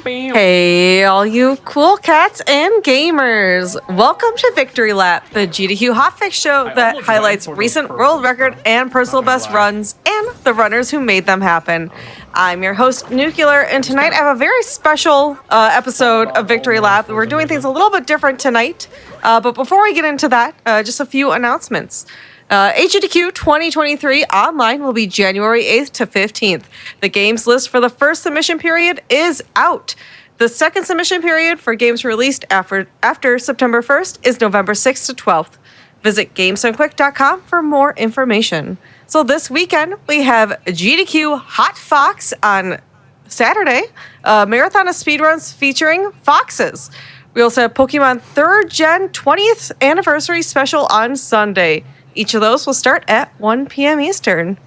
Hey, all you cool cats and gamers. Welcome to Victory Lap, the GDQ hotfix show that highlights recent world record and personal best runs and the runners who made them happen. I'm your host, Nuclear, and tonight I have a very special episode of Victory Lap. We're doing things a little bit different tonight, but before we get into that, just a few announcements. HGDQ 2023 online will be January 8th to 15th. The games list for the first submission period is out. The second submission period for games released after September 1st is November 6th to 12th. Visit gamesdonequick.com for more information. So this weekend, we have GDQ Hot Fox on Saturday, a marathon of speedruns featuring foxes. We also have Pokemon 3rd Gen 20th Anniversary Special on Sunday. Each of those will start at 1 p.m. Eastern.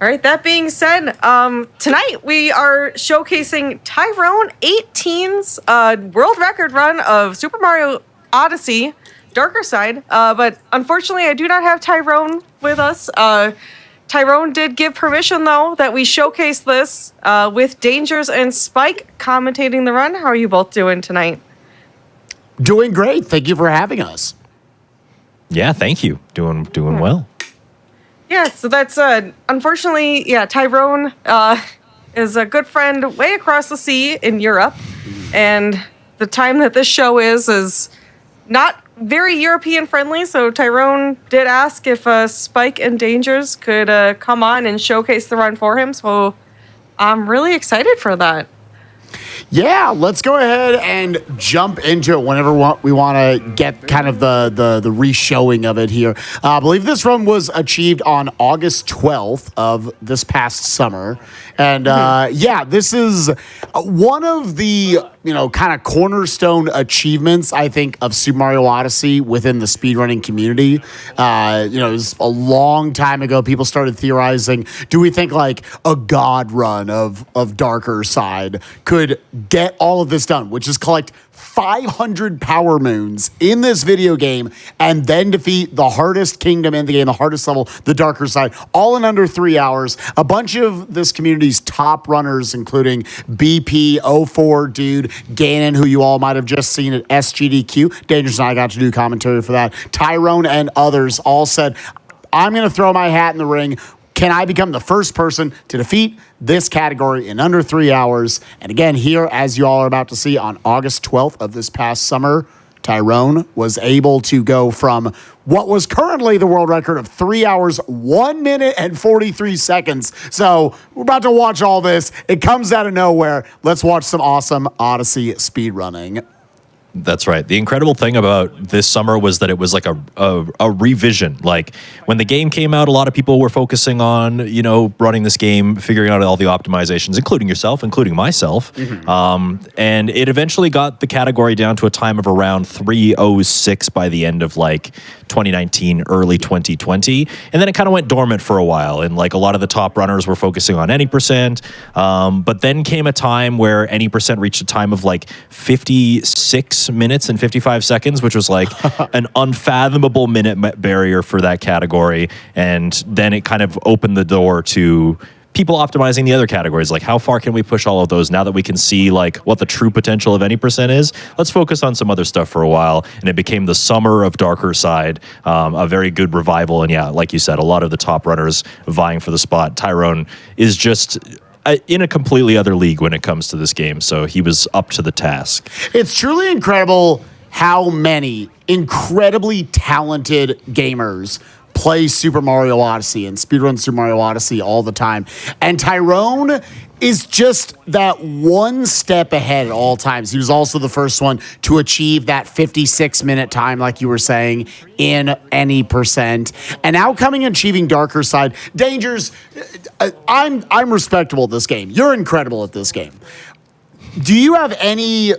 All right, that being said, tonight we are showcasing Tyrone 18's world record run of Super Mario Odyssey, Darker Side. But unfortunately, I do not have Tyrone with us. Tyrone did give permission, though, that we showcase this with Dangers and Spike commentating the run. How are you both doing tonight? Doing great. Thank you for having us. Yeah, thank you. Doing well. Yeah, so that's unfortunately, Tyrone is a good friend way across the sea in Europe, and the time that this show is not very European friendly. So Tyrone did ask if Spike and Dangers could come on and showcase the run for him. So I'm really excited for that. Yeah, let's go ahead and jump into it whenever we want to get kind of the re-showing of it here. I believe this run was achieved on August 12th of this past summer. And this is one of the, kind of cornerstone achievements, I think, of Super Mario Odyssey within the speedrunning community. It was a long time ago. People started theorizing, do we think like a god run of Darker Side could get all of this done, which is collect 500 power moons in this video game and then defeat the hardest kingdom in the game, the hardest level, the Darker Side, all in under 3 hours. A bunch of this community's top runners, including BP, 04 Dude, Ganon, who you all might have just seen at SGDQ. Dangerous and I got to do commentary for that. Tyrone and others all said, I'm going to throw my hat in the ring. Can I become the first person to defeat this category in under 3 hours? And again, here, as you all are about to see, on August 12th of this past summer, Tyrone was able to go from what was currently the world record of 3 hours, 1 minute, and 43 seconds. So we're about to watch all this. It comes out of nowhere. Let's watch some awesome Odyssey speedrunning. That's right. The incredible thing about this summer was that it was like a revision. Like when the game came out, a lot of people were focusing on, running this game, figuring out all the optimizations, including yourself, including myself. And it eventually got the category down to a time of around 3:06 by the end of 2019, early 2020. And then it kind of went dormant for a while. And a lot of the top runners were focusing on any percent. But then came a time where any percent reached a time of 56 minutes and 55 seconds, which was an unfathomable minute barrier for that category. And then it kind of opened the door to people optimizing the other categories. How far can we push all of those now that we can see what the true potential of any percent is? Let's focus on some other stuff for a while. And it became the summer of Darker Side, a very good revival. And yeah, like you said, a lot of the top runners vying for the spot. Tyrone is just in a completely other league when it comes to this game, so he was up to the task. It's truly incredible how many incredibly talented gamers play Super Mario Odyssey and speedrun Super Mario Odyssey all the time. And Tyrone is just that one step ahead at all times. He was also the first one to achieve that 56-minute time, like you were saying, in any percent. And now coming and achieving Darker Side. Dangers, I'm respectable at this game. You're incredible at this game. Do you have any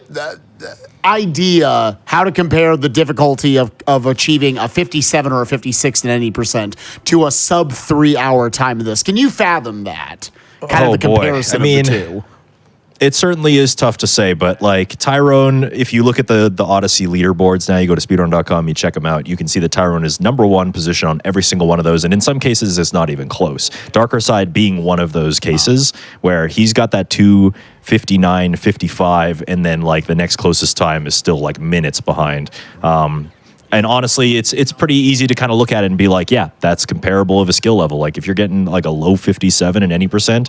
idea how to compare the difficulty of achieving a 57 or a 56 in any percent to a sub 3 hour time of this? Can you fathom that? Kind of the comparison of the two. It certainly is tough to say, but like Tyrone, if you look at the Odyssey leaderboards now, you go to speedrun.com, you check them out, you can see that Tyrone is #1 position on every single one of those, and in some cases it's not even close. Darker Side being one of those cases where he's got that 2:59, 55, and then like the next closest time is still like minutes behind. And honestly, it's pretty easy to kind of look at it and be like, yeah, that's comparable of a skill level. Like if you're getting like a low 57 in any percent,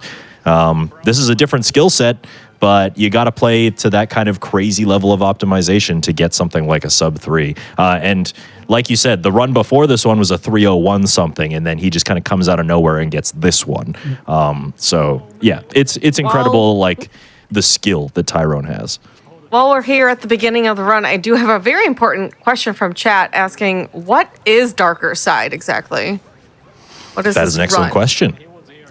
this is a different skill set, but you got to play to that kind of crazy level of optimization to get something like a sub-3. And like you said, the run before this one was a 301 something, and then he just kind of comes out of nowhere and gets this one. So yeah, it's incredible, like the skill that Tyrone has. While we're here at the beginning of the run, I do have a very important question from chat asking, what is Darker Side exactly? What is that this is an excellent run? question.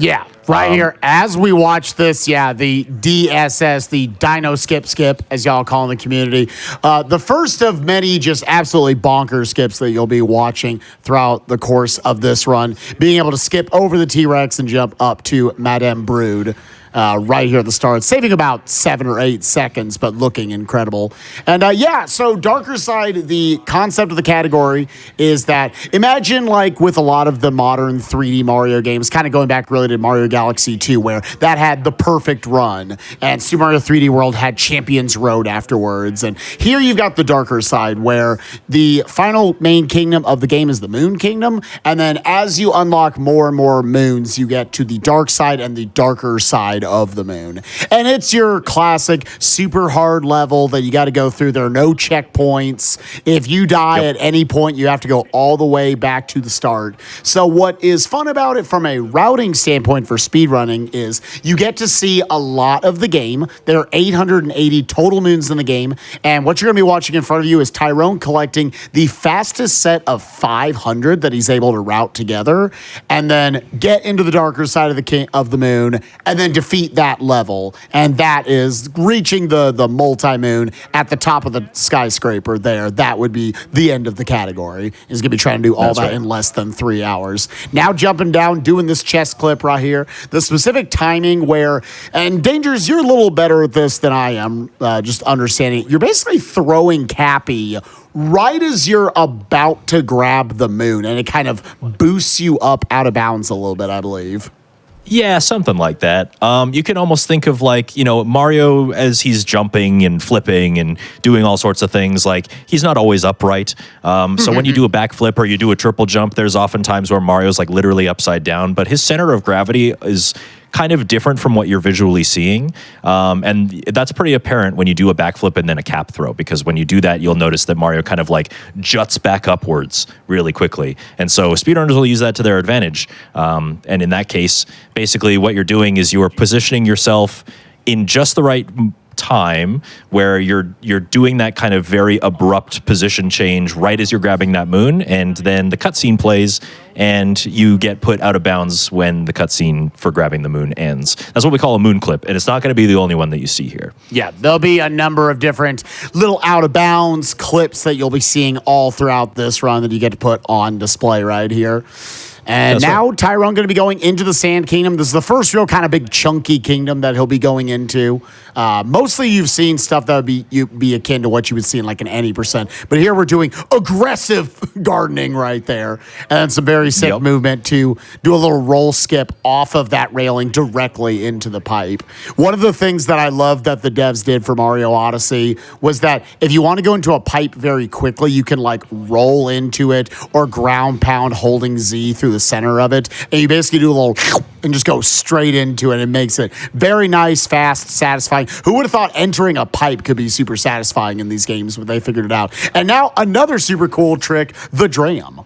Yeah, right here. As we watch this, the DSS, the Dino Skip, as y'all call in the community. The first of many just absolutely bonkers skips that you'll be watching throughout the course of this run. Being able to skip over the T-Rex and jump up to Madame Brood. Right here at the start, saving about 7 or 8 seconds, but looking incredible. And so Darker Side, the concept of the category is that imagine like with a lot of the modern 3D Mario games, kind of going back really to Mario Galaxy 2, where that had the perfect run, and Super Mario 3D World had Champions Road afterwards. And here you've got the Darker Side, where the final main kingdom of the game is the Moon Kingdom, and then as you unlock more and more moons, you get to the Dark Side and the Darker Side of the moon. And it's your classic super hard level that you got to go through. There are no checkpoints. If you die at any point, you have to go all the way back to the start. So what is fun about it from a routing standpoint for speedrunning is you get to see a lot of the game. There are 880 total moons in the game, and what you're going to be watching in front of you is Tyrone collecting the fastest set of 500 that he's able to route together, and then get into the Darker Side of the moon, and then defeat that level, and that is reaching the multi-moon at the top of the skyscraper there. That would be the end of the category. Is going to be trying to do all that in less than 3 hours. Now jumping down, doing this chest clip right here. The specific timing where, and Dangers, you're a little better at this than I am, just understanding. You're basically throwing Cappy right as you're about to grab the moon, and it kind of boosts you up out of bounds a little bit, I believe. Yeah, something like that. You can almost think of like, Mario as he's jumping and flipping and doing all sorts of things. Like he's not always upright. So when you do a backflip or you do a triple jump, there's often times where Mario's like literally upside down, but his center of gravity is kind of different from what you're visually seeing. And that's pretty apparent when you do a backflip and then a cap throw, because when you do that, you'll notice that Mario kind of like juts back upwards really quickly. And so speedrunners will use that to their advantage. And in that case, basically what you're doing is you are positioning yourself in just the right time where you're doing that kind of very abrupt position change right as you're grabbing that moon, and then the cutscene plays and you get put out of bounds when the cutscene for grabbing the moon ends. That's what we call a moon clip, and it's not going to be the only one that you see here. Yeah, there'll be a number of different little out of bounds clips that you'll be seeing all throughout this run that you get to put on display right here. And now Tyrone going to be going into the Sand Kingdom. This is the first real kind of big chunky kingdom that he'll be going into. Mostly you've seen stuff that would be akin to what you would see in like an any percent. But here we're doing aggressive gardening right there. And some very sick movement to do a little roll skip off of that railing directly into the pipe. One of the things that I love that the devs did for Mario Odyssey was that if you want to go into a pipe very quickly, you can like roll into it or ground pound holding Z through the center of it, and you basically do a little and just go straight into it. It makes it very nice, fast, satisfying. Who would have thought entering a pipe could be super satisfying in these games, but they figured it out. And now another super cool trick, the dram.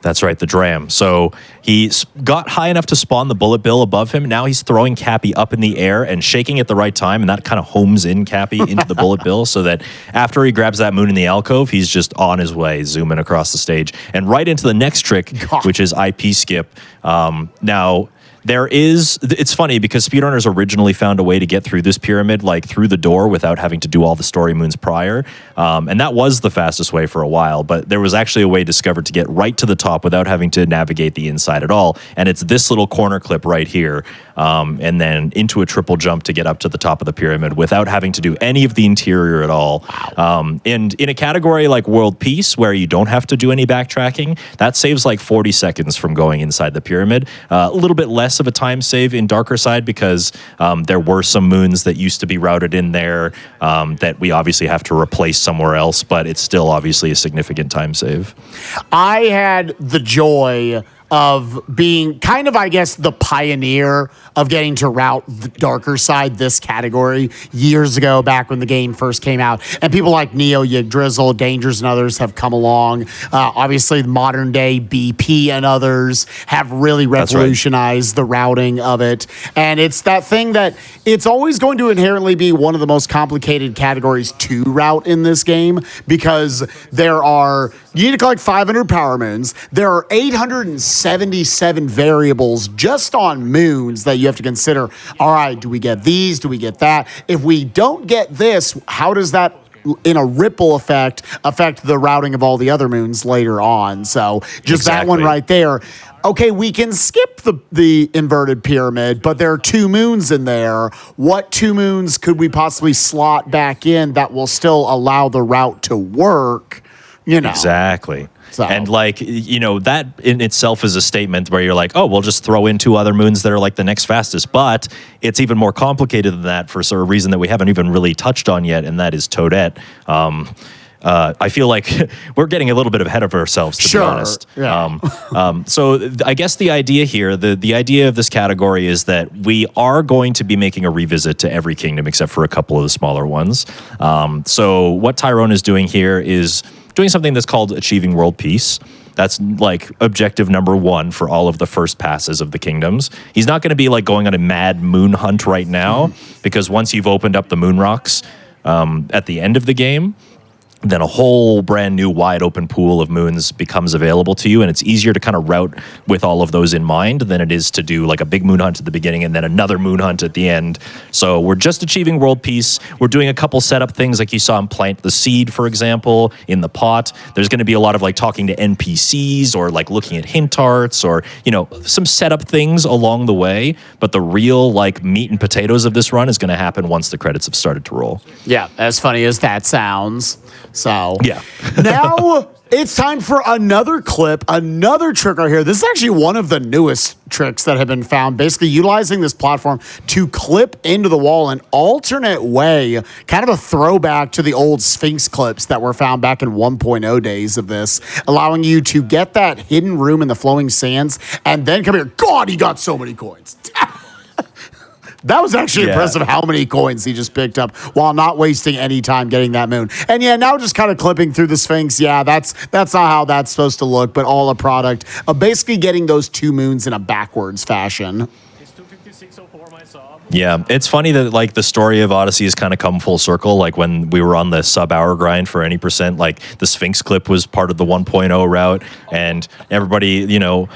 That's right, the dram. So he got high enough to spawn the bullet bill above him. Now he's throwing Cappy up in the air and shaking at the right time, and that kind of homes in Cappy into the bullet bill so that after he grabs that moon in the alcove, he's just on his way, zooming across the stage. And right into the next trick, which is IP skip. Now, It's funny because speedrunners originally found a way to get through this pyramid, like through the door without having to do all the story moons prior. And that was the fastest way for a while, but there was actually a way discovered to get right to the top without having to navigate the inside at all. And it's this little corner clip right here. And then into a triple jump to get up to the top of the pyramid without having to do any of the interior at all. And in a category like World Peace, where you don't have to do any backtracking, that saves like 40 seconds from going inside the pyramid. A little bit less of a time save in Darker Side because there were some moons that used to be routed in there that we obviously have to replace somewhere else, but it's still obviously a significant time save. I had the joy of being kind of, I guess, the pioneer of getting to route the Darker Side, this category, years ago, back when the game first came out. And people like Neo, Yggdrasil, Dangers, and others have come along. Obviously, modern day BP and others have really revolutionized the routing of it. And it's that thing that it's always going to inherently be one of the most complicated categories to route in this game because you need to collect 500 power moons. There are 877 variables just on moons that you have to consider. All right, do we get these? Do we get that? If we don't get this, how does that, in a ripple effect, affect the routing of all the other moons later on? So just that one right there. Okay, we can skip the inverted pyramid, but there are 2 moons in there. What 2 moons could we possibly slot back in that will still allow the route to work? Exactly. So. And like, that in itself is a statement where you're like, oh, we'll just throw in 2 other moons that are like the next fastest. But it's even more complicated than that for a reason that we haven't even really touched on yet, and that is Toadette. I feel like we're getting a little bit ahead of ourselves, to be honest. Yeah. So I guess the idea here, the idea of this category is that we are going to be making a revisit to every kingdom except for a couple of the smaller ones. So what Tyrone is doing here is doing something that's called Achieving World Peace. That's like objective number 1 for all of the first passes of the kingdoms. He's not going to be like going on a mad moon hunt right now, because once you've opened up the moon rocks at the end of the game, then a whole brand new wide open pool of moons becomes available to you, and it's easier to kind of route with all of those in mind than it is to do like a big moon hunt at the beginning and then another moon hunt at the end. So we're just achieving world peace. We're doing a couple setup things like you saw him plant the seed, for example, in the pot. There's going to be a lot of like talking to NPCs or like looking at hint arts or, some setup things along the way. But the real like meat and potatoes of this run is going to happen once the credits have started to roll. Yeah, as funny as that sounds. So yeah. Now it's time for another clip, another trick right here. This is actually one of the newest tricks that have been found, basically utilizing this platform to clip into the wall an alternate way, kind of a throwback to the old Sphinx clips that were found back in 1.0 days of this, allowing you to get that hidden room in the flowing sands and then come here. God, he got so many coins. That was actually impressive how many coins he just picked up while not wasting any time getting that moon. And yeah, now just kind of clipping through the Sphinx. Yeah, that's not how that's supposed to look, but all a product of basically getting those 2 moons in a backwards fashion. Yeah, it's funny that like the story of Odyssey has kind of come full circle. Like when we were on the sub-hour grind for any percent, like the Sphinx clip was part of the 1.0 route, and everybody knew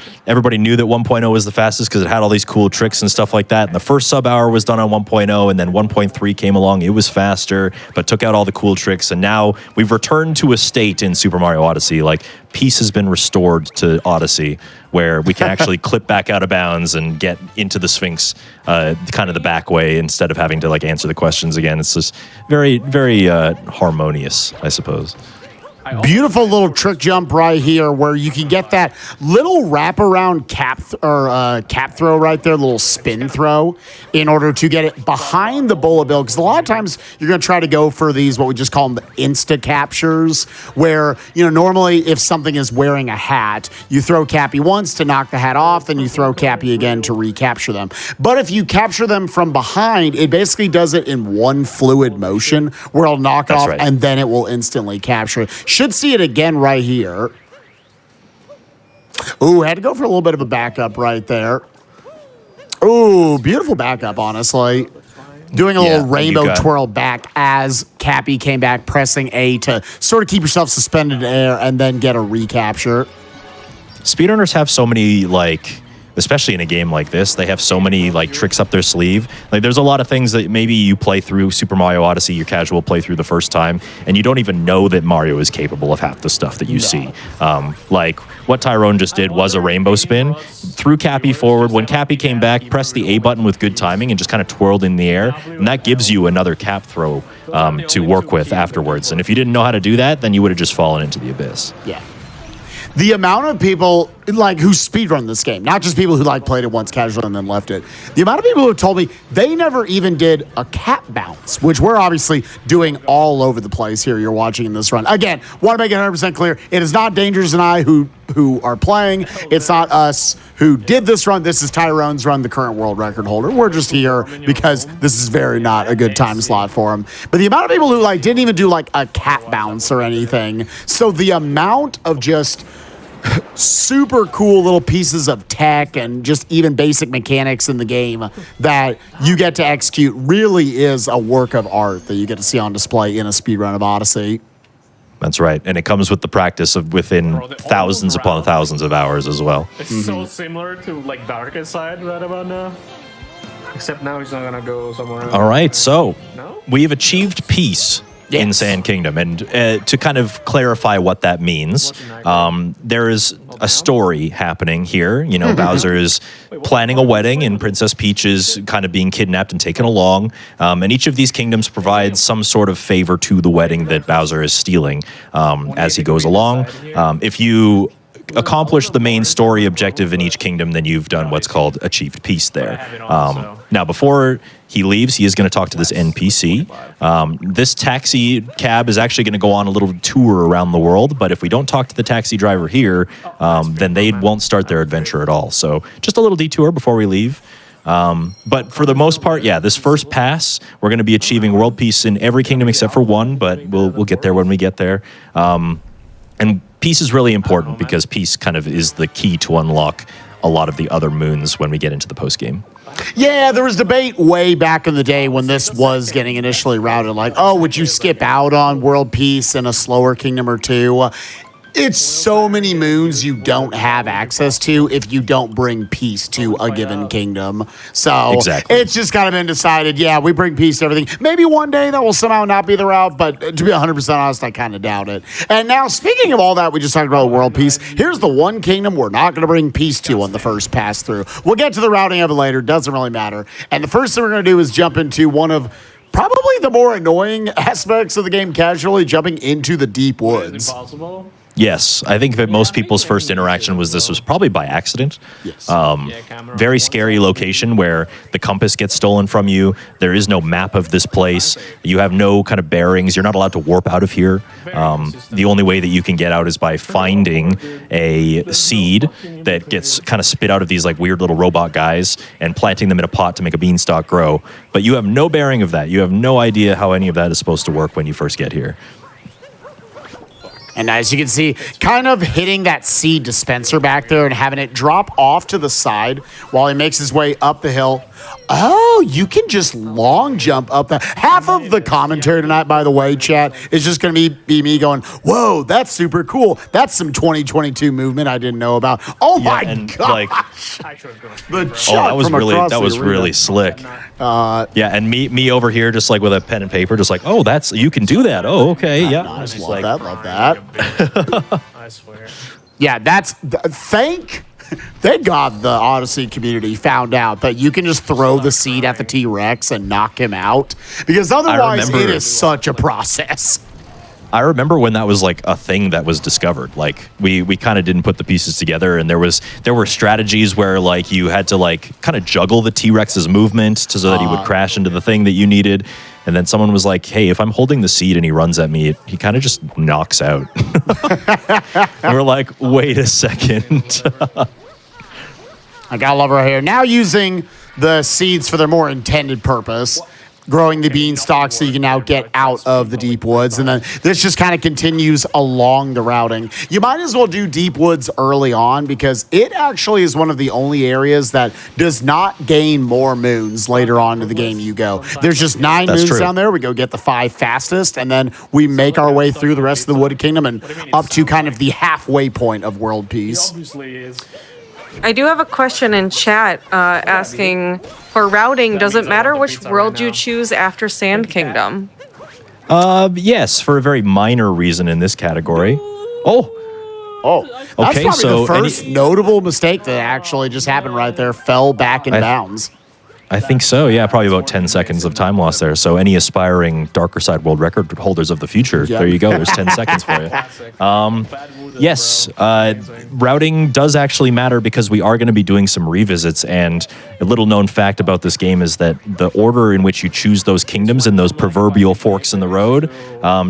that 1.0 was the fastest because it had all these cool tricks and stuff like that. And the first sub-hour was done on 1.0, and then 1.3 came along. It was faster, but took out all the cool tricks. And now we've returned to a state in Super Mario Odyssey, like peace has been restored to Odyssey, where we can actually clip back out of bounds and get into the Sphinx kind of the back way instead of having to like answer the questions again. It's just very, very harmonious, I suppose. Beautiful little trick jump right here where you can get that little wraparound cap throw right there, little spin throw in order to get it behind the bullet bill. Because a lot of times you're going to try to go for these, what we just call them the insta captures, where, normally if something is wearing a hat, you throw Cappy once to knock the hat off, then you throw Cappy again to recapture them. But if you capture them from behind, it basically does it in one fluid motion where it'll knock it off and then it will instantly capture it. Should see it again right here. Ooh, had to go for a little bit of a backup right there. Ooh, beautiful backup, honestly. Doing a little rainbow twirl back as Cappy came back, pressing A to sort of keep yourself suspended in air and then get a recapture. Speedrunners have so many, like, especially in a game like this. They have so many like tricks up their sleeve. Like there's a lot of things that maybe you play through Super Mario Odyssey, your casual playthrough the first time, and you don't even know that Mario is capable of half the stuff that you see. Like what Tyrone just did was a rainbow spin, threw Cappy forward. When Cappy came back, pressed the A button with good timing and just kind of twirled in the air, and that gives you another cap throw to work with afterwards. And if you didn't know how to do that, then you would have just fallen into the abyss. Yeah. The amount of people like who speedrun this game, not just people who like played it once casually and then left it. The amount of people who have told me they never even did a cap bounce, which we're obviously doing all over the place here. You're watching in this run. Again, want to make it 100% clear. It is not Dangerous and I who are playing. It's not us who did this run. This is Tyrone's run, the current world record holder. We're just here because this is very not a good time slot for him. But the amount of people who like didn't even do like a cap bounce or anything. So the amount of just super cool little pieces of tech and just even basic mechanics in the game that you get to execute really is a work of art that you get to see on display in a speedrun of Odyssey. That's right. And it comes with the practice of within thousands upon thousands of hours as well. It's so similar to like Darkest Side right about now. Except now he's not gonna go somewhere else. All right, so No? we've achieved peace in Sand Kingdom. And to kind of clarify what that means, there is a story happening here. You know, Bowser is planning a wedding and Princess Peach is kind of being kidnapped and taken along. And each of these kingdoms provides some sort of favor to the wedding that Bowser is stealing as he goes along. If you accomplish the main story objective in each kingdom, then you've done what's called achieved peace there. Now, before he leaves, he is going to talk to this NPC. This taxi cab is actually going to go on a little tour around the world, but if we don't talk to the taxi driver here, then they won't start their adventure at all. So just a little detour before we leave. But for the most part, yeah, this first pass, we're going to be achieving world peace in every kingdom except for one, but we'll get there when we get there. And peace is really important because peace kind of is the key to unlock a lot of the other moons when we get into the post game. Yeah, there was debate way back in the day when this was getting initially routed, like, oh, would you skip out on world peace in a slower kingdom or two? It's so many moons you don't have access to if you don't bring peace to a given kingdom. So it's just kind of been decided, yeah, we bring peace to everything. Maybe one day that will somehow not be the route, but to be 100% honest, I kind of doubt it. And now, speaking of all that, we just talked about world peace. Here's the one kingdom we're not going to bring peace to on the first pass through. We'll get to the routing of it later. Doesn't really matter. And the first thing we're going to do is jump into one of probably the more annoying aspects of the game casually, jumping into the deep woods. Impossible. Yes, I think that most people's first interaction with this was probably by accident. Yes. Very scary location where the compass gets stolen from you. There is no map of this place. You have no kind of bearings. You're not allowed to warp out of here. The only way that you can get out is by finding a seed that gets kind of spit out of these like weird little robot guys and planting them in a pot to make a beanstalk grow. But you have no bearing of that. You have no idea how any of that is supposed to work when you first get here. And as you can see, kind of hitting that seed dispenser back there and having it drop off to the side while he makes his way up the hill. Oh, you can just long jump up that. Half of the commentary tonight, by the way, chat, is just going to be me going, whoa, that's super cool. That's some 2022 movement I didn't know about. Oh, my God. Like, that was really slick. Yeah, and me over here just like with a pen and paper, just like, oh, you can do that. Oh, okay, yeah. Nice, love that. I swear. Yeah, thank God the Odyssey community found out that you can just throw the seed at the T-Rex and knock him out, because otherwise it is such a process. I remember when that was like a thing that was discovered. Like we kind of didn't put the pieces together, and there were strategies where like you had to like kind of juggle the T-Rex's movement so that he would crash into the thing that you needed. And then someone was like, hey, if I'm holding the seed and he runs at me, he kind of just knocks out. And we're like, wait a second. I gotta love right here. Now using the seeds for their more intended purpose, growing the beanstalk so you can now get out of the deep woods. And then this just kind of continues along the routing. You might as well do deep woods early on because it actually is one of the only areas that does not gain more moons later on in the game you go. There's just 9 moons down there. We go get the 5 fastest, and then we make our way through the rest of the Wooded Kingdom and up to kind of the halfway point of world peace. He obviously is I do have a question in chat asking, for routing, does it matter which world you choose after Sand Kingdom? Yes, for a very minor reason in this category. Oh, that's Okay, probably so the first notable mistake that actually just happened right there. Fell back in bounds. I think so, yeah, probably about 10 seconds of time loss there. So any aspiring Darker Side world record holders of the future, there you go. There's 10 seconds for you. Yes, routing does actually matter because we are going to be doing some revisits. And a little known fact about this game is that the order in which you choose those kingdoms and those proverbial forks in the road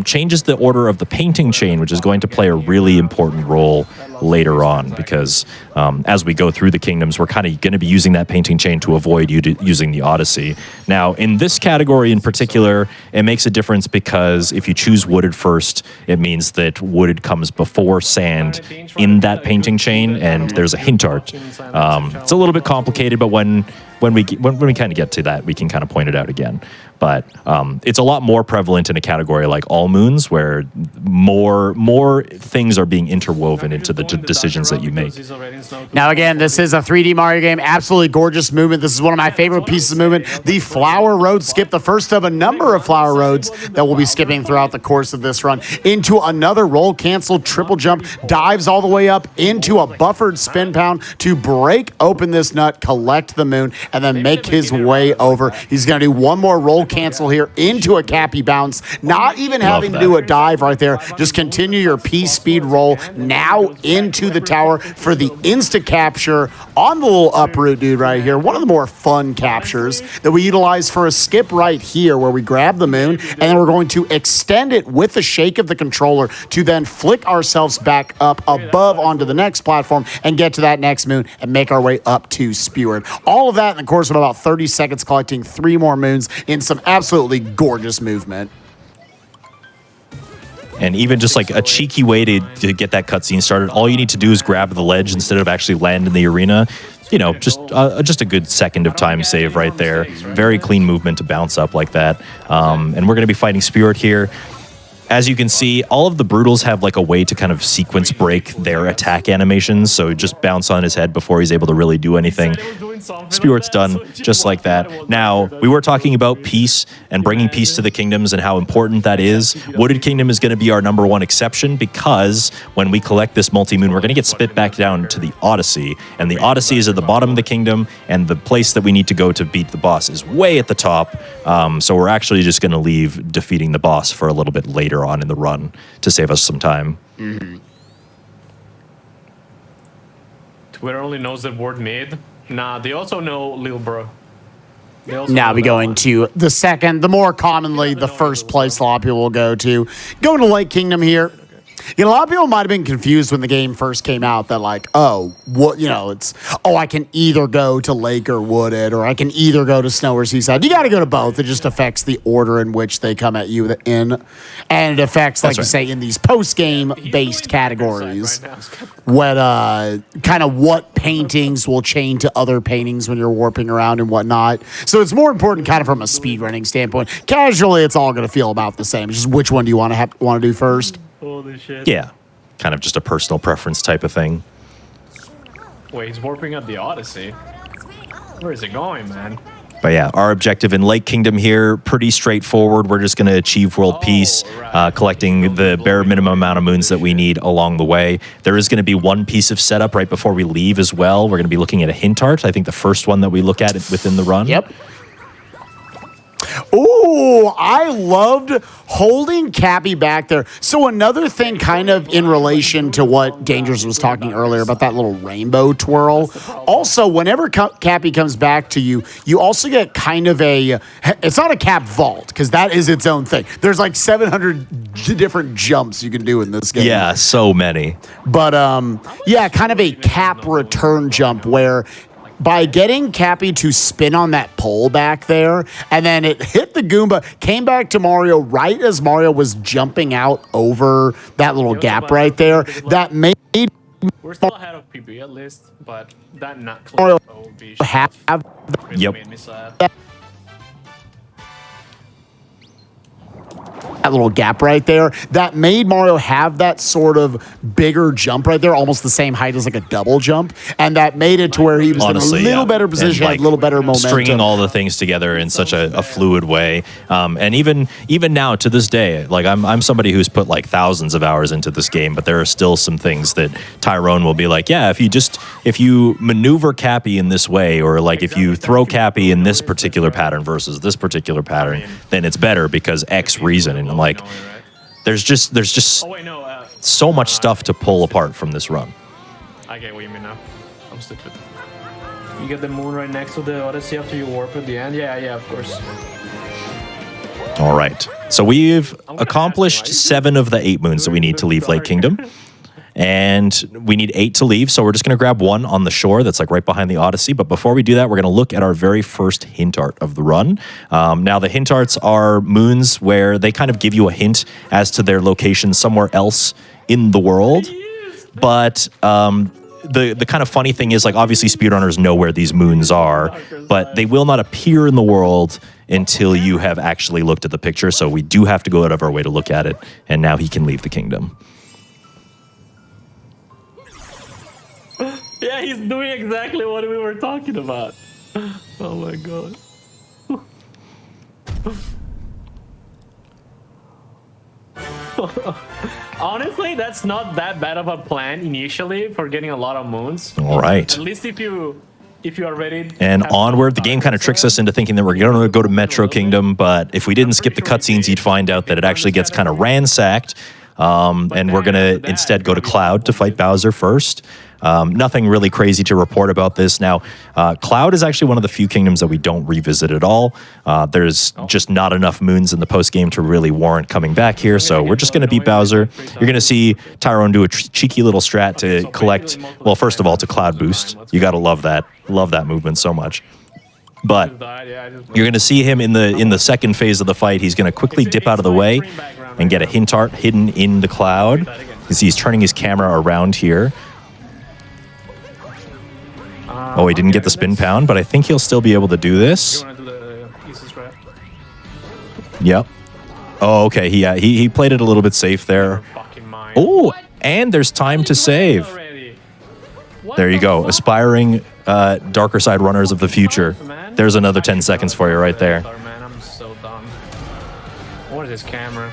changes the order of the painting chain, which is going to play a really important role later on because as we go through the kingdoms, we're kind of going to be using that painting chain to avoid using the Odyssey. Now, in this category in particular, it makes a difference because if you choose wooded first, it means that wooded comes before sand in that painting chain, and there's a hint art. It's a little bit complicated, but when we kind of get to that, we can kind of point it out again. But it's a lot more prevalent in a category like All Moons, where more things are being interwoven into the decisions that you make. Now, again, this is a 3D Mario game. Absolutely gorgeous movement. This is one of my favorite pieces of movement. The Flower Road skip, the first of a number of Flower Roads that we'll be skipping throughout the course of this run. Into another roll cancel, triple jump, dives all the way up into a buffered spin pound to break open this nut, collect the moon, and then make his way over. He's going to do one more roll cancel here into a cappy bounce, not even having to do a dive right there. Just continue your P-speed roll now into the tower for the insta capture on the little uproot dude right here. One of the more fun captures that we utilize for a skip right here where we grab the moon and then we're going to extend it with the shake of the controller to then flick ourselves back up above onto the next platform and get to that next moon and make our way up to Spewer. All of that in the course of about 30 seconds, collecting 3 more moons in some absolutely gorgeous movement. And even just like a cheeky way to get that cutscene started, all you need to do is grab the ledge instead of actually land in the arena. You know, just a good second of time save right there. Very clean movement to bounce up like that. And we're going to be fighting Spirit here. As you can see, all of the Brutals have like a way to kind of sequence break their attack animations, so just bounce on his head before he's able to really do anything. Spirit's done just like that. Now, we were talking about peace and bringing peace to the kingdoms and how important that is. Wooded Kingdom is going to be our #1 exception because when we collect this multi-moon, we're going to get spit back down to the Odyssey, and the Odyssey is at the bottom of the kingdom, and the place that we need to go to beat the boss is way at the top, so we're actually just going to leave defeating the boss for a little bit later on in the run to save us some time. Twitter only knows the word mid. Nah, they also know Lil Bro. Now we going to the second, the more commonly the first place a lot of people will go to. Going to Lake Kingdom here. You know, a lot of people might have been confused when the game first came out that like, oh, what, you know, it's, oh, I can either go to Lake or Wooded, or I can either go to Snow or Seaside. You got to go to both. It just affects the order in which they come at you in. And it affects, like you say, in these post-game based categories, what kind of what paintings will chain to other paintings when you're warping around and whatnot. So it's more important kind of from a speedrunning standpoint. Casually, it's all going to feel about the same. It's just which one do you want to do first? Holy shit. Yeah, kind of just a personal preference type of thing. Wait, he's warping up the Odyssey. Where is it going, man? But yeah, our objective in Lake Kingdom here, pretty straightforward. We're just going to achieve world peace, collecting the bare minimum amount of moons that we need along the way. There is going to be one piece of setup right before we leave as well. We're going to be looking at a hint art. I think the first one that we look at within the run. Yep. Ooh, I loved holding Cappy back there. So another thing kind of in relation to what Dangers was talking earlier about that little rainbow twirl. Also, whenever Cappy comes back to you, you also get kind of a, it's not a cap vault because that is its own thing. There's like 700 different jumps you can do in this game. Yeah, so many. But yeah, kind of a cap return jump where by getting Cappy to spin on that pole back there, and then it hit the Goomba, came back to Mario right as Mario was jumping out over that little gap right there, that made We're still ahead of PP at least, but that not Mario close. have Really Yep. made me sad. that little gap right there, that made Mario have that sort of bigger jump right there, almost the same height as like a double jump, and that made it to where he was Honestly, in a little better position, and, had a little better momentum. Stringing all the things together in such a fluid way. And even now to this day, like I'm somebody who's put like thousands of hours into this game, but there are still some things that Tyrone will be like, yeah, if you maneuver Cappy in this way, or like if you throw Cappy in this particular pattern versus this particular pattern, then it's better because X reason. And I'm like, there's just so much stuff to pull apart from this run. I get what you mean now. I'm stupid. You get the moon right next to the Odyssey after you warp at the end? Yeah, of course. All right. So we've accomplished 7 of the 8 moons that we need to leave Lake Kingdom. And we need 8 to leave, so we're just going to grab 1 on the shore that's like right behind the Odyssey. But before we do that, we're going to look at our very first hint art of the run. Now, the hint arts are moons where they kind of give you a hint as to their location somewhere else in the world. But the kind of funny thing is, like, obviously speedrunners know where these moons are, but they will not appear in the world until you have actually looked at the picture. So we do have to go out of our way to look at it, and now he can leave the kingdom. Yeah, he's doing exactly what we were talking about. Oh my god. Honestly, that's not that bad of a plan initially for getting a lot of moons. All right. At least if you are ready. And onward, the game kind of tricks us into thinking that we're going to go to Metro Kingdom, but if we didn't skip the cutscenes, you'd find out that it actually gets kind of ransacked. And we're going to instead go to Cloud to fight Bowser first. Nothing really crazy to report about this. Now, Cloud is actually one of the few kingdoms that we don't revisit at all. There's just not enough moons in the post-game to really warrant coming back here, so we're just going to beat Bowser. You're going to see Tyrone do a cheeky little strat to collect, well, first of all, to Cloud Boost. You got to love that. Love that movement so much. But you're going to see him in the second phase of the fight. He's going to quickly dip out of the way and get a hint art hidden in the cloud. You can see he's turning his camera around here. Oh, he didn't get the spin pound, but I think he'll still be able to do this. Yep. Oh, okay. He played it a little bit safe there. Oh, and there's time to save. There you go. Aspiring darker side runners of the future. There's another 10 seconds for you right there. I'm so done. What is this camera?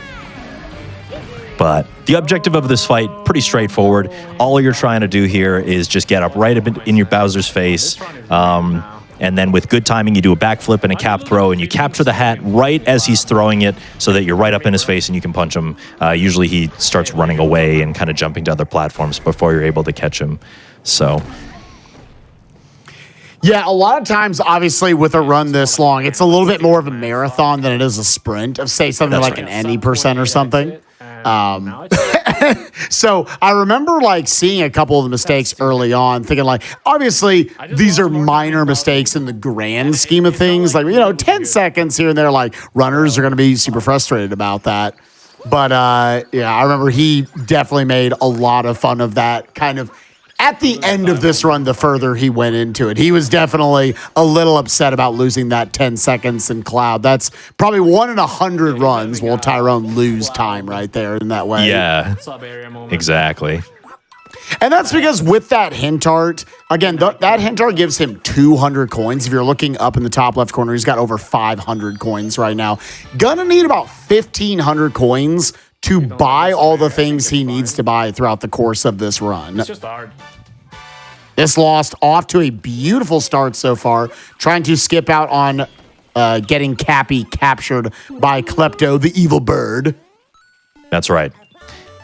But the objective of this fight, pretty straightforward. All you're trying to do here is just get up right up in your Bowser's face. And then with good timing, you do a backflip and a cap throw, and you capture the hat right as he's throwing it so that you're right up in his face and you can punch him. Usually he starts running away and kind of jumping to other platforms before you're able to catch him. So... yeah, a lot of times, obviously, with a run this long, it's a little bit more of a marathon than it is a sprint of, say, something like an any percent or something. So I remember like seeing a couple of the mistakes early on, thinking like, obviously these are minor mistakes in the grand scheme of things. Like, 10 seconds here and there, like runners are going to be super frustrated about that. But yeah, I remember he definitely made a lot of fun of that kind of. At the end of this run, the further he went into it, he was definitely a little upset about losing that 10 seconds in Cloud. That's probably 1 in 100 runs will Tyrone lose time right there in that way. Yeah, exactly. And that's because with that hint art, again, that hint art gives him 200 coins. If you're looking up in the top left corner, he's got over 500 coins right now. Gonna need about 1,500 coins to buy all the things he needs to buy throughout the course of this run. It's just hard. This Lost off to a beautiful start so far, trying to skip out on getting Cappy captured by Klepto, the evil bird. That's right.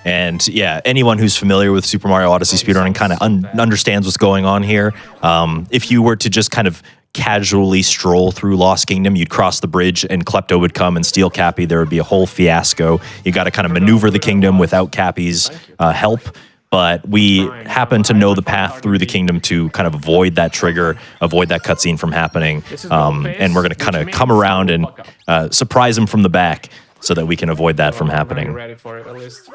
And yeah, anyone who's familiar with Super Mario Odyssey speedrunning kind of understands what's going on here. If you were to just kind of casually stroll through Lost Kingdom, you'd cross the bridge and Klepto would come and steal Cappy. There would be a whole fiasco. You got to kind of maneuver the kingdom without Cappy's help. But we happen to know the path through the kingdom to kind of avoid that trigger, avoid that cutscene from happening. And we're going to kind of come around and surprise him from the back so that we can avoid that from happening. Ready for it, at least.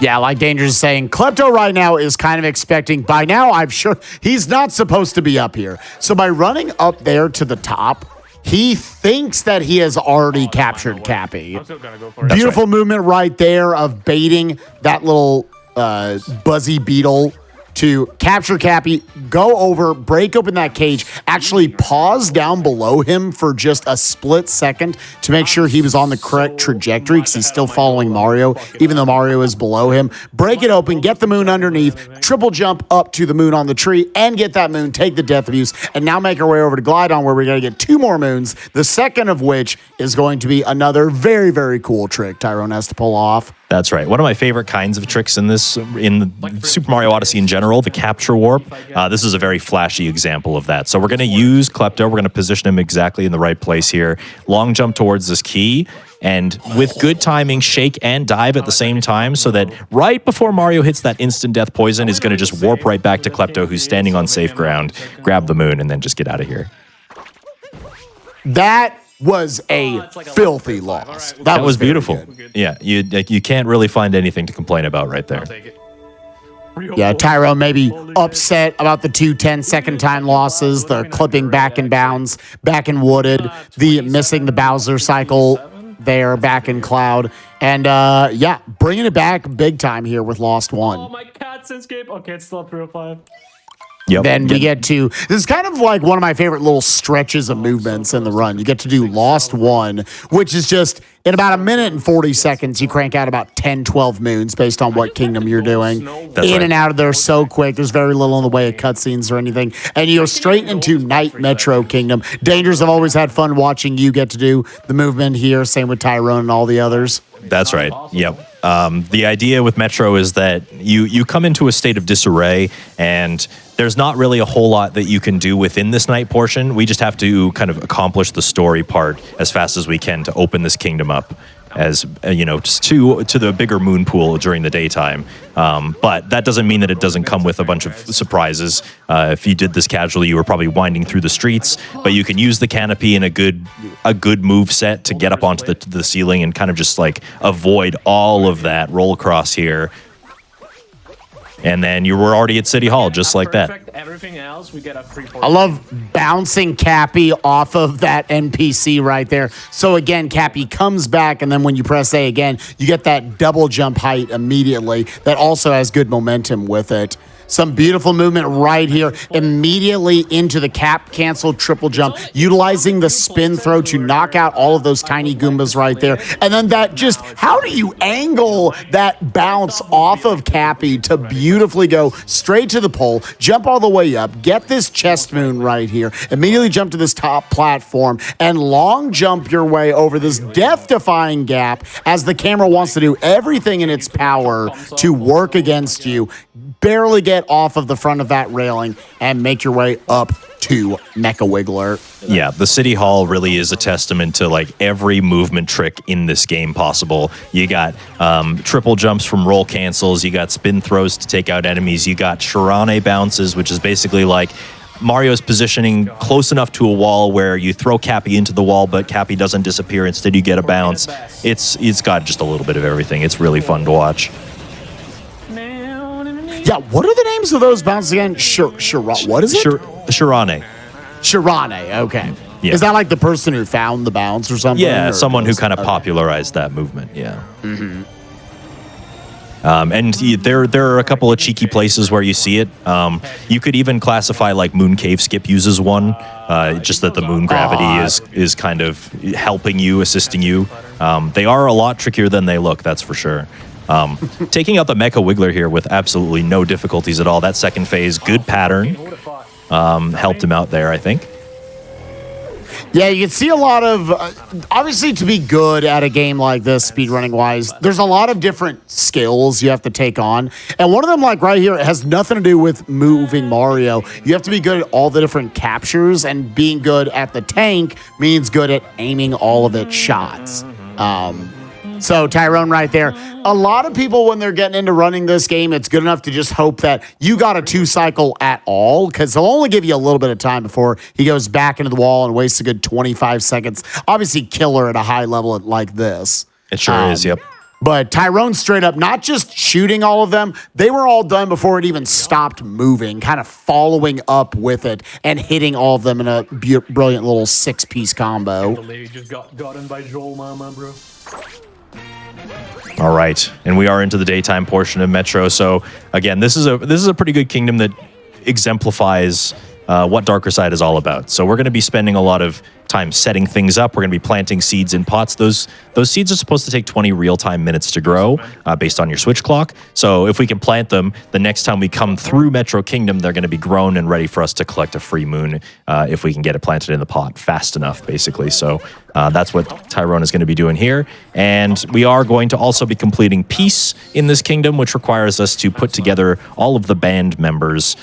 Yeah, like Dangerous is saying, Klepto right now is kind of expecting, by now I'm sure he's not supposed to be up here. So by running up there to the top, he thinks that he has already captured Cappy. I'm still gonna go for it. Beautiful movement right there of baiting that little buzzy beetle to capture Cappy, go over, break open that cage, actually pause down below him for just a split second to make sure he was on the correct trajectory because he's still following Mario, even though Mario is below him. Break it open, get the moon underneath, triple jump up to the moon on the tree, and get that moon, take the death abuse, and now make our way over to Glidon where we're going to get 2 more moons, the second of which is going to be another very, very cool trick Tyrone has to pull off. That's right. One of my favorite kinds of tricks in Super Mario Odyssey in general, the capture warp. This is a very flashy example of that. So we're going to use Klepto. We're going to position him exactly in the right place here. Long jump towards this key. And with good timing, shake and dive at the same time so that right before Mario hits that instant death poison is going to just warp right back to Klepto, who's standing on safe ground, grab the moon, and then just get out of here. That was a filthy loss. That was beautiful. Good. Yeah, you can't really find anything to complain about right there. Yeah, Tyrone may be upset about the 2 10-second time losses, the clipping back in bounds, back in wooded, the missing the Bowser cycle there back in Cloud. And yeah, bringing it back big time here with Lost 1. Oh, my cat's escape. Okay, it's still 305. Yep. Then we get to, this is kind of like one of my favorite little stretches of movements in the run. You get to do Lost 1, which is just, in about 1 minute and 40 seconds, you crank out about 10, 12 moons based on what kingdom you're doing. That's right. And out of there so quick. There's very little in the way of cutscenes or anything. And you go straight into Night Metro Kingdom. Dangers, I've always had fun watching you get to do the movement here. Same with Tyrone and all the others. That's right. Yep. The idea with Metro is that you come into a state of disarray, and there's not really a whole lot that you can do within this night portion. We just have to kind of accomplish the story part as fast as we can to open this kingdom up as, just to the bigger moon pool during the daytime. But that doesn't mean that it doesn't come with a bunch of surprises. If you did this casually, you were probably winding through the streets, but you can use the canopy in a good move set to get up onto the ceiling and kind of just like avoid all of that roll across here. And then you were already at City Hall, just like that. Everything else, we get a free. I love bouncing Cappy off of that NPC right there. So again, Cappy comes back, and then when you press A again, you get that double jump height immediately. That also has good momentum with it. Some beautiful movement right here, immediately into the cap cancel triple jump, utilizing the spin throw to knock out all of those tiny Goombas right there. And then that just, how do you angle that bounce off of Cappy to beautifully go straight to the pole, jump all the way up, get this chest moon right here, immediately jump to this top platform, and long jump your way over this death-defying gap as the camera wants to do everything in its power to work against you. Barely get off of the front of that railing and make your way up to Mecha Wiggler. Yeah, the City Hall really is a testament to like every movement trick in this game possible. You got triple jumps from roll cancels, you got spin throws to take out enemies, you got Shirane bounces, which is basically like Mario's positioning close enough to a wall where you throw Cappy into the wall, but Cappy doesn't disappear. Instead, you get a bounce. It's got just a little bit of everything. It's really fun to watch. Yeah, what are the names of those bounces again? What is it? Shirane. Shirane, okay. Yeah. Is that like the person who found the bounce or something? Yeah, or someone who kind of popularized that movement, yeah. Mm-hmm. And there are a couple of cheeky places where you see it. You could even classify like Moon Cave Skip uses one, just that the moon gravity is kind of helping you, assisting you. They are a lot trickier than they look, that's for sure. Taking out the Mecha Wiggler here with absolutely no difficulties at all. That second phase, good pattern, helped him out there, I think. Yeah, you can see a lot of, obviously to be good at a game like this, speedrunning wise, there's a lot of different skills you have to take on. And one of them, like right here, has nothing to do with moving Mario. You have to be good at all the different captures, and being good at the tank means good at aiming all of its shots. So Tyrone right there, a lot of people when they're getting into running this game, it's good enough to just hope that you got a 2-cycle at all, because he'll only give you a little bit of time before he goes back into the wall and wastes a good 25 seconds. Obviously killer at a high level like this. It sure is, yep. But Tyrone straight up, not just shooting all of them, they were all done before it even stopped moving, kind of following up with it and hitting all of them in a brilliant little 6-piece combo. The lady just got gotten by Joel Mama, bro. All right, and we are into the daytime portion of Metro. So again, this is a pretty good kingdom that exemplifies what Darker Side is all about. So we're going to be spending a lot of time setting things up. We're going to be planting seeds in pots. Those seeds are supposed to take 20 real-time minutes to grow based on your switch clock. So if we can plant them, the next time we come through Metro Kingdom, they're going to be grown and ready for us to collect a free moon if we can get it planted in the pot fast enough, basically. So that's what Tyrone is going to be doing here. And we are going to also be completing Peace in this kingdom, which requires us to put together all of the band members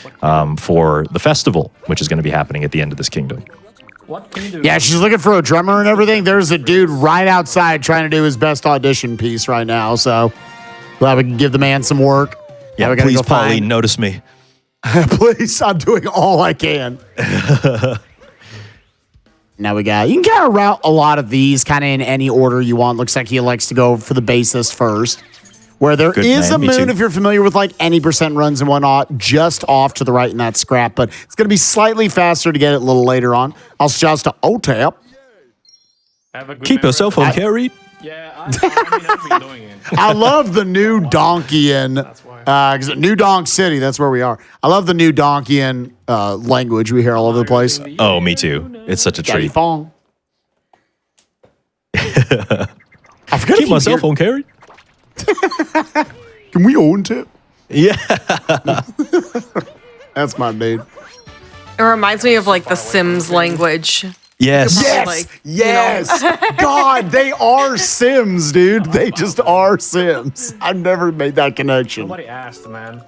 for the festival, which is going to be happening at the end of this kingdom. What can you do? Yeah, she's looking for a drummer and everything. There's a dude right outside trying to do his best audition piece right now. So glad we can give the man some work. Yeah, we gotta please, go Pauline, notice me. Please, I'm doing all I can. Now you can kind of route a lot of these kind of in any order you want. Looks like he likes to go for the bassist first. Where there is a moon, if you're familiar with like any percent runs and whatnot, just off to the right in that scrap, but it's going to be slightly faster to get it a little later on. I'll suggest to OTAP. Keep your cell phone carried. Yeah, I mean, I've been doing it. I love the new Donkeyan, because New Donk City, that's where we are. I love the new Donkeyan language we hear all over the place. Oh, me too. It's such a treat. Fong. I forgot Keep my cell phone carried. Can we own tip? Yeah. That's my name. It reminds me of like the Sims language. Yes. Yes, Like, yes. God, they are Sims, dude. They just are Sims. I've never made that connection. Nobody asked, man.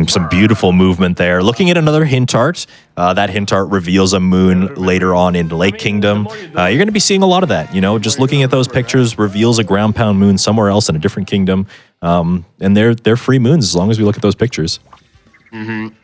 Some beautiful movement there. Looking at another hint art. That hint art reveals a moon later on in Lake Kingdom. You're going to be seeing a lot of that. You know, just looking at those pictures reveals a ground pound moon somewhere else in a different kingdom. And they're free moons as long as we look at those pictures. Mm-hmm.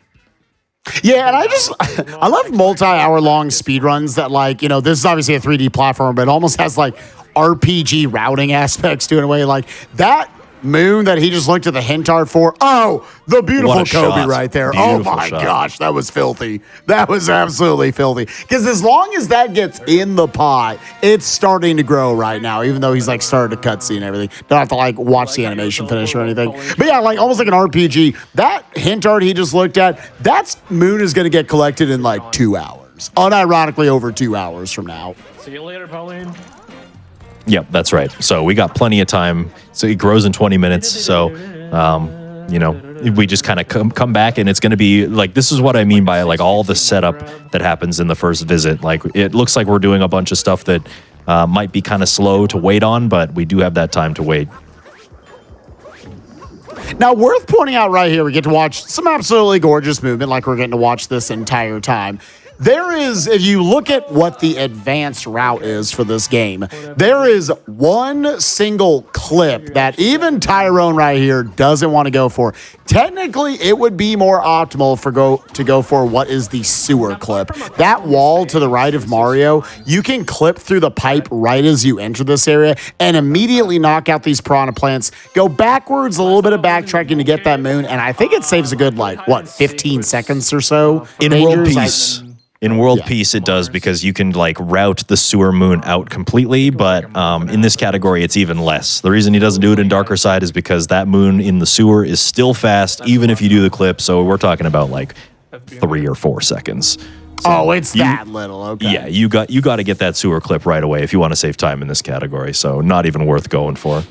Yeah, and I love multi-hour long speedruns that, like, you know, this is obviously a 3D platform, but it almost has like RPG routing aspects to it in a way. Like that moon that he just looked at the hint art for. Oh, the beautiful Kobe shot. right there. Beautiful oh my shot. gosh, that was filthy. That was absolutely filthy. Because as long as that gets in the pot, it's starting to grow right now, even though he's like started a cutscene and everything. Don't have to like watch the animation finish or anything. But yeah, like almost like an RPG. That hint art he just looked at, that moon is going to get collected in like 2 hours. Unironically over 2 hours from now. See you later, Pauline. Yep, that's right. So we got plenty of time. So it grows in 20 minutes. So, you know, we just kind of come back and it's going to be like, this is what I mean by like all the setup that happens in the first visit. Like it looks like we're doing a bunch of stuff that might be kind of slow to wait on, but we do have that time to wait. Now, worth pointing out right here, we get to watch some absolutely gorgeous movement like we're getting to watch this entire time. There is, if you look at what the advanced route is for this game, there is one single clip that even Tyrone right here doesn't want to go for. Technically, it would be more optimal to go for what is the sewer clip. That wall to the right of Mario, you can clip through the pipe right as you enter this area and immediately knock out these piranha plants, go backwards, a little bit of backtracking to get that moon, and I think it saves a good, like, what, 15 seconds or so? In World Peace. In World Peace, it does because you can like route the sewer moon out completely, but in this category, it's even less. The reason he doesn't do it in Darker Side is because that moon in the sewer is still fast, even if you do the clip. So we're talking about like 3 or 4 seconds. So it's that little. Okay. Yeah, you got to get that sewer clip right away if you want to save time in this category. So not even worth going for.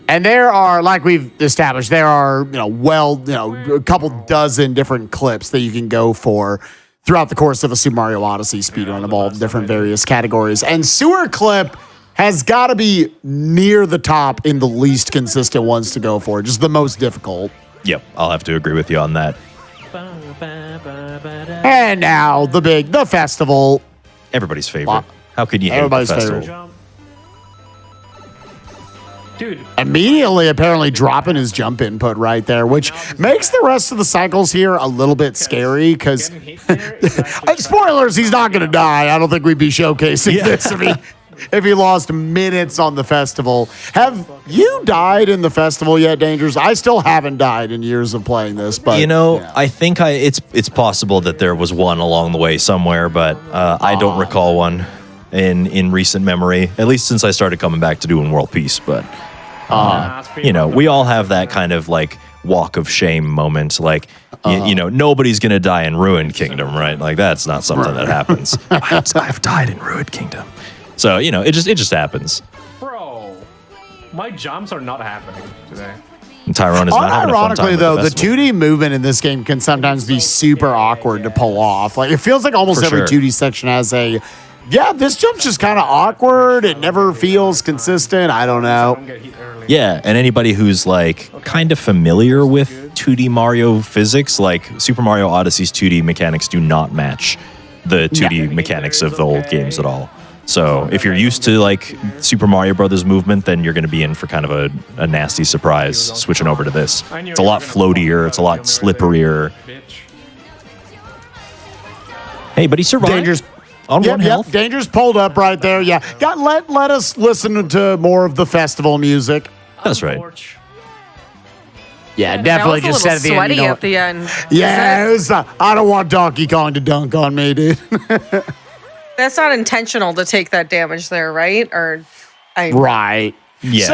And there are, like we've established, there are a couple dozen different clips that you can go for throughout the course of a Super Mario Odyssey speedrun of all different various categories. And sewer clip has got to be near the top in the least consistent ones to go for, just the most difficult. Yep, I'll have to agree with you on that. And now the festival. Everybody's favorite. How could you hate the festival? Favorite. Dude. Immediately, apparently dropping his jump input right there, which makes the rest of the cycles here a little bit scary because, spoilers, he's not going to die. I don't think we'd be showcasing this if he if you lost minutes on the festival. Have you died in the festival yet, Dangers? I still haven't died in years of playing this, but I think it's possible that there was one along the way somewhere, but I don't recall one in recent memory, at least since I started coming back to doing World Peace. But we all have that kind of like walk of shame moment, like nobody's gonna die in Ruined Kingdom, right? Like that's not something that happens. I've died in Ruined Kingdom, so it just happens. Bro, my jumps are not happening today. And Tyrone is not having a fun time Ironically, with though, the festival. 2D movement in this game can sometimes be super awkward to pull off. Like it feels like almost For every sure. 2D section has a. Yeah, this jump's just kind of awkward. It never feels consistent. I don't know. Don't get hit early. Yeah, and anybody who's like kind of familiar with 2D Mario physics, like Super Mario Odyssey's 2D mechanics do not match the 2D mechanics of the old games at all. So if you're used to like Super Mario Brothers movement, then you're going to be in for kind of a nasty surprise switching over to this. It's a lot floatier. It's a lot slipperier. Bitch. Hey, but he survived. Dangerous. On one Yep, health. Danger's pulled up right there. Yeah, let us listen to more of the festival music. That's right. Yeah, That definitely was just a said little at the end. sweaty at the end. Yeah, it was, I don't want Donkey Kong to dunk on me, dude. That's not intentional to take that damage there, right? Or Right. Yeah.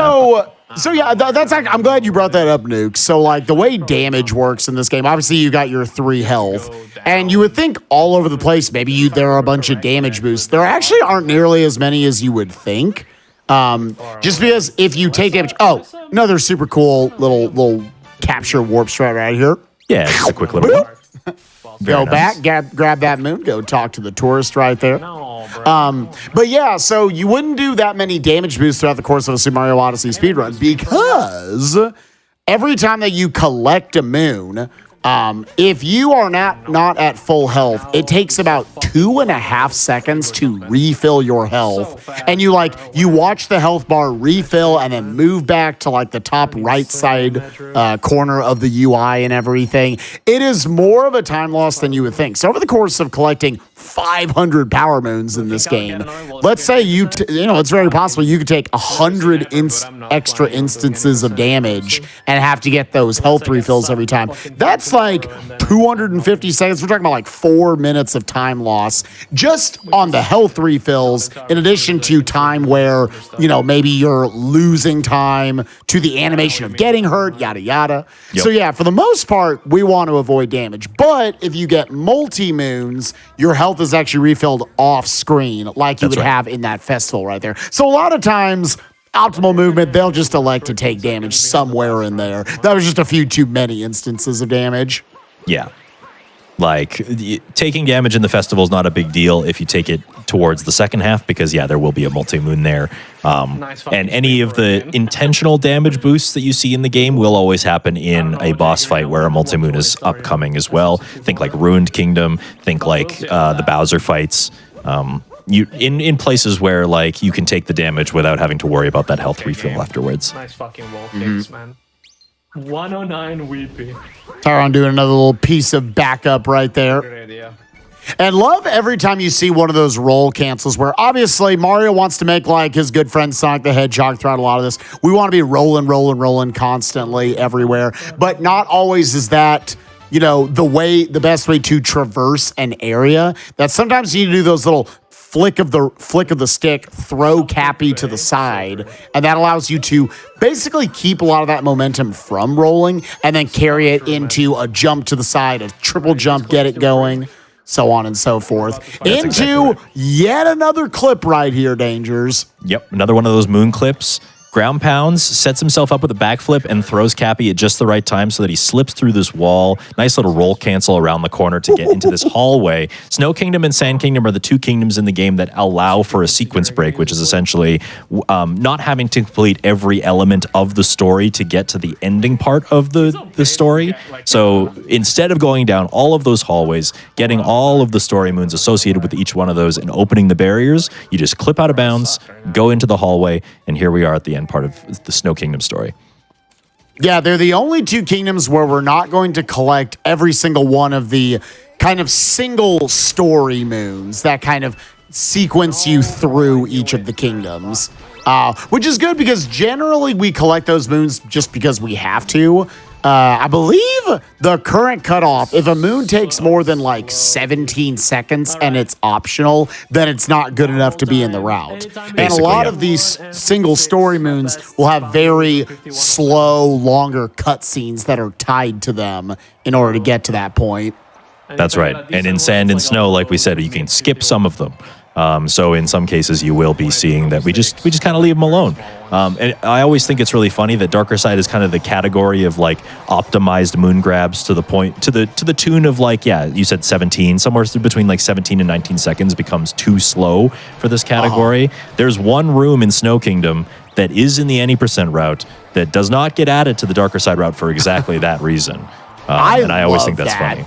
So yeah, that's like, I'm glad you brought that up, Nuke. So like the way damage works in this game, obviously you got your 3 health, and you would think all over the place maybe there are a bunch of damage boosts. There actually aren't nearly as many as you would think. Just because if you take damage, another super cool little capture warp strike right here. Yeah, just a quick little one. Go Very back, nice. grab that moon, go talk to the tourist right there. No, bro. But yeah, so you wouldn't do that many damage boosts throughout the course of a Super Mario Odyssey speedrun because every time that you collect a moon, if you are not at full health, it takes about 2.5 seconds to refill your health. And you watch the health bar refill and then move back to like the top right side corner of the UI and everything. It is more of a time loss than you would think. So over the course of collecting 500 power moons in this game, let's say it's very possible you could take 100 extra instances of damage and have to get those health refills every time. That's like 250 seconds. We're talking about like 4 minutes of time loss just on the health refills, in addition to time where, maybe you're losing time to the animation of getting hurt, yada, yada. Yep. So yeah, for the most part, we want to avoid damage. But if you get multi-moons, your health is actually refilled off screen like you would have in that festival right there. So a lot of times, optimal movement, they'll just elect to take damage somewhere in there. That was just a few too many instances of damage. Yeah. Like, taking damage in the festival is not a big deal if you take it towards the second half, because, there will be a multi-moon there. And any of the intentional damage boosts that you see in the game will always happen in a boss fight where a multi-moon is upcoming as well. Think like Ruined Kingdom, think like the Bowser fights. In places where, like, you can take the damage without having to worry about that health refill afterwards. Nice fucking wall kicks, man. 109 Weepy. Tyron doing another little piece of backup right there. Good idea. And love every time you see one of those roll cancels where obviously Mario wants to make like his good friend Sonic the Hedgehog throughout a lot of this. We want to be rolling constantly everywhere. But not always is that, the best way to traverse an area. That sometimes you need to do those little flick of the stick, throw Cappy to the side, and that allows you to basically keep a lot of that momentum from rolling and then carry it into a jump to the side, a triple jump, get it going, so on and so forth. That's exactly right. Yet another clip right here, Dangers. Yep, another one of those moon clips. Ground pounds, sets himself up with a backflip, and throws Cappy at just the right time so that he slips through this wall. Nice little roll cancel around the corner to get into this hallway. Snow Kingdom and Sand Kingdom are the two kingdoms in the game that allow for a sequence break, which is essentially not having to complete every element of the story to get to the ending part of the story. So instead of going down all of those hallways, getting all of the story moons associated with each one of those and opening the barriers, you just clip out of bounds, go into the hallway, and here we are at the end part of the Snow Kingdom story. Yeah, they're the only two kingdoms where we're not going to collect every single one of the kind of single story moons that kind of sequence you through each of the kingdoms, which is good because generally we collect those moons just because we have to. I believe the current cutoff, if a moon takes more than like 17 seconds and it's optional, then it's not good enough to be in the route. And a lot of these single story moons will have very slow, longer cutscenes that are tied to them in order to get to that point. That's right. And in Sand and Snow, like we said, you can skip some of them. So in some cases, you will be seeing that we just kind of leave them alone. And I always think it's really funny that Darker Side is kind of the category of like optimized moon grabs to the tune of like, yeah, you said 17, somewhere between like 17 and 19 seconds becomes too slow for this category. There's one room in Snow Kingdom that is in the any % route that does not get added to the Darker Side route for exactly that reason. And I always think that's funny.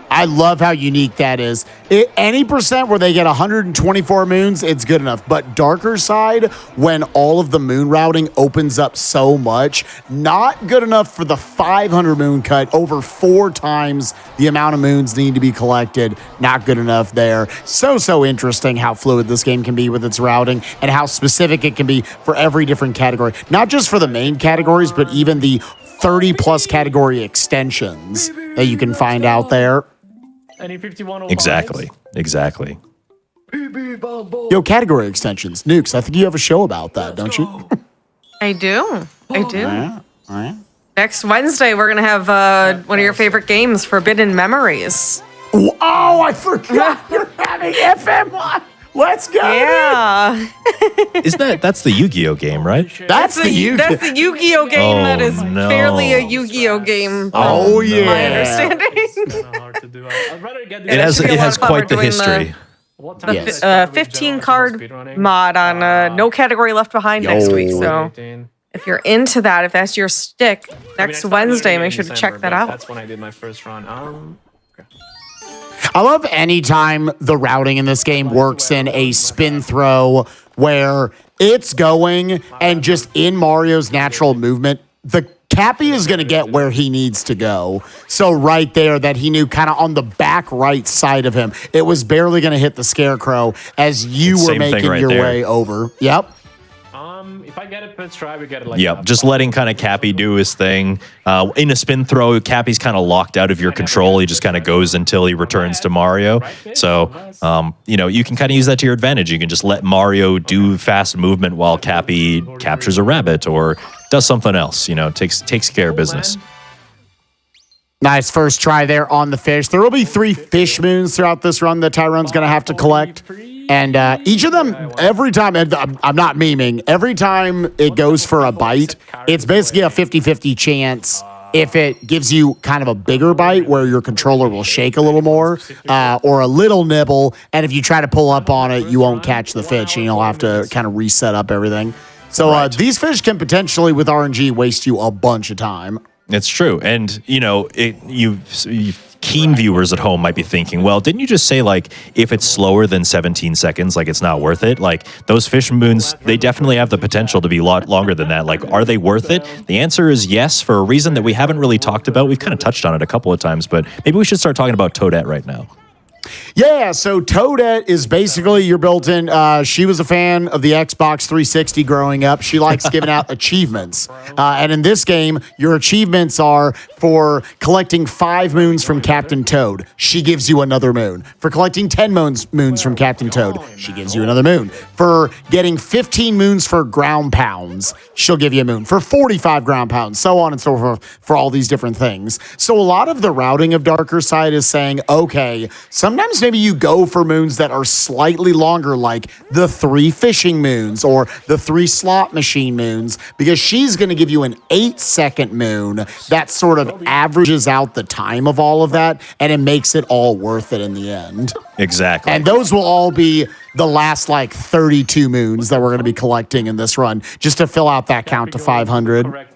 I love how unique that is. Any % where they get 124 moons, it's good enough. But Darker Side, when all of the moon routing opens up so much, not good enough for the 500 moon cut. Over 4 times the amount of moons need to be collected. Not good enough there. So interesting how fluid this game can be with its routing and how specific it can be for every different category. Not just for the main categories, but even the 30+ category extensions that you can find out there. Exactly. Yo, category extensions. Nukes, I think you have a show about that, don't you? I do. All right. Next Wednesday, we're going to have one of your favorite games, Forbidden Memories. Oh, I forgot you're having FM1. Let's go. Yeah. That's the Yu-Gi-Oh game, right? That's the Yu-Gi-Oh game that is barely a Yu-Gi-Oh game. Oh, yeah. My understanding. It has quite the history. Yes. 15 card mod on No Category Left Behind next week. So if you're into that, if that's your stick, next Wednesday, make sure to check that out. That's when I did my first run. I love any time the routing in this game works in a spin throw where it's going and just in Mario's natural movement, the Cappy is going to get where he needs to go. So right there that he knew kind of on the back right side of him, it was barely going to hit the Scarecrow as you were making your way over. Yep. If I get it, let's try. We get it like Yep, just letting kind of Cappy do his thing. In a spin throw, Cappy's kind of locked out of your control. He just kind of goes until he returns to Mario. So, you can kind of use that to your advantage. You can just let Mario do fast movement while Cappy captures a rabbit or does something else. Takes care of business. Nice first try there on the fish. There will be 3 fish moons throughout this run that Tyrone's going to have to collect. And each of them, every time, and I'm not memeing, every time it goes for a bite, it's basically a 50-50 chance if it gives you kind of a bigger bite where your controller will shake a little more or a little nibble. And if you try to pull up on it, you won't catch the fish and you'll have to kind of reset up everything. So these fish can potentially, with RNG, waste you a bunch of time. It's true. And, you keen viewers at home might be thinking, well, didn't you just say, like, if it's slower than 17 seconds, like, it's not worth it? Like, those fish moons, they definitely have the potential to be a lot longer than that. Like, are they worth it? The answer is yes, for a reason that we haven't really talked about. We've kind of touched on it a couple of times, but maybe we should start talking about Toadette right now. Yeah, so Toadette is basically your built-in. She was a fan of the Xbox 360 growing up. She likes giving out achievements. And in this game, your achievements are for collecting 5 moons from Captain Toad. She gives you another moon. For collecting 10 moons from Captain Toad, she gives you another moon. For getting 15 moons for ground pounds, she'll give you a moon. For 45 ground pounds, so on and so forth, for all these different things. So a lot of the routing of Darker Side is saying, okay, sometimes maybe you go for moons that are slightly longer, like the 3 fishing moons or the 3 slot machine moons, because she's going to give you an 8-second moon that sort of averages out the time of all of that, and it makes it all worth it in the end. Exactly. And those will all be the last like 32 moons that we're going to be collecting in this run just to fill out that count to 500.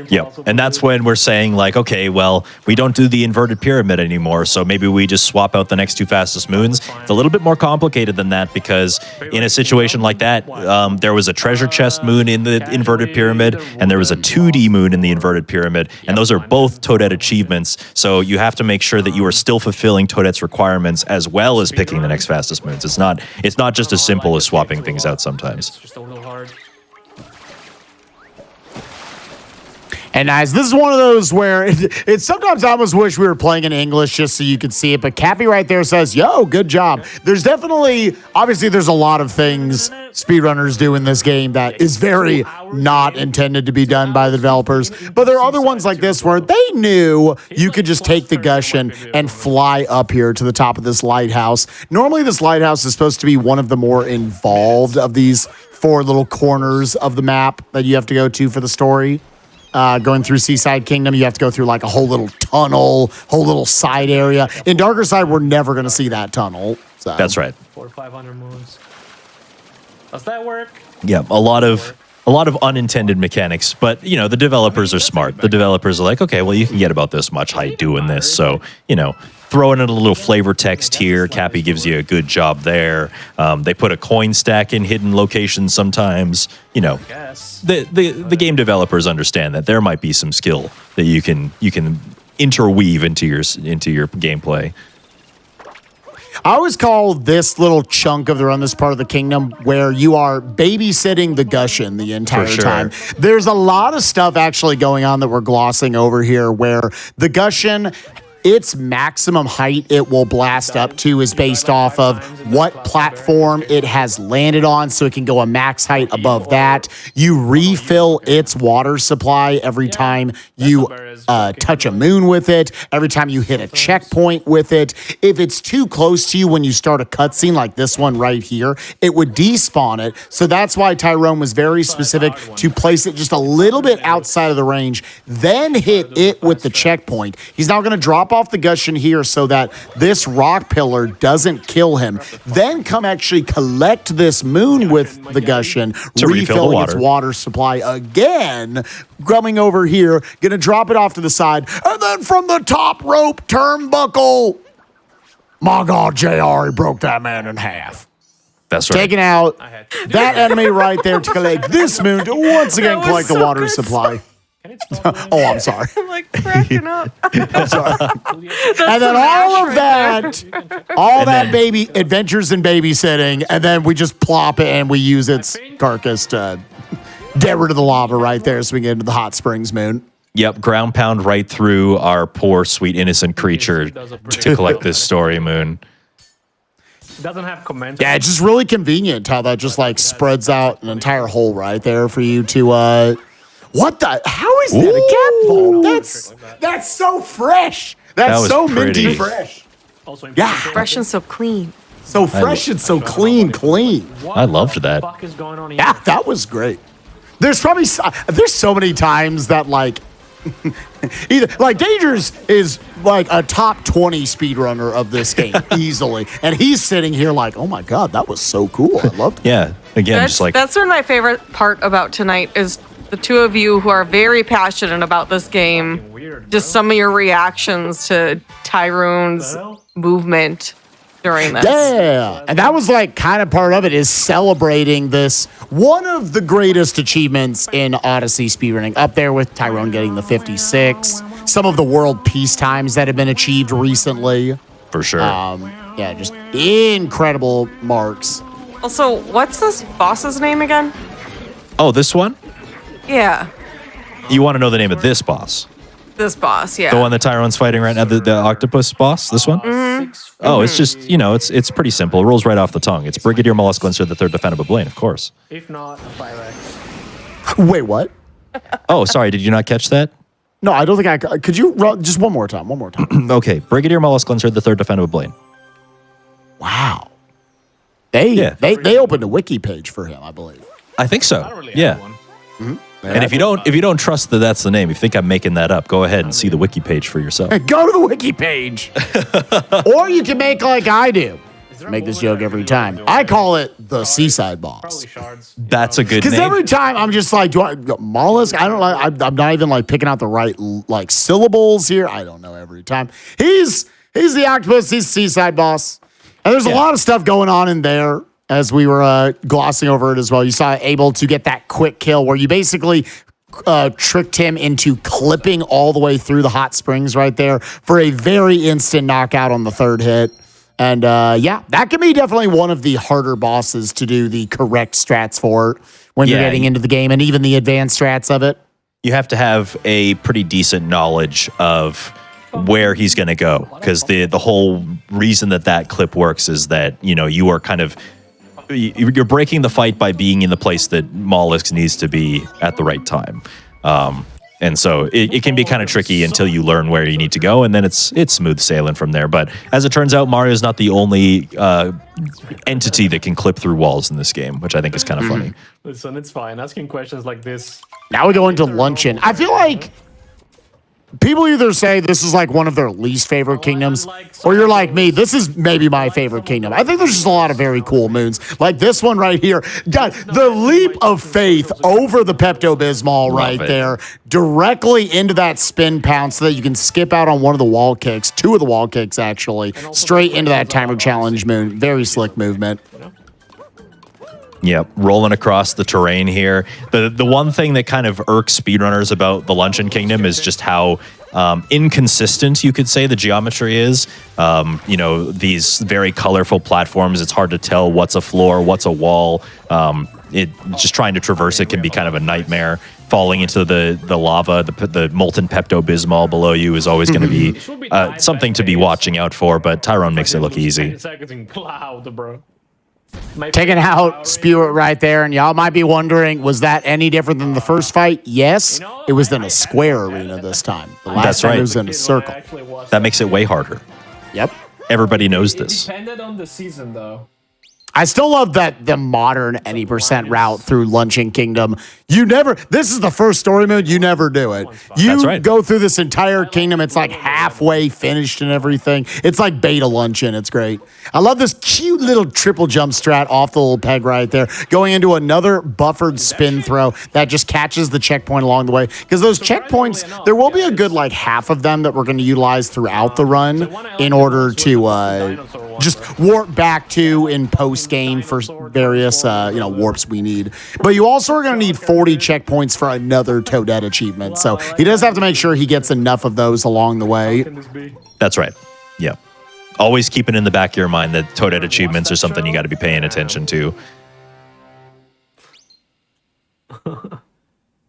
Yeah, and that's when we're saying like, okay, well, we don't do the inverted pyramid anymore, so maybe we just swap out the next 2 fastest moons. It's a little bit more complicated than that because in a situation like that, there was a treasure chest moon in the inverted pyramid, and there was a 2D moon in the inverted pyramid, and those are both Toadette achievements. So you have to make sure that you are still fulfilling Toadette's requirements as well as picking the next fastest moons. It's not just as simple as swapping things out sometimes. It's just a little hard. And guys, this is one of those where it's sometimes I almost wish we were playing in English just so you could see it. But Cappy right there says, yo, good job. There's definitely, obviously, there's a lot of things speedrunners do in this game that is very not intended to be done by the developers. But there are other ones like this where they knew you could just take the Gushin and fly up here to the top of this lighthouse. Normally, this lighthouse is supposed to be one of the more involved of these 4 little corners of the map that you have to go to for the story. Going through Seaside Kingdom, you have to go through like a whole little tunnel, whole little side area. In Darker Side, we're never going to see that tunnel. So. That's right. 400 or 500 moons. Does that work? Yeah, a lot of unintended mechanics, but you know the developers are smart. The developers are like, okay, well you can get about this much height doing this, so you know, throw in a little flavor text here. Cappy gives you a good job there. They put a coin stack in hidden locations sometimes. You know, the game developers understand that there might be some skill that you can interweave into your gameplay. I always call this little chunk of the run, this part of the kingdom, where you are babysitting the Gushin the entire time. There's a lot of stuff actually going on that we're glossing over here where the Gushin, its maximum height it will blast up to is based off of what platform it has landed on, so it can go a max height above that. You refill its water supply every time you touch a moon with it, every time you hit a checkpoint with it. If it's too close to you when you start a cutscene like this one right here, it would despawn it. So that's why Tyrone was very specific to place it just a little bit outside of the range, then hit it with the checkpoint. He's now going to drop off the Gushin here so that this rock pillar doesn't kill him. Then come actually collect this moon with the Gushin, refilling its water supply again, coming over here, gonna drop it off to the side, and then from the top rope turnbuckle, my God, JR, he broke that man in half. That's right. Taking out that enemy right there to collect this moon to once again collect the water supply. Oh, I'm sorry. I'm like cracking up. I'm sorry. And then all of that, all that baby adventures in babysitting, and then we just plop it and we use its carcass to get rid of the lava right there so we get into the hot springs moon. Yep, ground pound right through our poor, sweet, innocent creature to collect this story moon. It doesn't have comments. Yeah, it's just really convenient how that just like spreads out an entire hole right there for you to what the? How is that a cat vault? That's so fresh. That's so minty fresh. Yeah, Fresh and so clean. so fresh and so clean. I loved that. What the fuck is going on here? Yeah, that was great. There's probably there's so many times that like either like Dangerous is like a top 20 speedrunner of this game easily, and he's sitting here like, oh my God, that was so cool. I loved it. Yeah, again, just like That's been my favorite part about tonight is the two of you who are very passionate about this game. Just some of your reactions to Tyrone's movement during this. Yeah, and that was like kind of part of it is celebrating this one of the greatest achievements in Odyssey speedrunning, up there with Tyrone getting the 56, some of the world peace times that have been achieved recently. for sure. Yeah, just incredible marks. Also, what's this boss's name again? Oh, this one? Yeah, You want to know the name of this boss? this boss. Yeah. The one that Tyrone's fighting right now, the octopus boss? This one? Oh, it's just, you know, it's pretty simple. It rolls right off the tongue. It's Brigadier Mollusclancer, the third defendable Blaine, of course. If not, a 5x. Wait, what? Oh, sorry, did you not catch that? No, I don't think I could. You run just one more time? Okay, Brigadier Mollusclancer, the third defendable Blaine. Wow. They opened a wiki page for him, I believe. I think so. I don't really Yeah. have one. And if you don't trust that that's the name, if you think I'm making that up, go ahead and see the wiki page for yourself. Go to the wiki page. Or you can make like I do. make this joke every time. I call it the seaside boss. Probably shards. That's a good Because name. every time I'm just like, do I mollusk? I don't like. I'm not even like picking out the right like syllables here. I don't know every time. He's the octopus. He's seaside boss, and there's a lot of stuff going on in there. As we were glossing over it as well, you saw able to get that quick kill where you basically tricked him into clipping all the way through the hot springs right there for a very instant knockout on the third hit. And yeah, that can be definitely one of the harder bosses to do the correct strats for when you're getting into the game and even the advanced strats of it. You have to have a pretty decent knowledge of where he's going to go, because the whole reason that clip works is that, you know, you are kind of you're breaking the fight by being in the place that Mollusk needs to be at the right time. And so it can be kind of tricky until you learn where you need to go, and then it's smooth sailing from there. But as it turns out, Mario's not the only entity that can clip through walls in this game, which I think is kind of funny. Listen, it's fine. Asking questions like this. Now we go into luncheon. I feel like people either say this is like one of their least favorite kingdoms, or you're like me, this is maybe my favorite kingdom. I think there's just a lot of very cool moons. Like this one right here. God, the leap of faith over the Pepto-Bismol right there, directly into that spin pound so that you can skip out on one of the wall kicks, two of the wall kicks actually, straight into that timer challenge moon. Very slick movement. Yep, rolling across the terrain here. The one thing that kind of irks speedrunners about the Luncheon Kingdom is just how inconsistent, you could say, the geometry is. You know, these very colorful platforms, it's hard to tell what's a floor, what's a wall. Just trying to traverse it can be kind of a nightmare. Falling into the lava, the molten Pepto-Bismol below you is always going to be something to be watching out for, but Tyrone makes it look easy. Taking out Spew It right there, and y'all might be wondering, was that any different than the first fight? Yes, it was in a square arena this time. The last time it was in a circle. That makes it way harder. Yep. Everybody knows this. It depended on the season, though. I still love that the modern any percent route through Luncheon Kingdom. This is the first story mode, you never do it. You go through this entire kingdom, it's like halfway finished and everything. It's like beta Luncheon, it's great. I love this cute little triple jump strat off the little peg right there, going into another buffered spin throw that just catches the checkpoint along the way. Because those checkpoints, there will be a good like half of them that we're going to utilize throughout the run in order to just warp back to in post game for various warps we need. But you also are going to need 40 checkpoints for another Toadette achievement. So he does have to make sure he gets enough of those along the way. That's right. Yeah. Always keep it in the back of your mind that Toadette achievements are something you got to be paying attention to.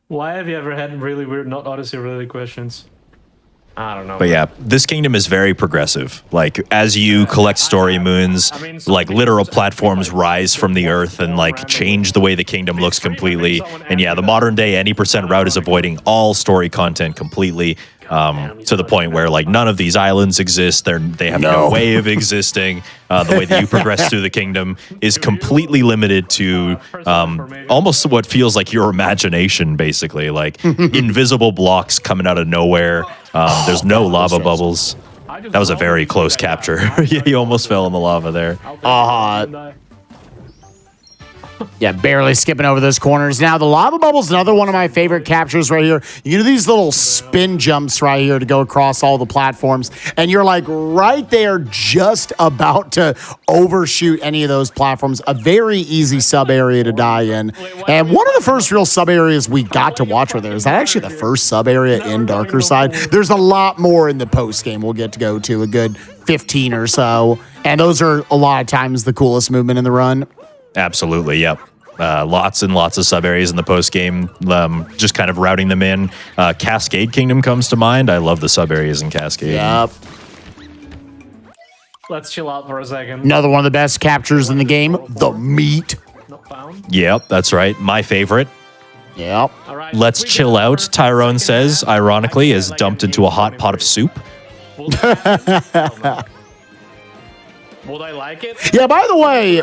Why have you ever had really weird, not Odyssey related questions? I don't know. But yeah, this kingdom is very progressive. Like, as you collect story moons, like literal platforms rise from the earth and like change the way the kingdom looks completely. And yeah, the modern day any percent route is avoiding all story content completely, to the point where like none of these islands exist. They have no way of existing. The way that you progress through the kingdom is completely limited to almost what feels like your imagination, basically. Like invisible blocks coming out of nowhere. There's no lava bubbles. That was a very close capture. You almost fell in the lava there. Yeah, barely skipping over those corners. Now, the lava bubble's another one of my favorite captures right here. You can do these little spin jumps right here to go across all the platforms, and you're like right there just about to overshoot any of those platforms. A very easy sub area to die in. And one of the first real sub areas we got to watch right there is that actually the first sub area in Darker Side. There's a lot more in the post game we'll get to go to, a good 15 or so. And those are a lot of times the coolest movement in the run. Absolutely, yep. Lots and lots of sub areas in the post game, just kind of routing them in. Cascade Kingdom comes to mind. I love the sub areas in Cascade. Yep. Let's chill out for a second. Another one of the best captures in the game, the meat. Not found. Yep, that's right. My favorite. Yep. Let's chill out, Tyrone says, ironically, is dumped into a hot pot of soup. Would I like it? Yeah, by the way,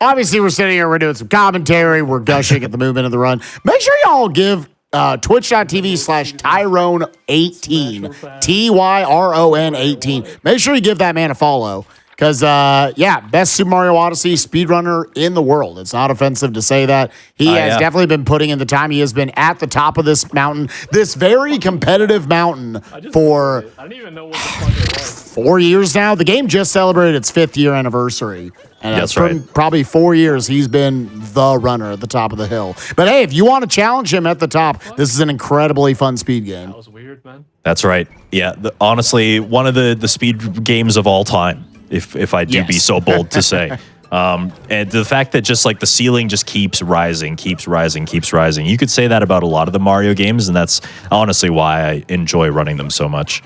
obviously we're sitting here, we're doing some commentary, we're gushing at the movement of the run. Make sure y'all give twitch.tv/Tyrone18, Tyron18. Make sure you give that man a follow. Because, yeah, best Super Mario Odyssey speedrunner in the world. It's not offensive to say that. He has definitely been putting in the time. He has been at the top of this mountain, this very competitive mountain, for I don't even know what the fuck it was. 4 years now. The game just celebrated its 5th year anniversary. And That's for right. probably 4 years, he's been the runner at the top of the hill. But hey, if you want to challenge him at the top, this is an incredibly fun speed game. That was weird, man. That's right. Yeah, honestly, one of the speed games of all time, if I do be so bold to say. And the fact that just like the ceiling just keeps rising, keeps rising, keeps rising. You could say that about a lot of the Mario games, and that's honestly why I enjoy running them so much.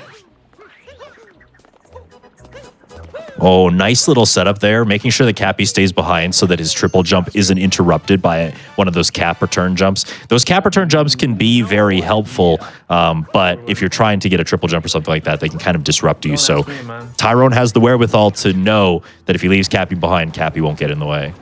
Oh, nice little setup there, making sure that Cappy stays behind so that his triple jump isn't interrupted by one of those cap return jumps. Those cap return jumps can be very helpful, but if you're trying to get a triple jump or something like that, they can kind of disrupt you. So Tyrone has the wherewithal to know that if he leaves Cappy behind, Cappy won't get in the way.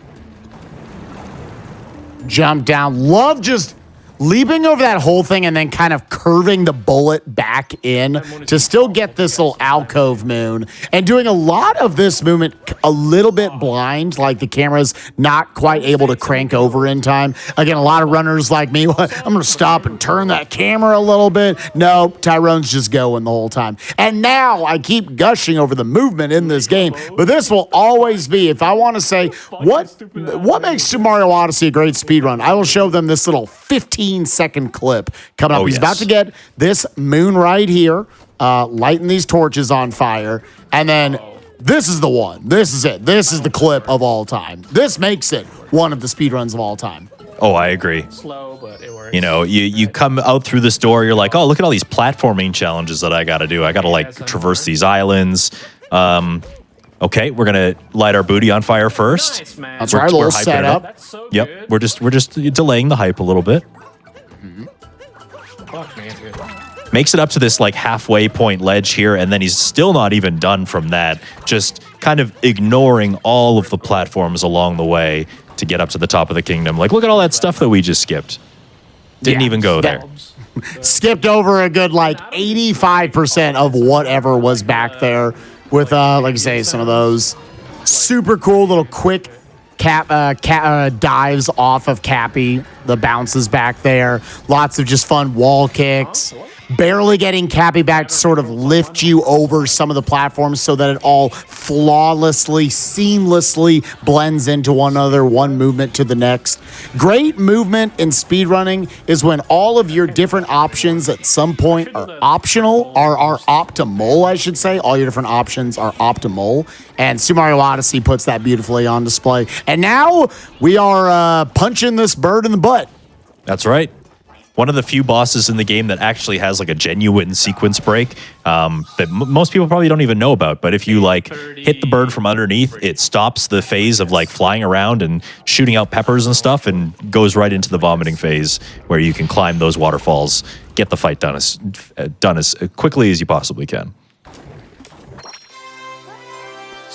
Jump down. Love just leaping over that whole thing and then kind of curving the bullet back in to still get this little alcove moon, and doing a lot of this movement a little bit blind, like the camera's not quite able to crank over in time. Again, a lot of runners like me, I'm going to stop and turn that camera a little bit. No, Tyrone's just going the whole time. And now I keep gushing over the movement in this game, but this will always be, if I want to say what makes Super Mario Odyssey a great speedrun, I will show them this little 15-second clip coming up. He's about to get this moon right here, lighting these torches on fire, and then this is the one. This is it. This is the clip of all time. This makes it one of the speedruns of all time. Oh, I agree. Slow, but it works. You know, you come out through this door, you're like, oh, look at all these platforming challenges that I got to do. I got to like traverse these islands. Okay, we're gonna light our booty on fire first. Nice, man. That's right, a little setup. That's so Yep, good. we're just delaying the hype a little bit. Fuck, man, dude. Makes it up to this like halfway point ledge here, and then he's still not even done from that. Just kind of ignoring all of the platforms along the way to get up to the top of the kingdom. Like, look at all that stuff that we just skipped. Didn't even go there. Skipped over a good like 85% of whatever was back there with, like I say, some of those super cool little quick dives off of Cappy, the bounces back there. Lots of just fun wall kicks. Barely getting Cappy back to sort of lift you over some of the platforms so that it all flawlessly, seamlessly blends into one another, one movement to the next. Great movement in speedrunning is when all of your different options at some point are optional, are optimal, I should say. All your different options are optimal. And Super Mario Odyssey puts that beautifully on display. And now we are punching this bird in the butt. That's right. One of the few bosses in the game that actually has like a genuine sequence break that most people probably don't even know about. But if you like hit the bird from underneath, it stops the phase of like flying around and shooting out peppers and stuff and goes right into the vomiting phase where you can climb those waterfalls, get the fight done as quickly as you possibly can.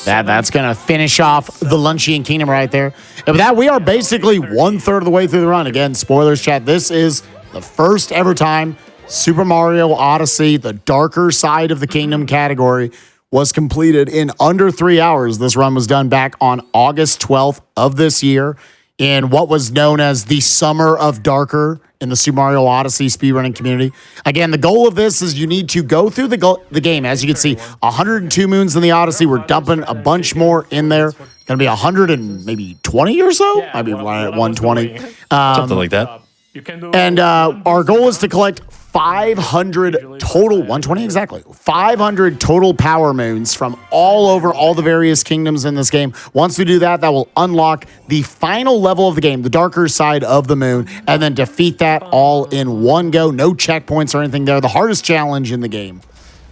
That's going to finish off the Luncheon Kingdom right there. And with that, we are basically 1/3 of the way through the run. Again, spoilers, chat. This is the first ever time Super Mario Odyssey, the darker side of the kingdom category, was completed in under 3 hours. This run was done back on August 12th of this year in what was known as the Summer of Darker in the Super Mario Odyssey speedrunning community. Again, the goal of this is you need to go through the game. As you can see, 102 moons in the Odyssey. We're dumping a bunch more in there. Going to be 100 and maybe 20 or so. Yeah, I'd be what- right at what I was 120. doing. Something like that. You can do And our goal is to collect 500 total, 120 exactly, 500 total power moons from all over all the various kingdoms in this game. Once we do that, that will unlock the final level of the game, the darker side of the moon, and then defeat that all in one go. No checkpoints or anything there. The hardest challenge in the game.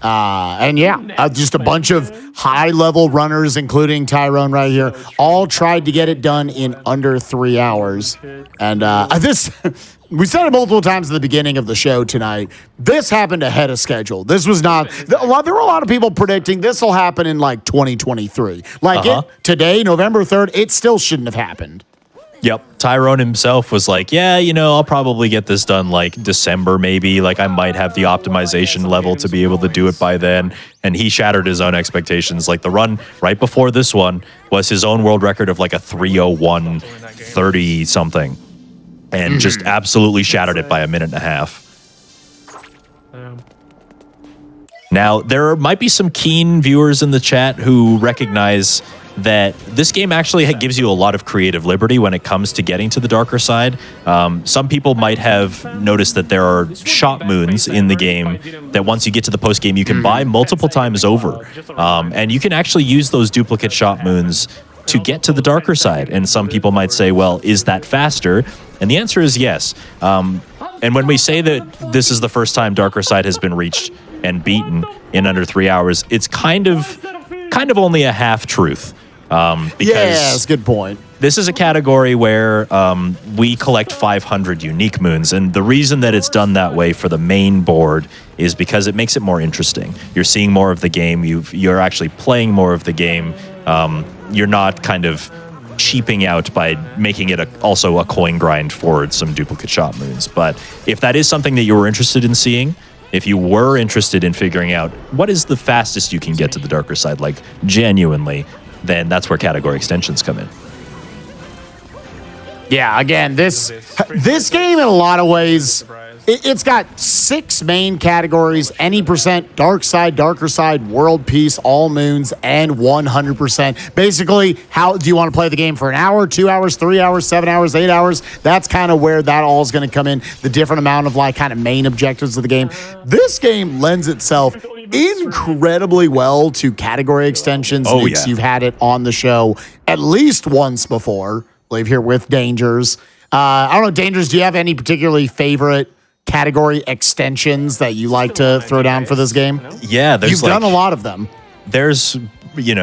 And yeah, just a bunch of high-level runners, including Tyrone right here, all tried to get it done in under 3 hours. And this, we said it multiple times at the beginning of the show tonight, this happened ahead of schedule. This was not, there were a lot of people predicting this will happen in like 2023. Like today, November 3rd, it still shouldn't have happened. Yep. Tyrone himself was like, yeah, I'll probably get this done like December, maybe. Like I might have the optimization level to be able to do it by then. And he shattered his own expectations. Like the run right before this one was his own world record of like a 3:01:30 something. And just absolutely shattered it by a minute and a half. Now, there might be some keen viewers in the chat who recognize that this game actually gives you a lot of creative liberty when it comes to getting to the darker side. Some people might have noticed that there are shop moons in the game that once you get to the post game, you can buy multiple times over. And you can actually use those duplicate shop moons to get to the darker side. And some people might say, well, is that faster? And the answer is yes. And when we say that this is the first time darker side has been reached and beaten in under 3 hours, it's kind of only a half truth. Because that's a good point. This is a category where we collect 500 unique moons, and the reason that it's done that way for the main board is because it makes it more interesting. You're seeing more of the game. You're actually playing more of the game. You're not kind of cheaping out by making it also a coin grind for some duplicate shop moons. But if that is something that you were interested in seeing, if you were interested in figuring out what is the fastest you can get to the darker side, like genuinely, then that's where category extensions come in. Yeah, again, this game in a lot of ways, it's got 6 main categories: any percent, dark side, darker side, world peace, all moons, and 100%. Basically, how do you want to play the game for an hour, 2 hours, 3 hours, 7 hours, 8 hours? That's kind of where that all is going to come in, the different amount of like kind of main objectives of the game. This game lends itself incredibly well to category extensions. Oh, Nix, yeah. You've had it on the show at least once before, I believe here with Dangers. I don't know, Dangers, do you have any particularly favorite category extensions that you like to throw down for this game? Yeah, You've done a lot of them. There's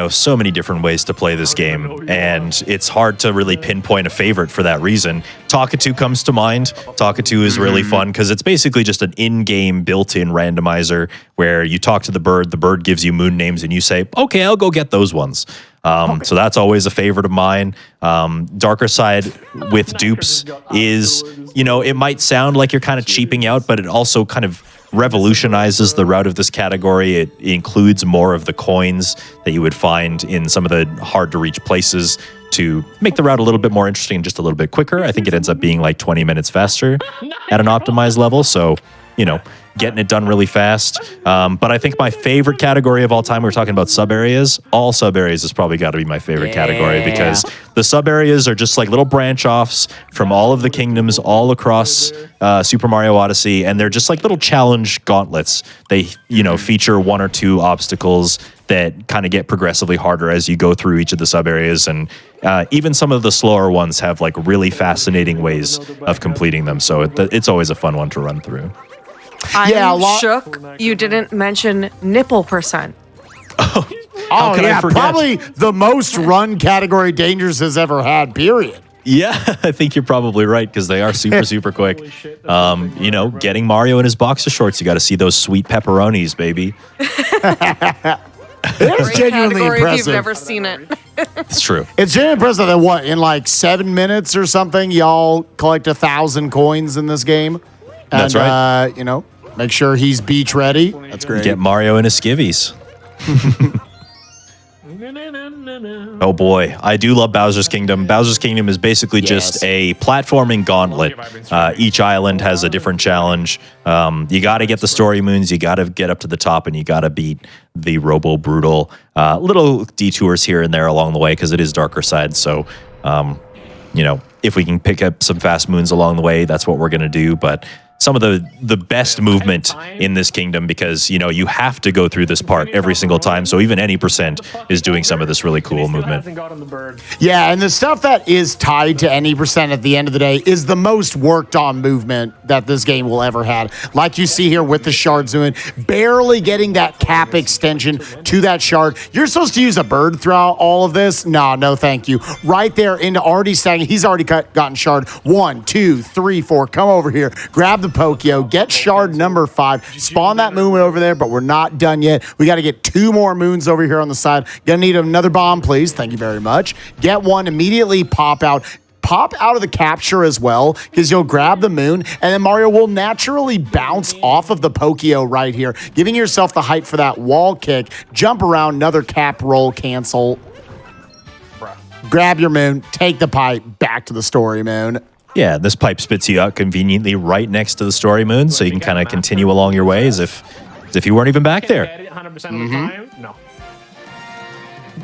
so many different ways to play this game, and it's hard to really pinpoint a favorite for that reason. Talkatoo comes to mind. Talkatoo is really fun because it's basically just an in-game built-in randomizer where you talk to the bird gives you moon names, and you say, okay, I'll go get those ones. So that's always a favorite of mine. Darker side with dupes is, it might sound like you're kind of cheaping out, but it also kind of revolutionizes the route of this category. It includes more of the coins that you would find in some of the hard to reach places to make the route a little bit more interesting and just a little bit quicker. I think it ends up being like 20 minutes faster at an optimized level. So, getting it done really fast. But I think my favorite category of all time, we were talking about sub areas. All sub areas has probably got to be my favorite category because the sub areas are just like little branch offs from all of the kingdoms all across Super Mario Odyssey. And they're just like little challenge gauntlets. They, feature 1 or 2 obstacles that kind of get progressively harder as you go through each of the sub areas. And even some of the slower ones have like really fascinating ways of completing them. So it's always a fun one to run through. I'm shook you didn't mention nipple percent. Oh, could I yeah, forget? probably the most run category Dangers has ever had, period. Yeah, I think you're probably right because they are super, super quick. Getting Mario in his boxer shorts, you got to see those sweet pepperonis, baby. It's Great genuinely category if impressive. you've never seen it. It's true. It's genuinely impressive that in like 7 minutes or something, y'all collect 1,000 coins in this game. And, That's right. Make sure he's beach ready. That's great. Get Mario in his skivvies. Oh boy, I do love Bowser's Kingdom. Bowser's Kingdom is basically just a platforming gauntlet. Each island has a different challenge. You got to get the story moons, you got to get up to the top, and you got to beat the Robo Brutal. Little detours here and there along the way because it is darker side. So, if we can pick up some fast moons along the way, that's what we're going to do. But some of the best movement in this kingdom because, you have to go through this part every single time. So even any percent is doing some of this really cool movement. Yeah, and the stuff that is tied to any percent at the end of the day is the most worked on movement that this game will ever have. Like you see here with the shard zoom, barely getting that cap extension to that shard. You're supposed to use a bird throughout all of this. No, thank you. Right there into already stacking. He's already gotten shard 1, 2, 3, 4. Come over here. Grab the Pokio, get shard number 5, spawn that moon over there, but we're not done yet. We got to get 2 more moons over here on the side. Gonna need another bomb, please. Thank you very much. Get one, immediately pop pop out of the capture as well, because you'll grab the moon, and then Mario will naturally bounce off of the Pokio right here, giving yourself the height for that wall kick, jump around, another cap roll, cancel. Grab your moon, take the pipe, back to the story moon. Yeah, this pipe spits you out conveniently right next to the story moon, so you can kind of continue along your way as if you weren't even back there. 100% of the time? No.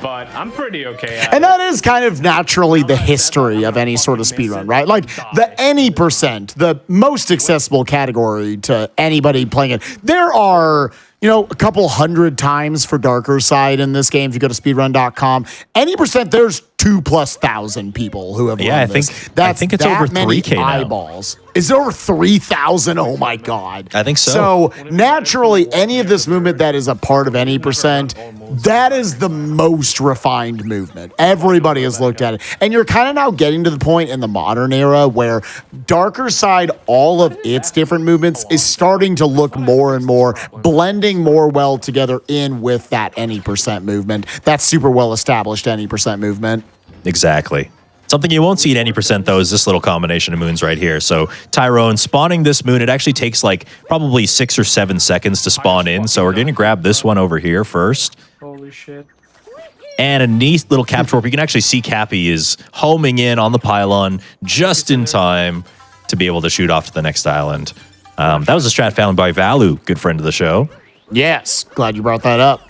But I'm pretty okay at And that is kind of naturally the history of any sort of speedrun, right? Like the any percent, the most accessible category to anybody playing it. There are, you know, a couple hundred times for Darker Side in this game. If you go to speedrun.com, any percent, there's 2,000+ people who have run this. I think it's over 3K now. Eyeballs. Is it over 3,000? Oh my God. I think so. So naturally, any of this movement that is a part of any percent, that is the most refined movement. Everybody has looked at it. And you're kind of now getting to the point in the modern era where Darker Side, all of its different movements is starting to look more and more, blending more well together in with that any percent movement. That's super well established any percent movement. Exactly. Something you won't see at any percent, though, is this little combination of moons right here. So Tyrone spawning this moon, it actually takes like probably 6 or 7 seconds to spawn in. So we're going to grab this one over here first. Holy shit. And a neat little capture warp. You can actually see Cappy is homing in on the pylon just in time to be able to shoot off to the next island. That was a strat found by Valu, good friend of the show. Yes, glad you brought that up.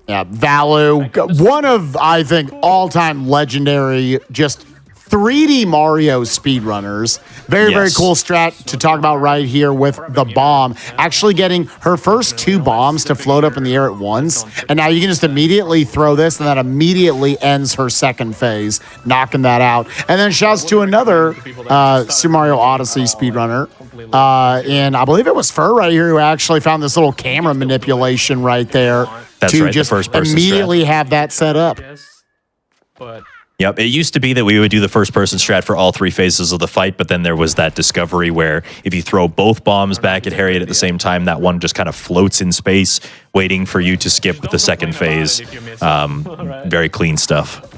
Yeah, Valu, one of, I think, all-time legendary, just 3D Mario speedrunners. Very cool strat to talk about right here with the bomb. Actually getting her first 2 bombs to float up in the air at once. And now you can just immediately throw this, and that immediately ends her second phase, knocking that out. And then shouts to another Super Mario Odyssey speedrunner. And I believe it was Fur right here who actually found this little camera manipulation right there. That's to right, just the first person immediately strat. have that set up. But Yep, it used to be that we would do the first-person strat for all 3 phases of the fight, but then there was that discovery where if you throw both bombs back at Harriet at the same time, that one just kind of floats in space, waiting for you to skip the second phase. Very clean stuff.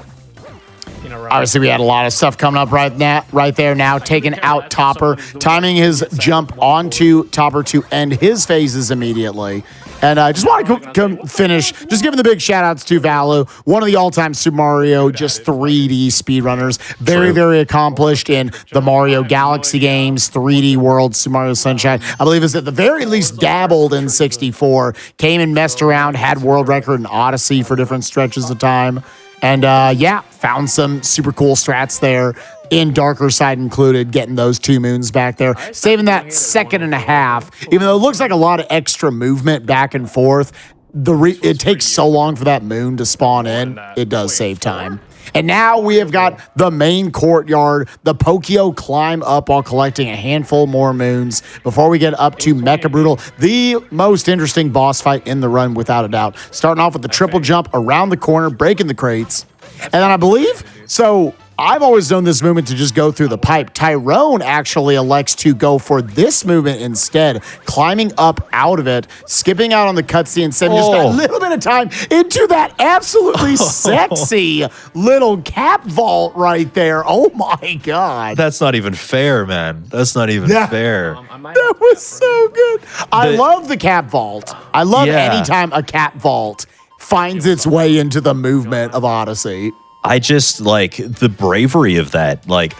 Obviously, we had a lot of stuff coming up right there now, taking out Topper, timing his jump onto Topper to end his phases immediately. And I just want to finish, just giving the big shout-outs to Valu, one of the all-time Super Mario, just 3D speedrunners. Very accomplished in the Mario Galaxy games, 3D World, Super Mario Sunshine. I believe is at the very least dabbled in 64, came and messed around, had world record in Odyssey for different stretches of time. And yeah, found some super cool strats there in Darker Side included, getting those 2 moons back there, saving that second and a half. Even though it looks like a lot of extra movement back and forth, it takes so long for that moon to spawn in, it does save time. And now we have got the main courtyard, the Pokio climb up while collecting a handful more moons before we get up to Mecha Brutal, the most interesting boss fight in the run without a doubt. Starting off with the triple jump around the corner, breaking the crates. And then I believe, so I've always known this movement to just go through the pipe. Tyrone actually elects to go for this movement instead, climbing up out of it, skipping out on the cutscene, saving just a little bit of time into that absolutely sexy little cap vault right there. Oh my God. That's not even fair, man. That's not even fair. That was so good. I love the cap vault. I love any time a cap vault finds its way into the movement of Odyssey. I just like the bravery of that, like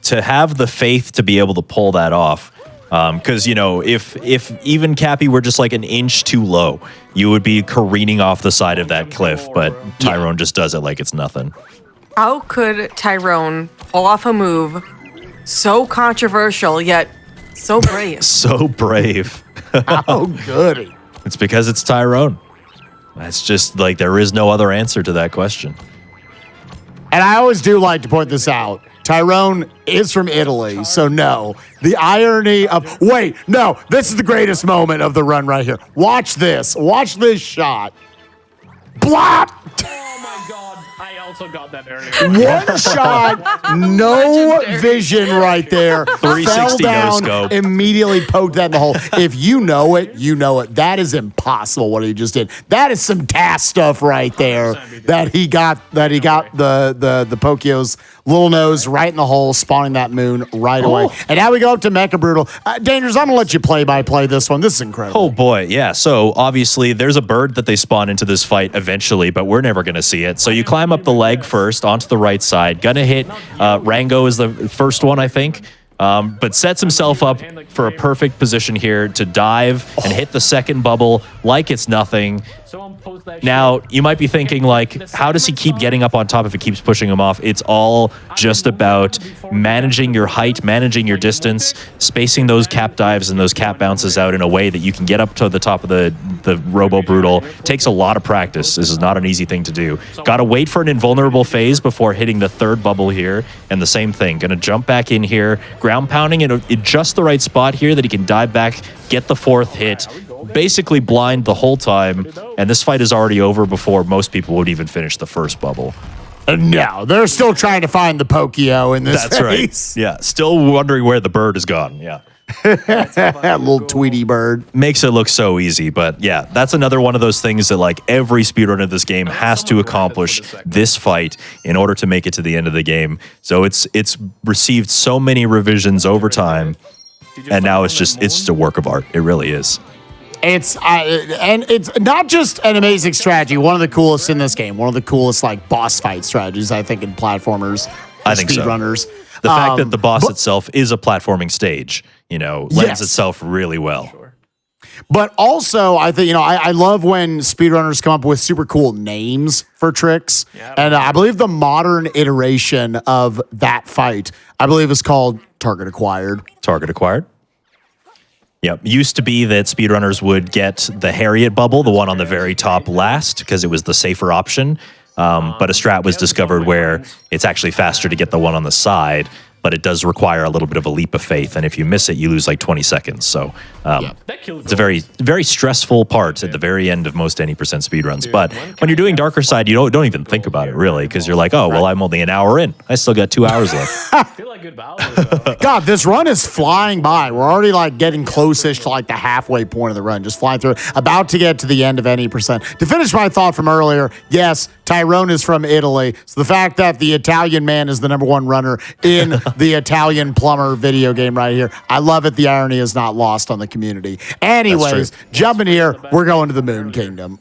to have the faith to be able to pull that off. Because, you know, if even Cappy were just like an inch too low, you would be careening off the side of that cliff. But Tyrone just does it like it's nothing. How could Tyrone pull off a move so controversial yet so brave? So brave. Oh, goody. It's because it's Tyrone. That's just like there is no other answer to that question. And I always do like to point this out. Tyrone is from Italy, so no. The irony of, wait, no, this is the greatest moment of the run right here. Watch this. Watch this shot. Blop! Oh my God. I also got that earlier. One shot, no vision right there. 360 Fell down, no-scope. immediately poked that in the hole. If you know it, you know it. That is impossible what he just did. That is some TAS stuff right there. That he got the Pokio's little nose right in the hole, spawning that moon right away. And now we go up to Mecha Brutal. Dangerous, I'm going to let you play this one. This is incredible. Oh boy, yeah. So obviously there's a bird that they spawn into this fight eventually, but we're never going to see it. So you climb up the leg first onto the right side. Gonna hit Rango is the first one, I think. But sets himself up for a perfect position here to dive and hit the second bubble like it's nothing. Now, you might be thinking, like, how does he keep getting up on top if it keeps pushing him off? It's all just about managing your height, managing your distance, spacing those cap dives and those cap bounces out in a way that you can get up to the top of the Robo Brutal. Takes a lot of practice. This is not an easy thing to do. Got to wait for an invulnerable phase before hitting the third bubble here. And the same thing. Going to jump back in here, ground pounding in just the right spot here that he can dive back, get the fourth hit, basically blind the whole time, and this fight is already over before most people would even finish the first bubble. No, they're still trying to find the Pokio in this phase. Right. Yeah, still wondering where the bird is gone. Yeah. That little Tweety bird. Makes it look so easy, but yeah, that's another one of those things that like every speedrunner of this game has to accomplish this fight in order to make it to the end of the game. So it's received so many revisions over time, and now it's just a work of art. It really is. It's and it's not just an amazing strategy. One of the coolest in this game. One of the coolest like boss fight strategies I think in platformers. I think speedrunners. So. The fact that the boss itself is a platforming stage, lends itself really well. But also, I think, I love when speedrunners come up with super cool names for tricks. Yeah, and I believe the modern iteration of that fight, I believe is called Target Acquired. Target Acquired? Yep. Used to be that speedrunners would get the Harriet bubble, the one on the very top last, because it was the safer option. But a strat was discovered where it's actually faster to get the one on the side, but it does require a little bit of a leap of faith. And if you miss it, you lose like 20 seconds. So it's a very, very stressful part at the very end of most any percent speedruns. But when you're doing Darker Side, you don't even think about it really, because you're like, oh, well, I'm only an hour in. I still got 2 hours left. I feel like good balance. God, this run is flying by. We're already like getting close-ish to like the halfway point of the run, just flying through, about to get to the end of any percent. To finish my thought from earlier, yes, Tyrone is from Italy. So the fact that the Italian man is the #1 runner in the Italian plumber video game right here, I love it. The irony is not lost on the community. Anyways, jumping here, we're going to the Moon Kingdom.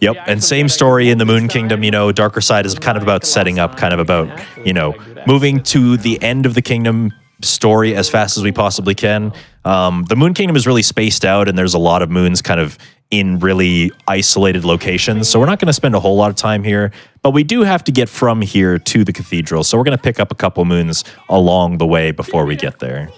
Yep, and same story in the Moon Kingdom. Darker Side is kind of about setting up, kind of about, moving to the end of the kingdom story as fast as we possibly can. The Moon Kingdom is really spaced out, and there's a lot of moons kind of in really isolated locations. So we're not going to spend a whole lot of time here, but we do have to get from here to the cathedral. So we're going to pick up a couple moons along the way before we get there.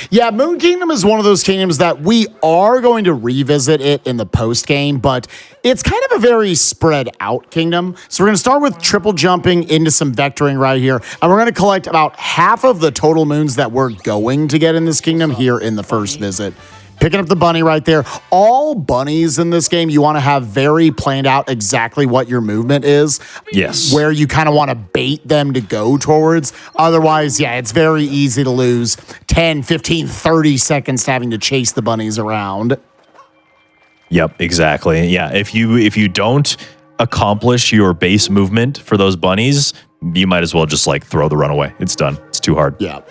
Yeah, Moon Kingdom is one of those kingdoms that we are going to revisit it in the post game, but it's kind of a very spread out kingdom. So we're going to start with triple jumping into some vectoring right here, and we're going to collect about half of the total moons that we're going to get in this kingdom here in the first visit. Picking up the bunny right there. All bunnies in this game, you want to have very planned out exactly what your movement is. Yes. Where you kind of want to bait them to go towards. Otherwise, yeah, it's very easy to lose 10, 15, 30 seconds to having to chase the bunnies around. Yep, exactly. Yeah, if you don't accomplish your base movement for those bunnies, you might as well just like throw the run away. It's done. It's too hard. Yeah.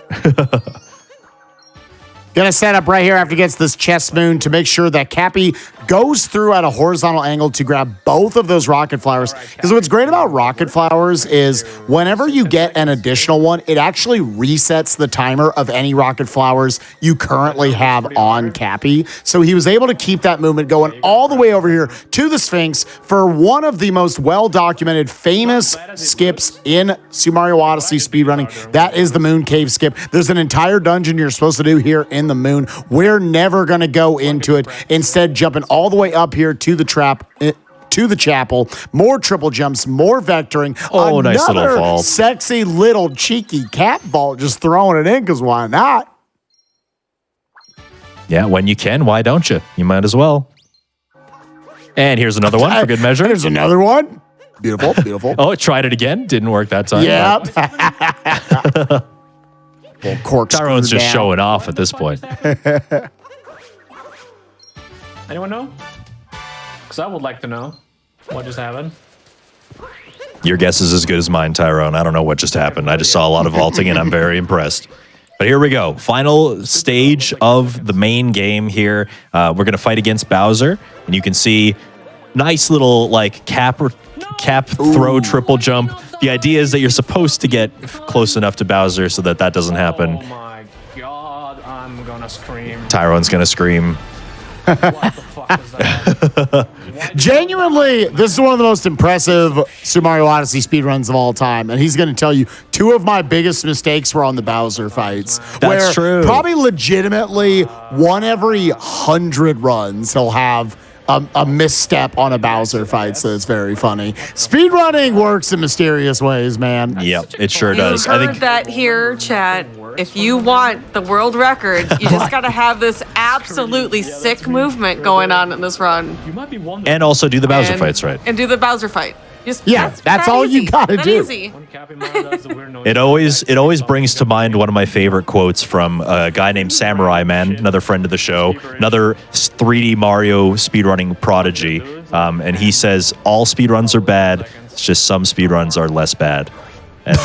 Gonna set up right here after he gets this chest moon to make sure that Cappy goes through at a horizontal angle to grab both of those rocket flowers. Because what's great about rocket flowers is whenever you get an additional one, it actually resets the timer of any rocket flowers you currently have on Cappy. So he was able to keep that movement going all the way over here to the Sphinx for one of the most well-documented famous skips in Super Mario Odyssey speedrunning. That is the Moon Cave skip. There's an entire dungeon you're supposed to do here in the moon. We're never going to go into it. Instead, jumping all the way up here to the to the chapel, more triple jumps, more vectoring. Oh, nice little vault. Sexy little cheeky cat vault, just throwing it in because why not? Yeah, when you can, why don't you? You might as well. And here's another one for good measure. Here's another one. Beautiful, beautiful. Oh, it tried it again. Didn't work that time. Yep. Well, corkscrew Tyrone's just down. showing off at this point. Anyone know? Because I would like to know what just happened. Your guess is as good as mine, Tyrone. I don't know what just happened. I just saw a lot of vaulting, and I'm very impressed. But here we go. Final stage of the main game here. We're going to fight against Bowser, and you can see nice little like cap throw triple jump. The idea is that you're supposed to get close enough to Bowser so that that doesn't happen. Oh my god, I'm gonna scream. Tyrone's going to scream. What the fuck is that? Genuinely, this is one of the most impressive Super Mario Odyssey speedruns of all time. And he's going to tell you 2 of my biggest mistakes were on the Bowser fights. That's true. Probably legitimately 1 every 100 runs he'll have a misstep on a Bowser fight, so it's very funny. Speedrunning works in mysterious ways, man. Yep, it sure You does. heard that here, chat. If you want the world record, you just got to have this absolutely sick movement going on in this run. You might be wondering. And also do the Bowser And- fights right. And do the Bowser fight. Just, Yeah, that's all you easy. gotta That do. Easy. When Cappy Mario does the weird noise, It always brings to mind one of my favorite quotes from a guy named Samurai Man, another friend of the show, another 3D Mario speedrunning prodigy. And he says, all speedruns are bad, it's just some speedruns are less bad. And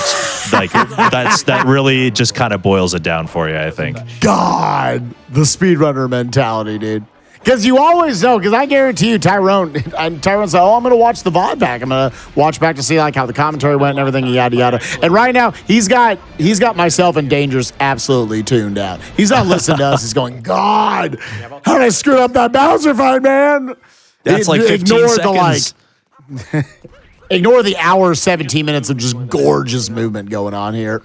like that really just kind of boils it down for you, I think. God, the speedrunner mentality, dude. Because you always know, because I guarantee you, Tyrone's like, oh, I'm going to watch the VOD back. I'm going to watch back to see like how the commentary went and everything, yada, yada. And right now, he's got myself and Dangerous absolutely tuned out. He's not listening to us. He's going, God, how did I screw up that Bowser fight, man? That's like 15 seconds. Ignore the hour, 17 minutes of just gorgeous movement going on here.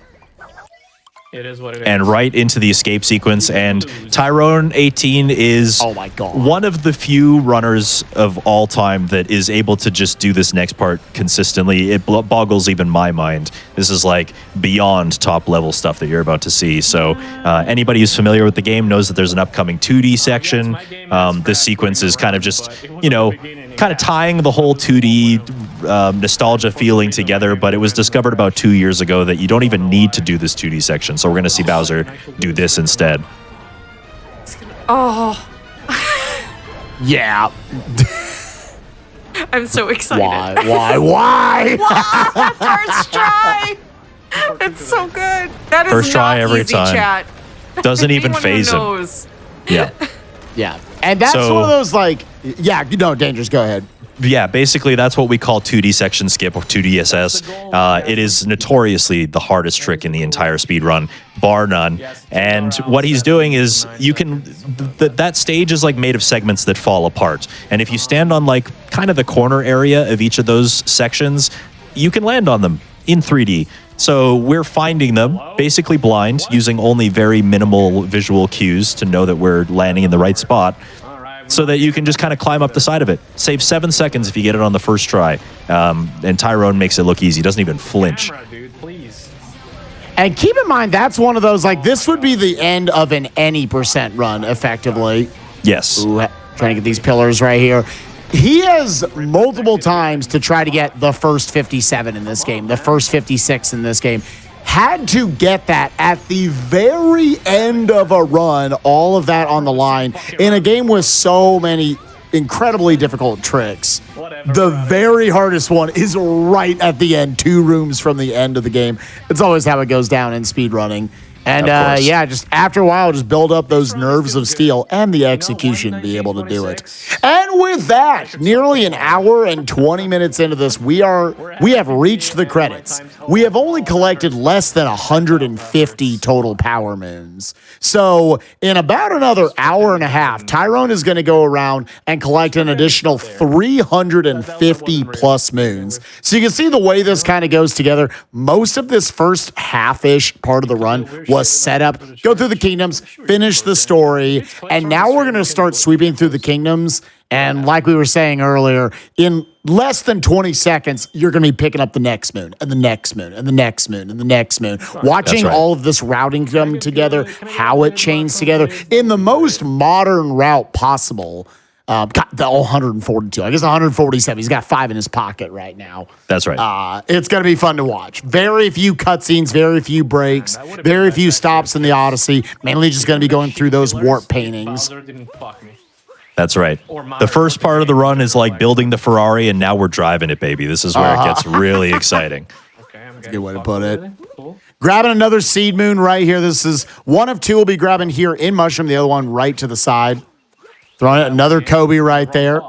it is what it is. And right into the escape sequence. And Tyrone 18 is Oh my God. one of the few runners of all time that is able to just do this next part consistently. It boggles even my mind. This is like beyond top level stuff that you're about to see. So anybody who's familiar with the game knows that there's an upcoming 2D section. This sequence is kind of just, kind of tying the whole 2D nostalgia feeling together, but it was discovered about 2 years ago that you don't even need to do this 2D section. So we're going to see Bowser do this instead. Oh, Yeah. I'm so excited. Why? First try. It's so good. That is First try not every easy, time. chat. Doesn't even Anyone who phase him. knows. Yeah. Yeah. And that's So- one of those like, yeah, Dangerous, go ahead. Yeah, basically that's what we call 2D section skip or 2DSS. It is notoriously the hardest trick in the entire speedrun, bar none. And what he's doing is that stage is like made of segments that fall apart. And if you stand on like kind of the corner area of each of those sections, you can land on them in 3D. So we're finding them basically blind, using only very minimal visual cues to know that we're landing in the right spot, so that you can just kind of climb up the side of it. Save 7 seconds if you get it on the first try. And Tyrone makes it look easy. Doesn't even flinch. Camera, dude, please. And keep in mind, that's one of those, like, this would be the end of an any percent run, effectively. Yes. Ooh, trying to get these pillars right here. He has multiple times to try to get the first 57 in this game, the first 56 in this game. Had to get that at the very end of a run, all of that on the line, in a game with so many incredibly difficult tricks. The very hardest one is right at the end, 2 rooms from the end of the game. It's always how it goes down in speedrunning. And Of course. yeah, just after a while, just build up those nerves of steel and the execution to be able to do it. And with that, nearly an hour and 20 minutes into this, we have reached the credits. We have only collected less than 150 total power moons. So in about another hour and a half, Tyrone is going to go around and collect an additional 350 plus moons. So you can see the way this kind of goes together. Most of this first half-ish part of the run was set up, go through the kingdoms, finish the story, and now we're going to start sweeping through the kingdoms. And like we were saying earlier, in less than 20 seconds, you're going to be picking up the next moon and the next moon and the next moon and the next moon. Watching right. all of this routing come together, how it chains together in the most modern route possible. Got the 142. I guess 147. He's got 5 in his pocket right now. That's right. It's going to be fun to watch. Very few cutscenes, very few breaks, very few stops in the Odyssey. Mainly just going to be going through those warp paintings. That's right. The first part of the run is like building the Ferrari, and now we're driving it, baby. This is where it gets really exciting. That's a good way to put it. Grabbing another seed moon right here. This is one of 2 we'll be grabbing here in Mushroom, the other one right to the side. Throwing it, another Kobe right there.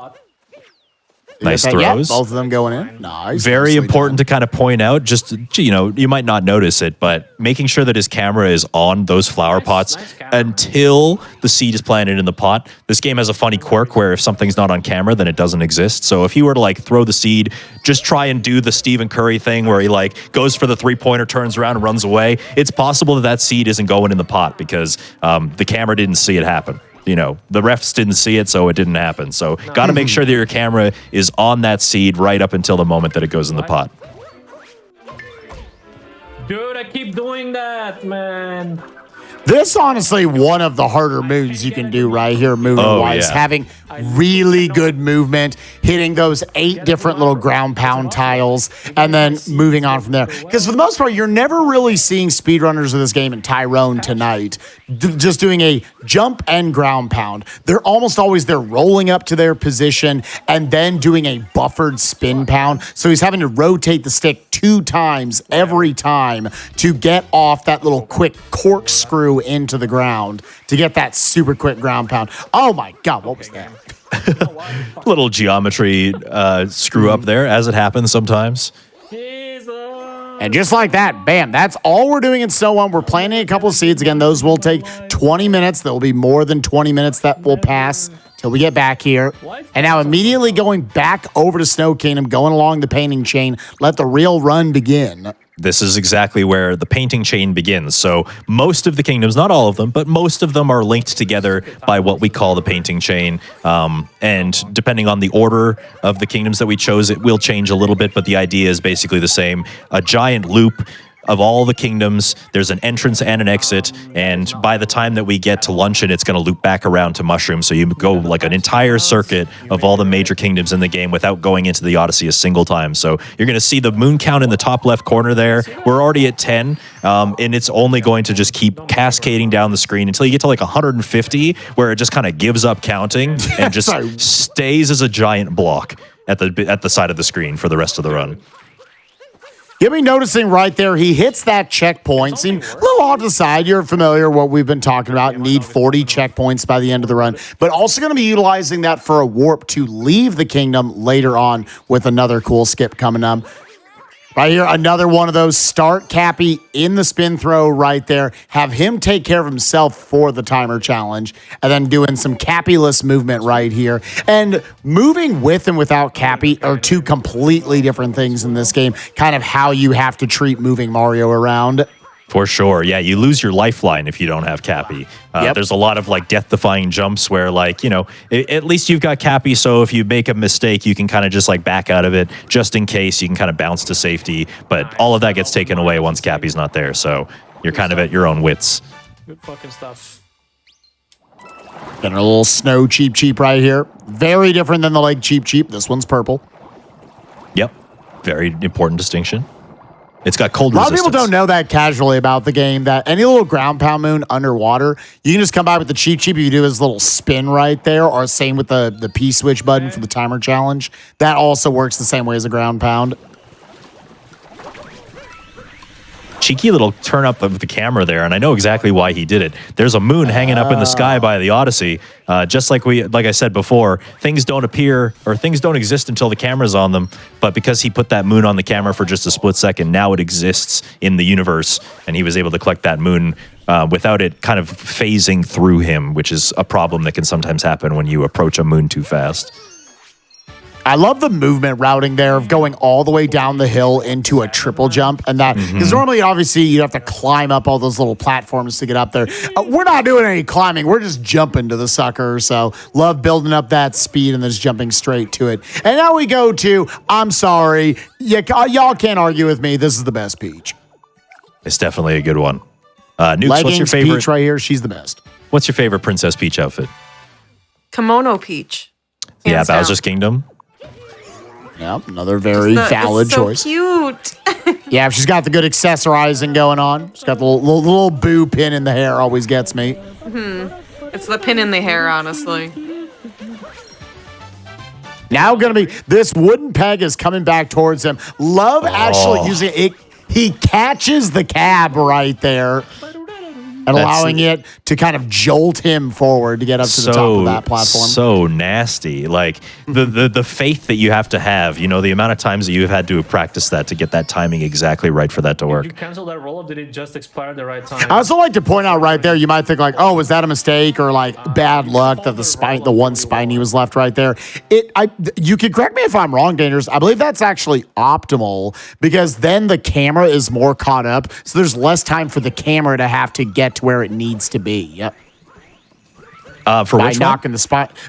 Nice throws. Yeah, both of them going in. Nice. Very important to kind of point out, just, you know, you might not notice it, but making sure that his camera is on those flower pots until the seed is planted in the pot. This game has a funny quirk where if something's not on camera, then it doesn't exist. So if you were to like throw the seed, just try and do the Stephen Curry thing where he like goes for the 3-pointer, turns around and runs away. It's possible that that seed isn't going in the pot because the camera didn't see it happen. You know, the refs didn't see it, so it didn't happen. So got to make sure that your camera is on that seed right up until the moment that it goes in the pot. Dude, I keep doing that, man. This honestly one of the harder moons you can do right here, movement-wise. yeah. Having really good movement, hitting those 8 different little ground pound tiles, and then moving on from there. Because for the most part, you're never really seeing speedrunners of this game, and Tyrone tonight, just doing a jump and ground pound. They're almost always there rolling up to their position and then doing a buffered spin pound. So he's having to rotate the stick 2 times every time to get off that little quick corkscrew into the ground to get that super quick ground pound. Oh my God, what was that? Little geometry screw up there, as it happens sometimes. And just like that, bam, that's all we're doing in Snow 1. We're planting a couple of seeds. Again, those will take 20 minutes. There will be more than 20 minutes that will pass till we get back here. And now immediately going back over to Snow Kingdom, going along the painting chain, let the real run begin. This is exactly where the painting chain begins. So most of the kingdoms, not all of them, but most of them are linked together by what we call the painting chain. And depending on the order of the kingdoms that we chose, it will change a little bit, but the idea is basically the same. A giant loop of all the kingdoms. There's an entrance and an exit, and by the time that we get to Luncheon, it's going to loop back around to Mushroom, so you go like an entire circuit of all the major kingdoms in the game without going into the Odyssey a single time. So you're going to see the moon count in the top left corner there. We're already at 10, and it's only going to just keep cascading down the screen until you get to like 150, where it just kind of gives up counting and just stays as a giant block at the side of the screen for the rest of the run. You'll be noticing right there, he hits that checkpoint. Seem a little off to the side. You're familiar with what we've been talking about. Need 40 checkpoints by the end of the run. But also going to be utilizing that for a warp to leave the kingdom later on with another cool skip coming up. Right here, another one of those. Start Cappy in the spin throw right there. Have him take care of himself for the timer challenge. And then doing some Cappy-less movement right here. And moving with and without Cappy are 2 completely different things in this game. Kind of how you have to treat moving Mario around. For sure. Yeah, you lose your lifeline if you don't have Cappy. There's a lot of like death-defying jumps where like, you know, at least you've got Cappy, so if you make a mistake, you can kind of just like back out of it just in case. You can kind of bounce to safety, but all of that gets taken away once Cappy's not there, so you're kind of at your own wits. Good fucking stuff. Getting a little Snow Cheep right here. Very different than the Lake Cheep. This one's purple. Yep. Very important distinction. It's got cold resistance. resistance. A lot of people don't know that casually about the game, that any little ground pound moon underwater, you can just come by with the Cheep. You do his little spin right there, or same with the P-switch button for the timer challenge. That also works the same way as a ground pound. Cheeky little turn up of the camera there, and I know exactly why he did it. There's a moon hanging up in the sky by the Odyssey. Just like I said before, things don't appear or things don't exist until the camera's on them. But because he put that moon on the camera for just a split second, now it exists in the universe, and he was able to collect that moon without it kind of phasing through him, which is a problem that can sometimes happen when you approach a moon too fast. I love the movement routing there of going all the way down the hill into a triple jump. And that, because normally, obviously, you have to climb up all those little platforms to get up there. We're not doing any climbing. We're just jumping to the sucker. So love building up that speed and then just jumping straight to it. And now we go to, I'm sorry, y'all can't argue with me. This is the best Peach. It's definitely a good one. Nukes, Leggings, what's your favorite? Peach right here. She's the best. What's your favorite Princess Peach outfit? Kimono Peach. Yeah, Hands down. Bowser's Kingdom. Yep, another very valid it's so choice. Cute. Yeah, she's got the good accessorizing going on. She's got the little boo pin in the hair, always gets me. It's the pin in the hair, honestly. Now gonna be, this wooden peg is coming back towards him. Love actually using it. He catches the cab right there and allowing it to kind of jolt him forward to get up to the top of that platform. So nasty. Like the faith that you have to have, you know, the amount of times that you've had to practice that to get that timing exactly right for that to work. Did you cancel that roll, or did it just expire at the right time? I also like to point out right there, you might think like, oh, was that a mistake or like bad luck that the one spiny was left right there. You can correct me if I'm wrong, Dangerous. I believe that's actually optimal because then the camera is more caught up, so there's less time for the camera to have to get to where it needs to be. Yep. For By which knocking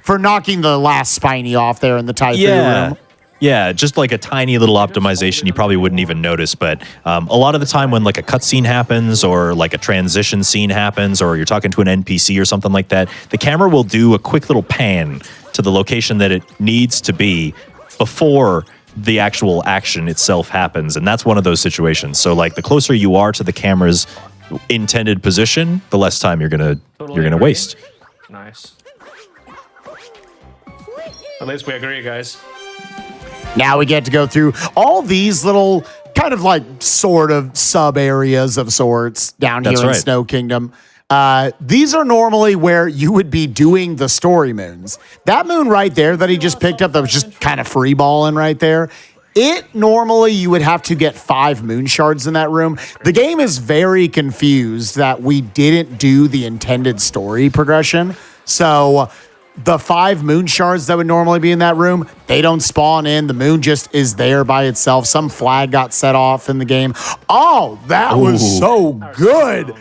knocking the last spiny off there in the Typhoon room. Yeah, just like a tiny little optimization you probably wouldn't even notice. But a lot of the time when like a cutscene happens or like a transition scene happens or you're talking to an NPC or something like that, the camera will do a quick little pan to the location that it needs to be before the actual action itself happens. And that's one of those situations. So like the closer you are to the camera's intended position, the less time you're gonna waste. Nice. At least we agree, guys. Now we get to go through all these little kind of like sort of sub areas of sorts down here in Snow Kingdom. These are normally where you would be doing the story moons. That moon right there that he just picked up that was just kind of free balling right there. It normally you would have to get 5 moon shards in that room. The game is very confused that we didn't do the intended story progression. So the 5 moon shards that would normally be in that room, they don't spawn in. The moon just is there by itself. Some flag got set off in the game. Oh, that was so good.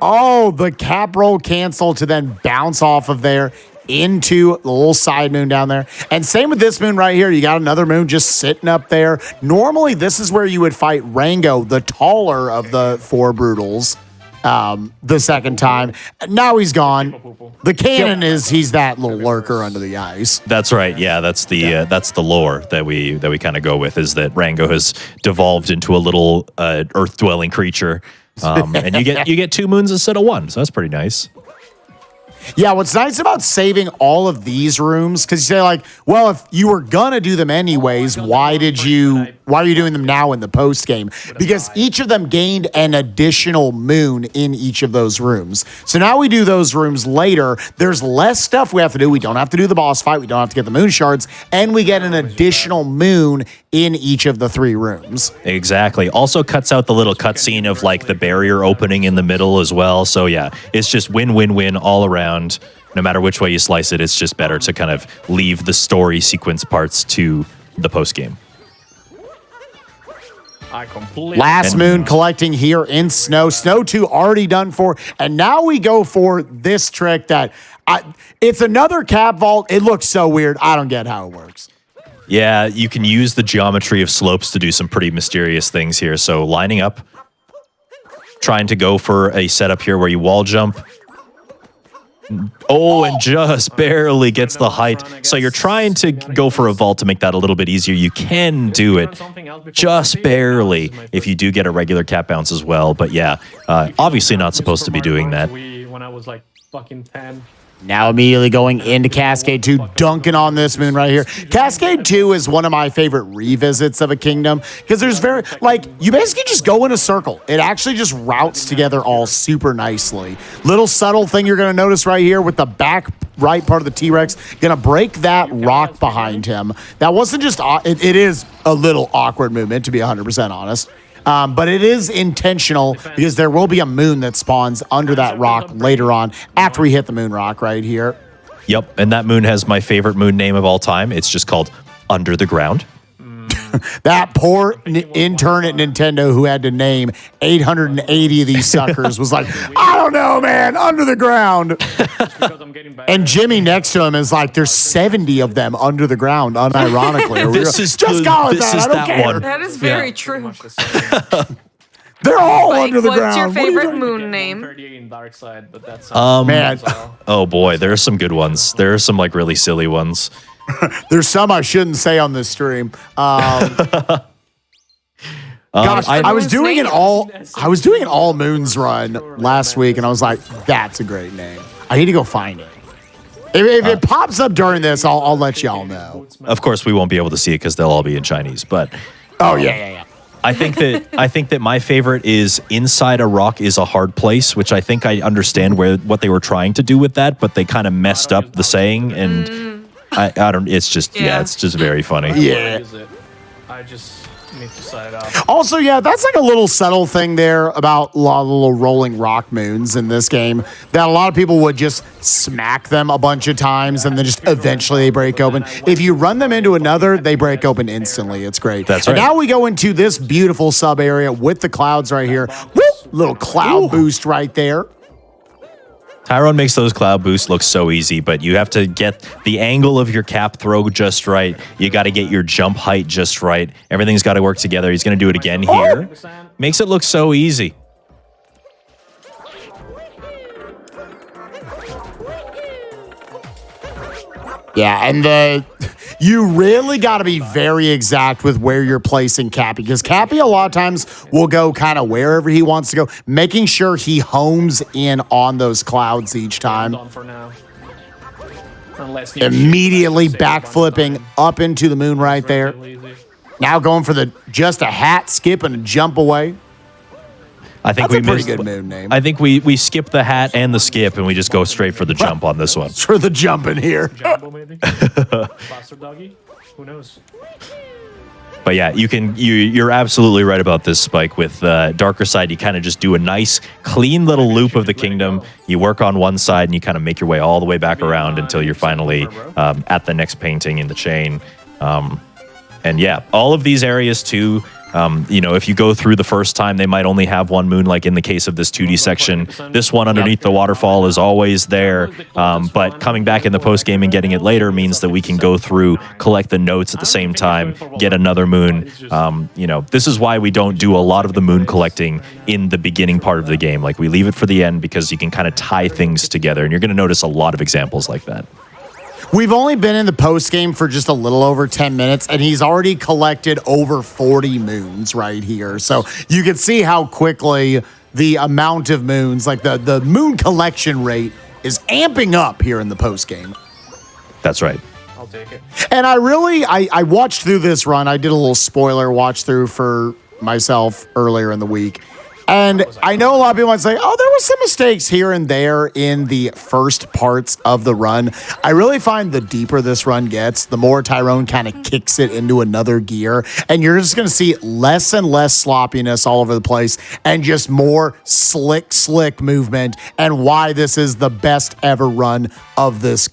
Oh, the cap roll cancel to then bounce off of there into the little side moon down there. And same with this moon right here. You got another moon just sitting up there. Normally, this is where you would fight Rango, the taller of the 4 Brutals, the second time. Now he's gone. The canon is he's that little lurker under the ice. That's right. Yeah, that's the lore that we kind of go with, is that Rango has devolved into a little earth-dwelling creature. And you get 2 moons instead of 1, so that's pretty nice. Yeah, what's nice about saving all of these rooms, because you say like, well, if you were gonna do them anyways, why are you doing them now in the post game? Because each of them gained an additional moon in each of those rooms. So now we do those rooms later. There's less stuff we have to do. We don't have to do the boss fight. We don't have to get the moon shards, and we get an additional moon in each of the 3 rooms. Exactly. Also cuts out the little cutscene of like the barrier opening in the middle as well. So yeah, it's just win-win-win all around. No matter which way you slice it, it's just better to kind of leave the story sequence parts to the post game. Last moon collecting here in Snow. Snow 2 already done for. And now we go for this trick that it's another cap vault. It looks so weird. I don't get how it works. Yeah, you can use the geometry of slopes to do some pretty mysterious things here. So lining up, trying to go for a setup here where you wall jump. Oh, and just barely gets the height. So you're trying to go for a vault to make that a little bit easier. You can do it just barely if you do get a regular cap bounce as well. But yeah, obviously not supposed to be doing that. When I was like fucking 10. Now immediately going into Cascade 2, dunking on this moon right here. Cascade 2 is one of my favorite revisits of a kingdom because there's you basically just go in a circle. It actually just routes together all super nicely. Little subtle thing you're going to notice right here with the back right part of the T-Rex. Going to break that rock behind him. That wasn't just, it is a little awkward movement to be 100% honest. But it is intentional because there will be a moon that spawns under that rock later on after we hit the moon rock right here. Yep, and that moon has my favorite moon name of all time. It's just called Under the Ground. That poor intern at Nintendo who had to name 880 of these suckers was like, I don't know, man, under the ground. And Jimmy next to him is like, there's 70 of them under the ground, unironically. Just call it that. I don't care. One. That is very true. They're all under the ground. What's your favorite moon name? Man. Oh boy, there are some good ones. There are some like really silly ones. There's some I shouldn't say on this stream. Gosh, I was doing an all moons run last week, and I was like, that's a great name. I need to go find it. If it pops up during this, I'll let y'all know. Of course, we won't be able to see it because they'll all be in Chinese. But yeah. I think that my favorite is Inside a Rock is a Hard Place, which I think I understand what they were trying to do with that, but they kind of messed up the saying, and I don't. It's just it's just very funny. Yeah. I just need to sign up. Also, that's like a little subtle thing there about a lot of little rolling rock moons in this game that a lot of people would just smack them a bunch of times and then just eventually they break open. If you run them into another, they break open instantly. It's great. That's right. And right. now we go into this beautiful sub area with the clouds right here. Woo! Little cloud boost right there. Tyrone makes those cloud boosts look so easy, but you have to get the angle of your cap throw just right. You got to get your jump height just right. Everything's got to work together. He's going to do it again here. Makes it look so easy. Yeah, and you really got to be very exact with where you're placing Cappy, because Cappy a lot of times will go kind of wherever he wants to go, making sure he homes in on those clouds each time. Immediately backflipping up into the moon right there. Now going for just a hat skip and a jump away. I think That's a pretty good moon name. I think we skip the hat and the skip, and we just go straight for the jump on this one. For the jump in here. Jumbo, maybe? Faster doggy? Who knows? But yeah, you're absolutely right about this, Spike. With Darker Side, you kind of just do a nice, clean little loop of the kingdom. You work on one side, and you kind of make your way all the way back around until you're finally at the next painting in the chain. And yeah, all of these areas too. If you go through the first time, they might only have one moon, like in the case of this 2D section. This one underneath the waterfall is always there, but coming back in the post-game and getting it later means that we can go through, collect the notes at the same time, get another moon. This is why we don't do a lot of the moon collecting in the beginning part of the game. Like, we leave it for the end because you can kind of tie things together, and you're going to notice a lot of examples like that. We've only been in the post game for just a little over 10 minutes, and he's already collected over 40 moons right here. So you can see how quickly the amount of moons, like the moon collection rate, is amping up here in the post game. That's right. I'll take it. And I watched through this run. I did a little spoiler watch through for myself earlier in the week. And I know a lot of people might say, oh, there were some mistakes here and there in the first parts of the run. I really find the deeper this run gets, the more Tyrone kind of kicks it into another gear. And you're just going to see less and less sloppiness all over the place and just more slick movement, and why this is the best ever run of this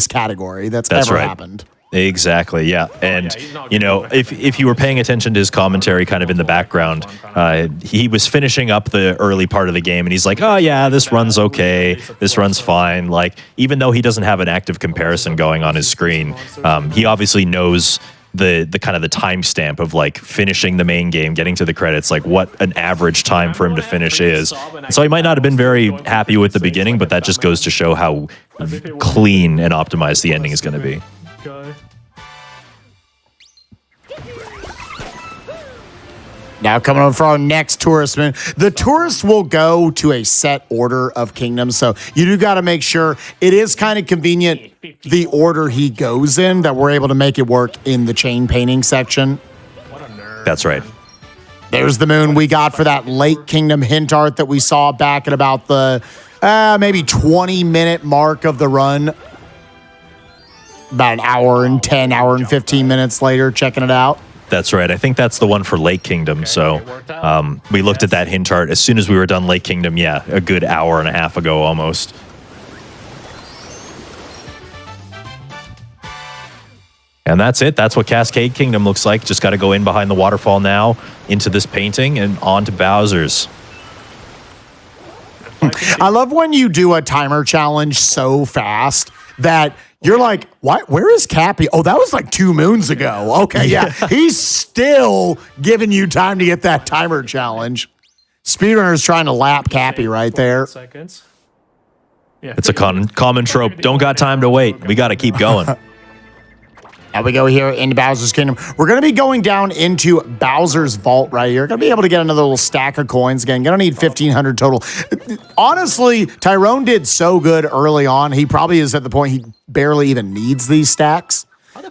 category that's ever happened. Exactly, yeah. And, if you were paying attention to his commentary kind of in the background, he was finishing up the early part of the game, and he's like, oh, yeah, this run's okay. This run's fine. Like, even though he doesn't have an active comparison going on his screen, he obviously knows the kind of the timestamp of, like, finishing the main game, getting to the credits, like what an average time for him to finish is. So he might not have been very happy with the beginning, but that just goes to show how clean and optimized the ending is going to be. Now coming on for our next tourist moon. The tourist will go to a set order of kingdoms, so you do got to make sure it is kind of convenient the order he goes in, that we're able to make it work in the chain painting section. What a nerd. That's right. There's the moon we got for that late kingdom hint art that we saw back at about the maybe 20-minute mark of the run. About an hour and 15 minutes later, checking it out. That's right. I think that's the one for Lake Kingdom. So we looked at that hint art as soon as we were done Lake Kingdom. Yeah, a good hour and a half ago almost. And that's it. That's what Cascade Kingdom looks like. Just got to go in behind the waterfall now, into this painting, and on to Bowser's. I love when you do a timer challenge so fast that you're like, what? Where is Cappy? Oh, that was like 2 moons ago. Okay, yeah. He's still giving you time to get that timer challenge. Speedrunner's trying to lap Cappy right there. Seconds. Yeah, It's a common trope. Don't got time to wait. We got to keep going. Now we go here into Bowser's Kingdom. We're going to be going down into Bowser's Vault right here. Going to be able to get another little stack of coins. Again, going to need 1,500 total. Honestly, Tyrone did so good early on. He probably is at the point he barely even needs these stacks.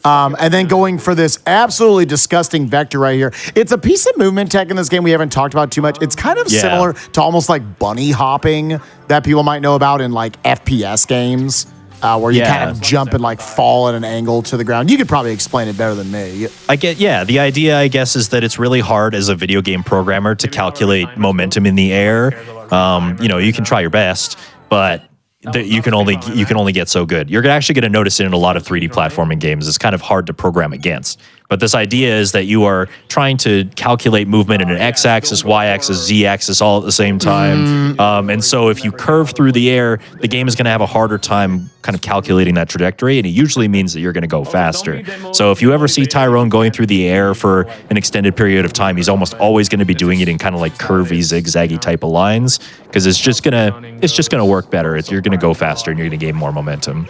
And then going for this absolutely disgusting vector right here. It's a piece of movement tech in this game we haven't talked about too much. It's kind of similar to almost like bunny hopping that people might know about in like FPS games. Where you kind of jump and like fall at an angle to the ground. You could probably explain it better than me. The idea, I guess, is that it's really hard as a video game programmer to calculate momentum in the air. You can try your best, but you can only get so good. You're actually going to notice it in a lot of 3D platforming games. It's kind of hard to program against. But this idea is that you are trying to calculate movement in an x-axis, y-axis, z-axis all at the same time. And so if you curve through the air, the game is going to have a harder time kind of calculating that trajectory, and it usually means that you're going to go faster. So if you ever see Tyrone going through the air for an extended period of time, he's almost always going to be doing it in kind of like curvy, zigzaggy type of lines, because it's just gonna work better. You're going to go faster, and you're going to gain more momentum.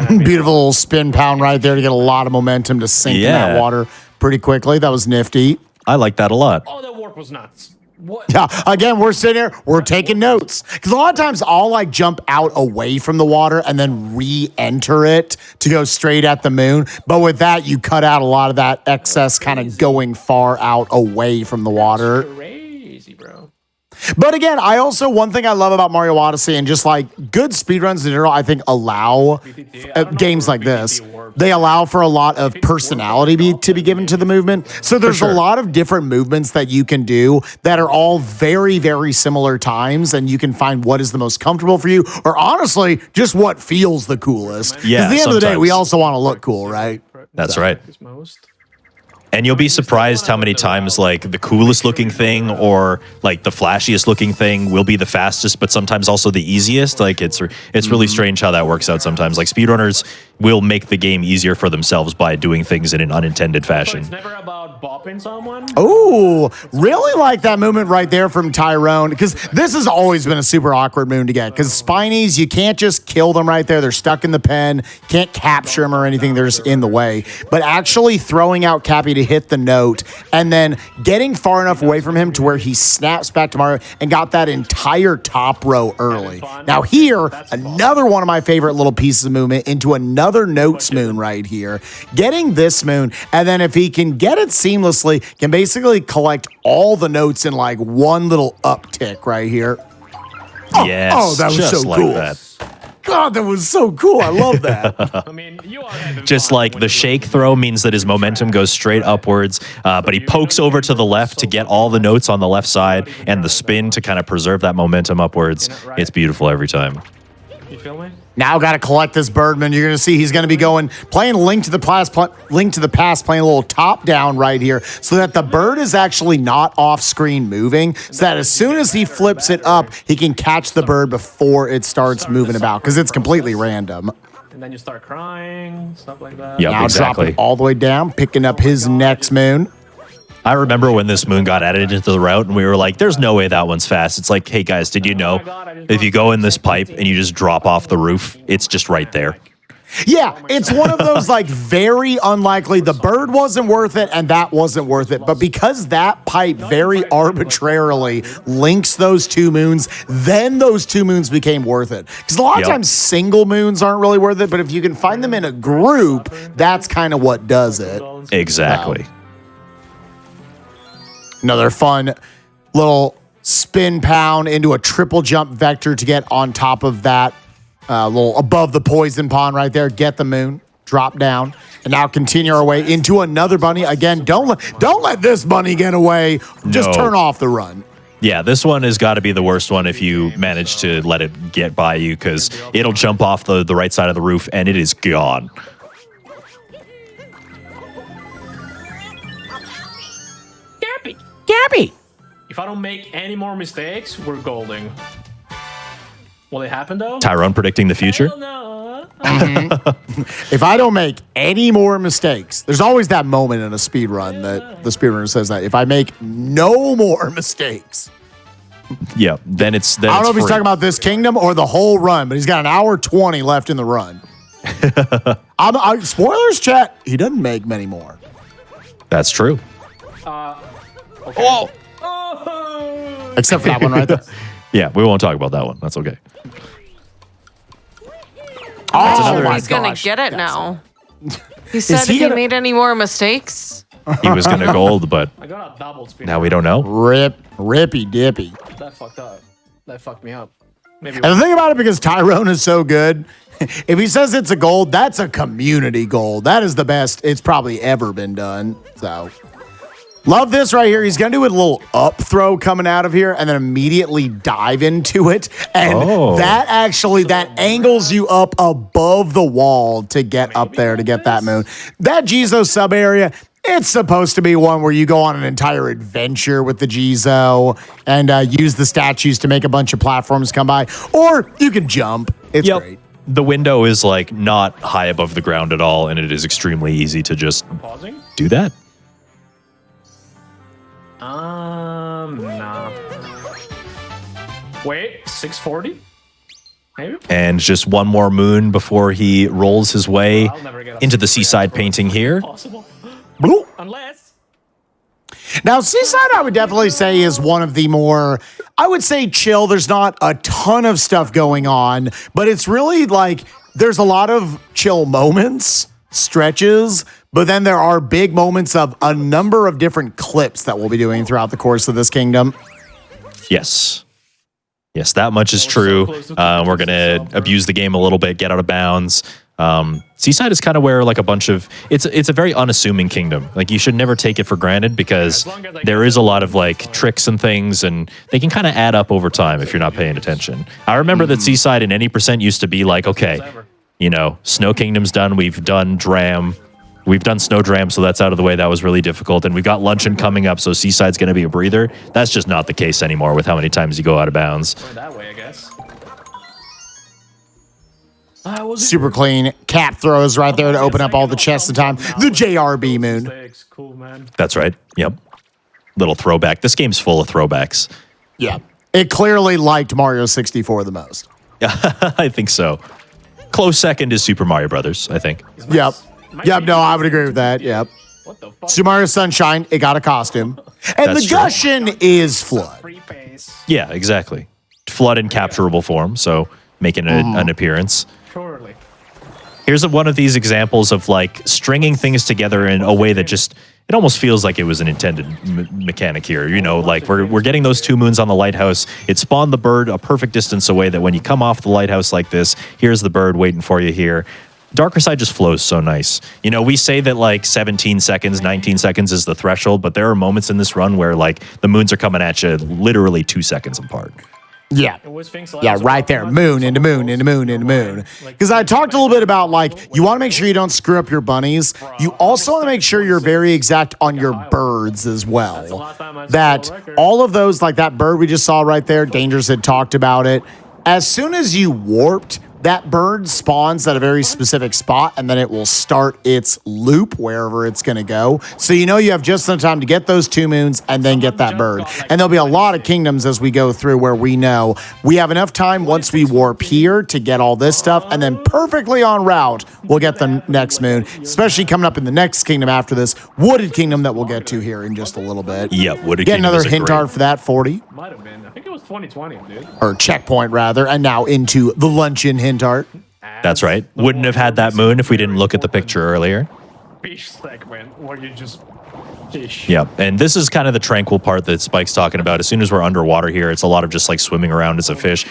Beautiful little spin pound right there to get a lot of momentum to sink in that water pretty quickly. That was nifty. I like that a lot. Oh, that warp was nuts. What? Yeah, again, we're sitting here, we're taking notes. Because a lot of times I'll like jump out away from the water and then re-enter it to go straight at the moon. But with that, you cut out a lot of that excess kind of going far out away from the water. Crazy, bro. But again, one thing I love about Mario Odyssey and just like good speedruns in general, I think allow games like this. They allow for a lot of personality to be given to the movement. So there's a lot of different movements that you can do that are all very, very similar times, and you can find what is the most comfortable for you, or honestly, just what feels the coolest. Yeah, at the end of the day, we also want to look cool, right? That's right. And you'll be surprised how many times like the coolest looking thing or like the flashiest looking thing will be the fastest, but sometimes also the easiest. Like it's really strange how that works out sometimes. Like speedrunners will make the game easier for themselves by doing things in an unintended fashion. So it's never about bopping someone? Oh, really like that movement right there from Tyrone, because this has always been a super awkward moon to get, because Spinies, you can't just kill them right there. They're stuck in the pen. Can't capture them or anything. They're just in the way. But actually throwing out Cappy to hit the note and then getting far enough away from him to where he snaps back to Mario and got that entire top row early. Now here, another one of my favorite little pieces of movement into another notes moon right here. Getting this moon, and then if he can get it seamlessly, can basically collect all the notes in like one little uptick right here. Yes, that was just so like cool. that. God, that was so cool. I love that. I mean, you are having Just fun. like the shake throw means that his momentum goes straight upwards, but he pokes over to the left to get all the notes on the left side, and the spin to kind of preserve that momentum upwards. It's beautiful every time. You feel me? Now got to collect this Birdman. You're going to see he's going to be playing Link to the Past, playing a little top down right here, so that the bird is actually not off screen moving, so that as soon as he flips it up, he can catch the bird before it starts moving about, because it's completely random. And then you start crying, stuff like that. Yep, Now exactly. dropping all the way down, picking up his next moon. I remember when this moon got added into the route, and we were like, there's no way that one's fast. It's like, hey guys, did you know if you go in this pipe and you just drop off the roof, it's just right there. Yeah, it's one of those like very unlikely. The bird wasn't worth it and that wasn't worth it. But because that pipe very arbitrarily links those two moons, then those two moons became worth it. Because a lot of times single moons aren't really worth it, but if you can find them in a group, that's kind of what does it. Exactly. Another fun little spin pound into a triple jump vector to get on top of that little above the poison pond right there. Get the moon, drop down, and now continue our way into another bunny. Again, don't let this bunny get away. Just turn off the run. Yeah, this one has got to be the worst one if you manage to let it get by you, because it'll jump off the right side of the roof and it is gone. Gabby. If I don't make any more mistakes, we're golding. Will it happen though? Tyrone predicting the future? Hell no. If I don't make any more mistakes, there's always that moment in a speed run that the speedrunner says that if I make no more mistakes. Yeah, then it's I don't know if he's talking about this kingdom or the whole run, but he's got an hour 20 left in the run. Spoilers, chat. He doesn't make many more. That's true. Okay. Oh! Except for that one right there. Yeah, we won't talk about that one. That's okay. Oh, my He's gonna gosh. get it now. He said he if he gonna- made any more mistakes. He was going to gold, but I got a double speed. now we don't know. Rippy dippy. That fucked up. That fucked me up. Maybe. And the thing about it, because Tyrone is so good, if he says it's a gold, that's a community gold. That is the best it's probably ever been done. So, love this right here. He's going to do a little up throw coming out of here and then immediately dive into it. And that angles you up above the wall to get up there to get that moon. That Jizo sub area, it's supposed to be one where you go on an entire adventure with the Jizo and use the statues to make a bunch of platforms come by. Or you can jump. It's great. The window is like not high above the ground at all, and it is extremely easy to just Pausing? do that. Nah. Wait, 640? Maybe? And just one more moon before he rolls his way I'll never get a into the 640 seaside painting here. Possible. Bloop. Unless. Now, Seaside, I would definitely say, is one of the more, I would say, chill. There's not a ton of stuff going on, but it's really like there's a lot of chill moments, stretches, but then there are big moments of a number of different clips that we'll be doing throughout the course of this kingdom. Yes. Yes, that much is true. We're going to abuse the game a little bit, get out of bounds. Seaside is kind of where like a bunch of it's a very unassuming kingdom. Like you should never take it for granted because there is a lot of like tricks and things, and they can kind of add up over time if you're not paying attention. I remember that Seaside in any percent used to be like, okay, you know, Snow Kingdom's done. We've done Dram. We've done Snow Dram, so that's out of the way. That was really difficult. And we've got Luncheon coming up, so Seaside's going to be a breather. That's just not the case anymore with how many times you go out of bounds. Going that way, I guess. Super clean. Cap throws right there to open up all the chests in time. The JRB moon. Cool, man. That's right. Yep. Little throwback. This game's full of throwbacks. Yeah. It clearly liked Mario 64 the most. I think so. Close second is Super Mario Brothers, I think. Yep. Yep, no, I would agree with that. Yep. What the fuck? Super Mario Sunshine, it got a costume. And That's the true. Gushin is Flood. Free pace. Yeah, exactly. Flood in capturable form, so making an appearance. Surely. Here's one of these examples of like stringing things together in a way that just it almost feels like it was an intended mechanic here. You know, like we're getting those two moons on the lighthouse. It spawned the bird a perfect distance away that when you come off the lighthouse like this, here's the bird waiting for you here. Darker Side just flows so nice. You know, we say that like 17 seconds, 19 seconds is the threshold, but there are moments in this run where like the moons are coming at you literally 2 seconds apart. Yeah. Yeah, Yeah, right there. Moon into moon into moon into moon. Because I talked a little bit about like, you want to make sure you don't screw up your bunnies. You also want to make sure you're very exact on your birds as well. That all of those, like that bird we just saw right there, Dangerous had talked about it. As soon as you warped, that bird spawns at a very specific spot, and then it will start its loop wherever it's going to go. So you know you have just enough time to get those two moons and then get that bird. And there'll be a lot of kingdoms as we go through where we know we have enough time once we warp here to get all this stuff, and then perfectly en route, we'll get the next moon, especially coming up in the next kingdom after this, Wooded Kingdom that we'll get to here in just a little bit. Yep, Wooded Get Kingdom another is a hint great- art for that, 40. Might have been. I think it was 2020, dude. Or checkpoint, rather, and now into the luncheon hint art. That's right. Wouldn't have had that moon if we didn't look at the picture earlier. Fish segment where you just fish. Yep. And this is kind of the tranquil part that Spike's talking about. As soon as we're underwater here, it's a lot of just like swimming around as a fish.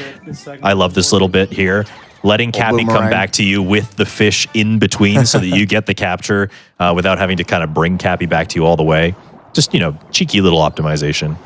I love this little bit here. Letting Cappy come boomerang. back to you with the fish in between so that you get the capture without having to kind of bring Cappy back to you all the way. Just, you know, cheeky little optimization.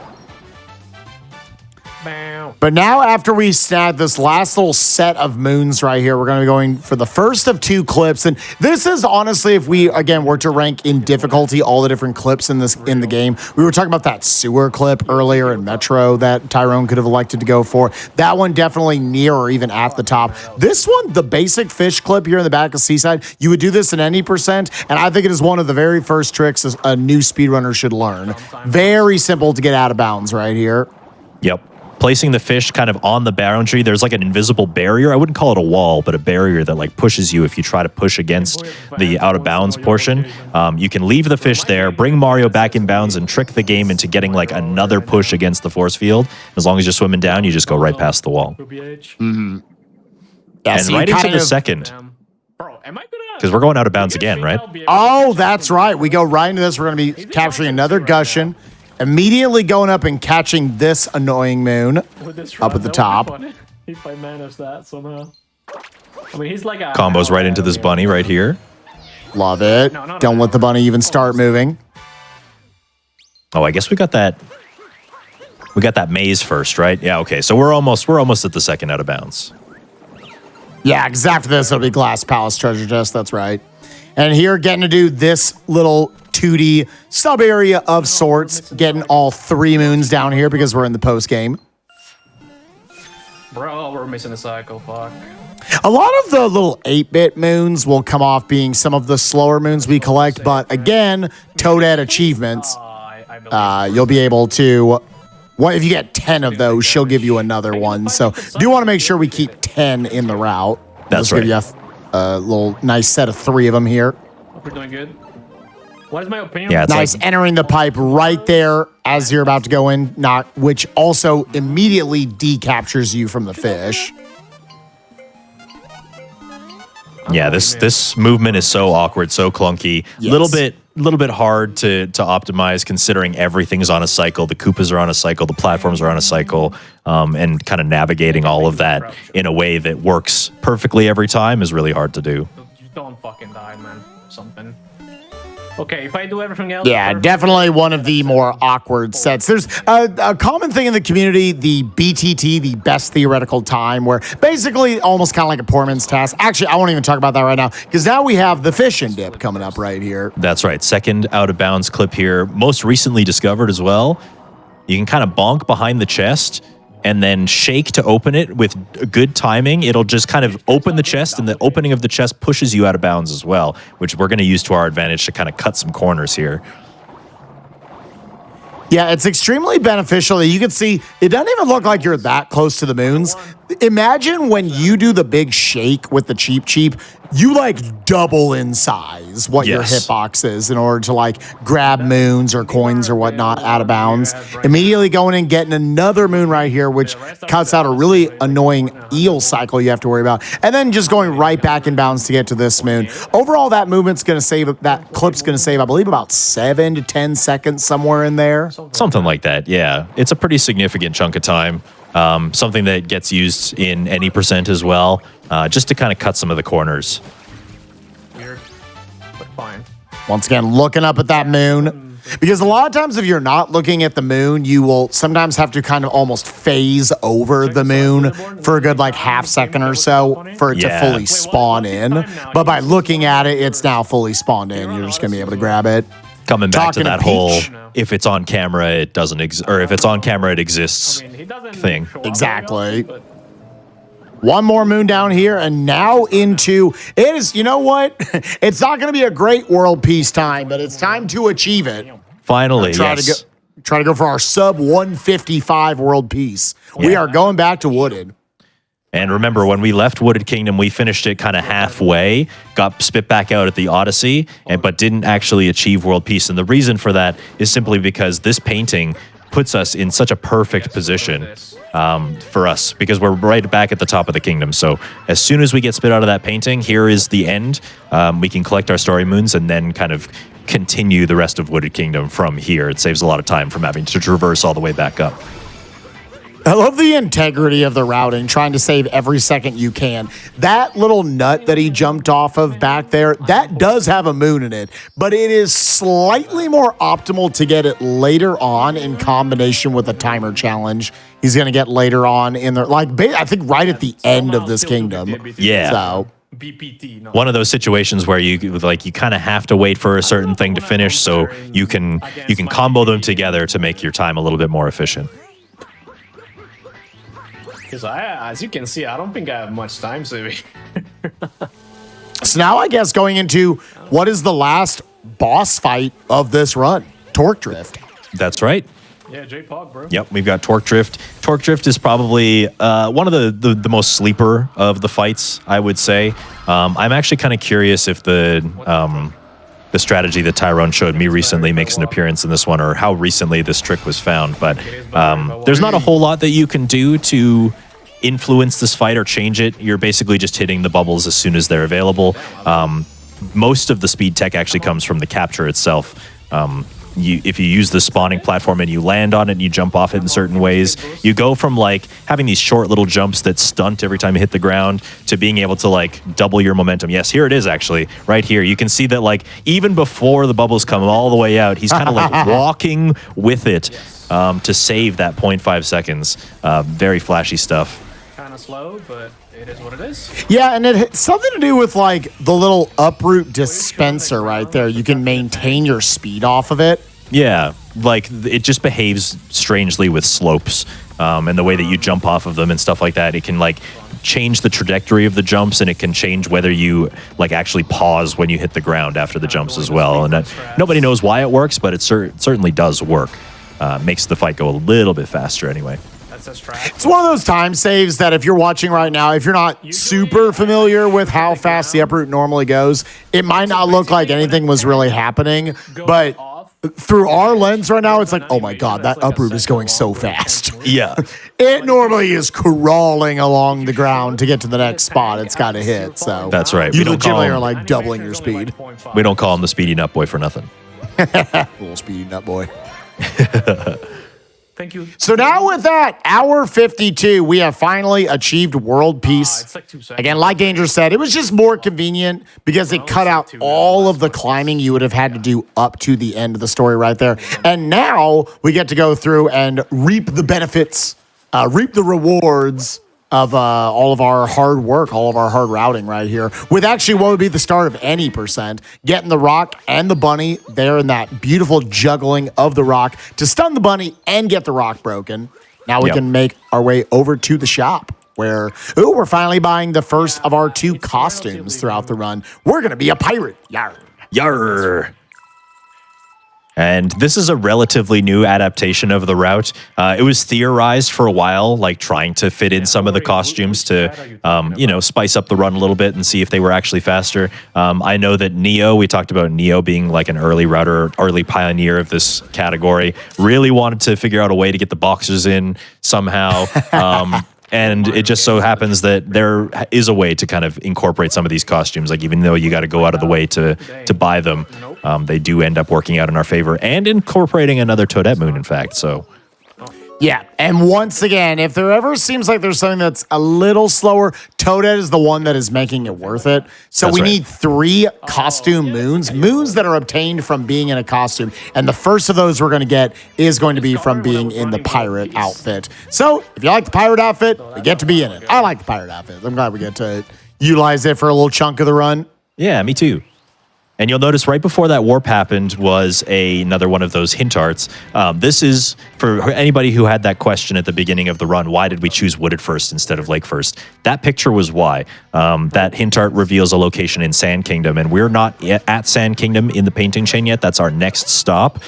Bow. But now after we snag this last little set of moons right here, we're going to be going for the first of two clips. And this is honestly, if we, again, were to rank in difficulty all the different clips in the game, we were talking about that sewer clip earlier in Metro that Tyrone could have elected to go for. That one definitely near or even at the top. This one, the basic fish clip here in the back of Seaside, you would do this in any percent. And I think it is one of the very first tricks a new speedrunner should learn. Very simple to get out of bounds right here. Yep. placing the fish kind of on the boundary. There's like an invisible barrier. I wouldn't call it a wall, but a barrier that like pushes you if you try to push against the out of bounds portion. You can leave the fish there, bring Mario back in bounds, and trick the game into getting like another push against the force field. As long as you're swimming down, you just go right past the wall. Yeah, And so right you into kind the of- second, Bro, am I gonna? because we're going out of bounds again, right? Oh, that's right. We go right into this. We're going to be capturing another Gushin. Immediately going up and catching this annoying moon up at the top. If I manage that somehow. I mean, he's like a Combos right into this bunny right here. Love it. Don't let the bunny even start moving. Oh, I guess we got that. We got that maze first, right? Yeah. Okay. So we're almost at the second out of bounds. Yeah, because after this, it'll be Glass Palace Treasure Chest. That's right. And here, getting to do this little 2D sub area of sorts, getting all 3 moons down here because we're in the post game. Bro, we're missing a cycle. Fuck. A lot of the little 8-bit moons will come off being some of the slower moons we collect, but again, Toadette achievements, you'll be able to. What if you get 10 of those? She'll give you another one. So do want to make sure we keep 10 in the route. That's Let's give right. you a little nice set of 3 of them here. Hope we're doing good. What is my opinion? Yeah, it's Nice like, entering the pipe right there as you're about to go in, which also immediately decaptures you from the fish. yeah. This movement is so awkward, so clunky. Yes. Little bit hard to optimize considering everything's on a cycle. The Koopas are on a cycle. The platforms are on a cycle, and kind of navigating all of that in a way that works perfectly every time is really hard to do. Just don't fucking die, man. Something. Okay, if I do everything else. Yeah, perfect. definitely one of the more awkward sets. There's a common thing in the community, the BTT, the best theoretical time, where basically almost kind of like a poor man's task. Actually, I won't even talk about that right now, because now we have the fish and dip coming up right here. That's right. Second out of bounds clip here. Most recently discovered as well. You can kind of bonk behind the chest and then shake to open it with good timing. It'll just kind of open the chest, and the opening of the chest pushes you out of bounds as well, which we're going to use to our advantage to kind of cut some corners here. Yeah, it's extremely beneficial. You can see it doesn't even look like you're that close to the moons. Imagine when you do the big shake with the cheap, you like double in size what your Yes. hitbox is in order to like grab moons or coins or whatnot out of bounds. Immediately going and getting another moon right here, which cuts out a really annoying eel cycle you have to worry about. And then just going right back in bounds to get to this moon. Overall, that movement's going to save, that clip's going to save, I believe, about 7 to 10 seconds somewhere in there. Something like that, yeah. It's a pretty significant chunk of time. Something that gets used in any percent as well, just to kind of cut some of the corners. Weird, but fine. Once again, looking up at that moon. Because a lot of times if you're not looking at the moon, you will sometimes have to kind of almost phase over the moon for a good like half second or so for it to Yeah. fully spawn in. But by looking at it, it's now fully spawned in. You're just going to be able to grab it. Coming back to Talking to that whole, Peach. if it's on camera, it doesn't exist, or if it's on camera, it exists. I mean, he doesn't Thing. show up Exactly. very often, One more moon down here, and now into it is. You know what? It's not going to be a great world peace time, but it's time to achieve it. Finally, Try yes. to go for our sub 155 world peace. We Yeah. are going back to Wooded. And remember, when we left Wooded Kingdom, we finished it kind of halfway, got spit back out at the Odyssey, but didn't actually achieve world peace. And the reason for that is simply because this painting puts us in such a perfect position for us, because we're right back at the top of the kingdom. So as soon as we get spit out of that painting, here is the end. We can collect our story moons and then kind of continue the rest of Wooded Kingdom from here. It saves a lot of time from having to traverse all the way back up. I love the integrity of the routing, trying to save every second you can. That little nut that he jumped off of back there, that does have a moon in it, but it is slightly more optimal to get it later on in combination with a timer challenge he's going to get later on in there. Like, I think right at the end of this kingdom. Yeah. So, BPT. No. One of those situations where you kind of have to wait for a certain thing to finish, so you can combo them together to make your time a little bit more efficient. Because as you can see, I don't think I have much time saving. so now I guess going into what is the last boss fight of this run, Torque Drift. That's right. Yeah, J-Pog, bro. Yep, we've got Torque Drift. Torque Drift is probably one of the most sleeper of the fights, I would say. I'm actually kind of curious if the strategy that Tyrone showed me recently makes an appearance in this one, or how recently this trick was found. But there's not a whole lot that you can do to influence this fight or change it. You're basically just hitting the bubbles as soon as they're available. Most of the speed tech actually comes from the capture itself. If you use the spawning platform and you land on it and you jump off it in certain ways, you go from like having these short little jumps that stunt every time you hit the ground to being able to like double your momentum. Yes, here it is actually, right here. You can see that like even before the bubbles come all the way out, he's kind of like walking with it to save that 0.5 seconds. Very flashy stuff. Kind of slow, but it is what it is. Yeah, and it's something to do with like the little uproot dispenser right there. You can maintain your speed off of it. Yeah, like it just behaves strangely with slopes and the way that you jump off of them and stuff like that. It can like change the trajectory of the jumps, and it can change whether you like actually pause when you hit the ground after the jumps as well. And nobody knows why it works, but it certainly does work. Makes the fight go a little bit faster anyway. It's one of those time saves that if you're watching right now, if you're not super familiar with how fast the uproot normally goes, it might not look like anything was really happening, but through our lens right now, it's like, oh my God, that uproot is going so fast. Yeah. It normally is crawling along the ground to get to the next spot it's got to hit. So that's right. You legitimately are like doubling your speed. We don't call him the Speedy Nut Boy for nothing. Little Speedy Nut Boy. Thank you. So now with that, hour 52, we have finally achieved world peace. It's like 2 seconds. Again, like Danger said, it was just more convenient because it cut out all of the climbing you would have had to do up to the end of the story right there. And now we get to go through and reap the benefits, reap the rewards of all of our hard work, all of our hard routing right here, with actually what would be the start of any percent, getting the rock and the bunny there in that beautiful juggling of the rock to stun the bunny and get the rock broken. Now we can make our way over to the shop where, we're finally buying the first of our 2 costumes throughout the run. We're going to be a pirate. Yarr. Yarr. And this is a relatively new adaptation of the route. It was theorized for a while, like trying to fit in some of the costumes to, spice up the run a little bit and see if they were actually faster. I know that Neo, we talked about Neo being like an early router, early pioneer of this category, really wanted to figure out a way to get the boxers in somehow. And it just so happens that there is a way to kind of incorporate some of these costumes. Like even though you got to go out of the way to buy them, they do end up working out in our favor and incorporating another Toadette Moon, in fact. So Yeah, and once again, if there ever seems like there's something that's a little slower, Toadette is the one that is making it worth it. So we need 3 costume moons that are obtained from being in a costume. And the first of those we're going to get is going to be from being in the pirate outfit. So if you like the pirate outfit, we get to be in it. I like the pirate outfit. I'm glad we get to utilize it for a little chunk of the run. Yeah, me too. And you'll notice right before that warp happened was another one of those hint arts. This is for anybody who had that question at the beginning of the run. Why did we choose Wooded first instead of Lake first? That picture was why. That hint art reveals a location in Sand Kingdom, and we're not at Sand Kingdom in the painting chain yet. That's our next stop.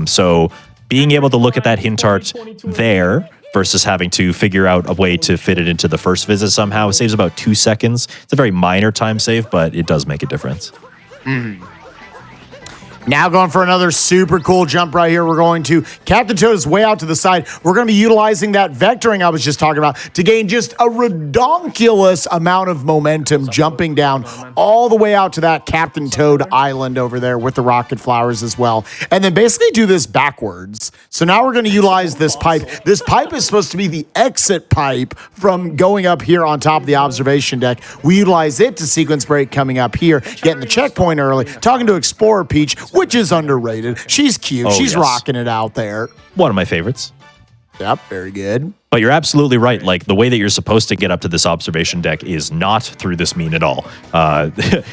So being able to look at that hint art there versus having to figure out a way to fit it into the first visit somehow, it saves about 2 seconds. It's a very minor time save, but it does make a difference. Now going for another super cool jump right here. We're going to Captain Toad is way out to the side. We're going to be utilizing that vectoring I was just talking about to gain just a redonkulous amount of momentum jumping down all the way out to that Captain Toad island over there with the rocket flowers as well. And then basically do this backwards. So now we're going to utilize this pipe. This pipe is supposed to be the exit pipe from going up here on top of the observation deck. We utilize it to sequence break coming up here, getting the checkpoint early, talking to Explorer Peach, which is underrated. She's cute. Oh, She's yes. rocking it out there. One of my favorites. Yep, very good. But you're absolutely right. Like, the way that you're supposed to get up to this observation deck is not through this mean at all.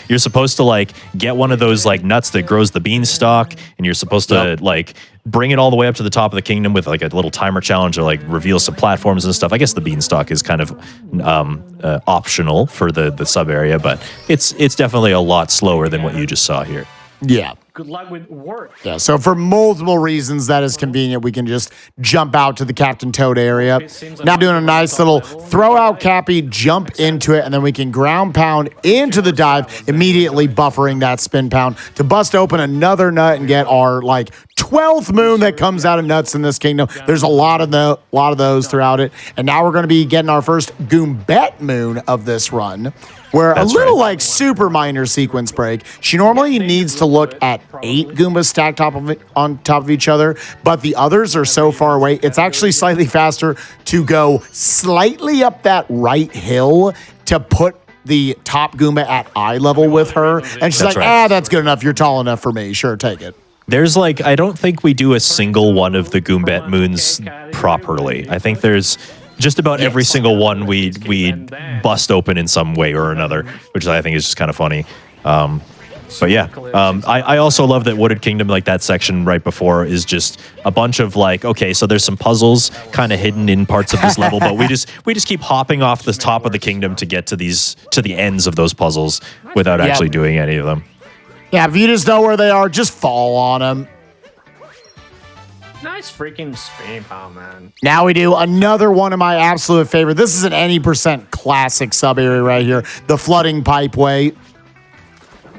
You're supposed to, like, get one of those, like, nuts that grows the beanstalk, and you're supposed to, like, bring it all the way up to the top of the kingdom with, like, a little timer challenge or, like, reveal some platforms and stuff. I guess the beanstalk is kind of optional for the sub area, but it's definitely a lot slower than what you just saw here. Yeah. good luck with work. Yeah, so for multiple reasons, that is convenient. We can just jump out to the Captain Toad area. Now doing a nice little throw out Cappy, jump into it, and then we can ground pound into the dive, immediately buffering that spin pound to bust open another nut and get our, like, 12th moon that comes out of nuts in this kingdom. There's a lot of those throughout it. And now we're going to be getting our first Goombet moon of this run, where a little like super minor sequence break. She normally needs to look at 8 Goombas stacked on top of each other, but the others are so far away. It's actually slightly faster to go slightly up that right hill to put the top Goomba at eye level with her. And she's like, that's good enough. You're tall enough for me. Sure, take it. There's like, I don't think we do a single one of the Goombet moons properly. I think there's just about every single one we bust open in some way or another, which I think is just kind of funny. But yeah, I also love that Wooded Kingdom, like that section right before, is just a bunch of like, okay, so there's some puzzles kind of hidden in parts of this level, but we just keep hopping off the top of the kingdom to get to the ends of those puzzles without actually doing any of them. Yeah, if you just know where they are, just fall on them. Nice freaking spin pound, man. Now we do another one of my absolute favorite. This is an any % classic sub area right here. The flooding pipeway.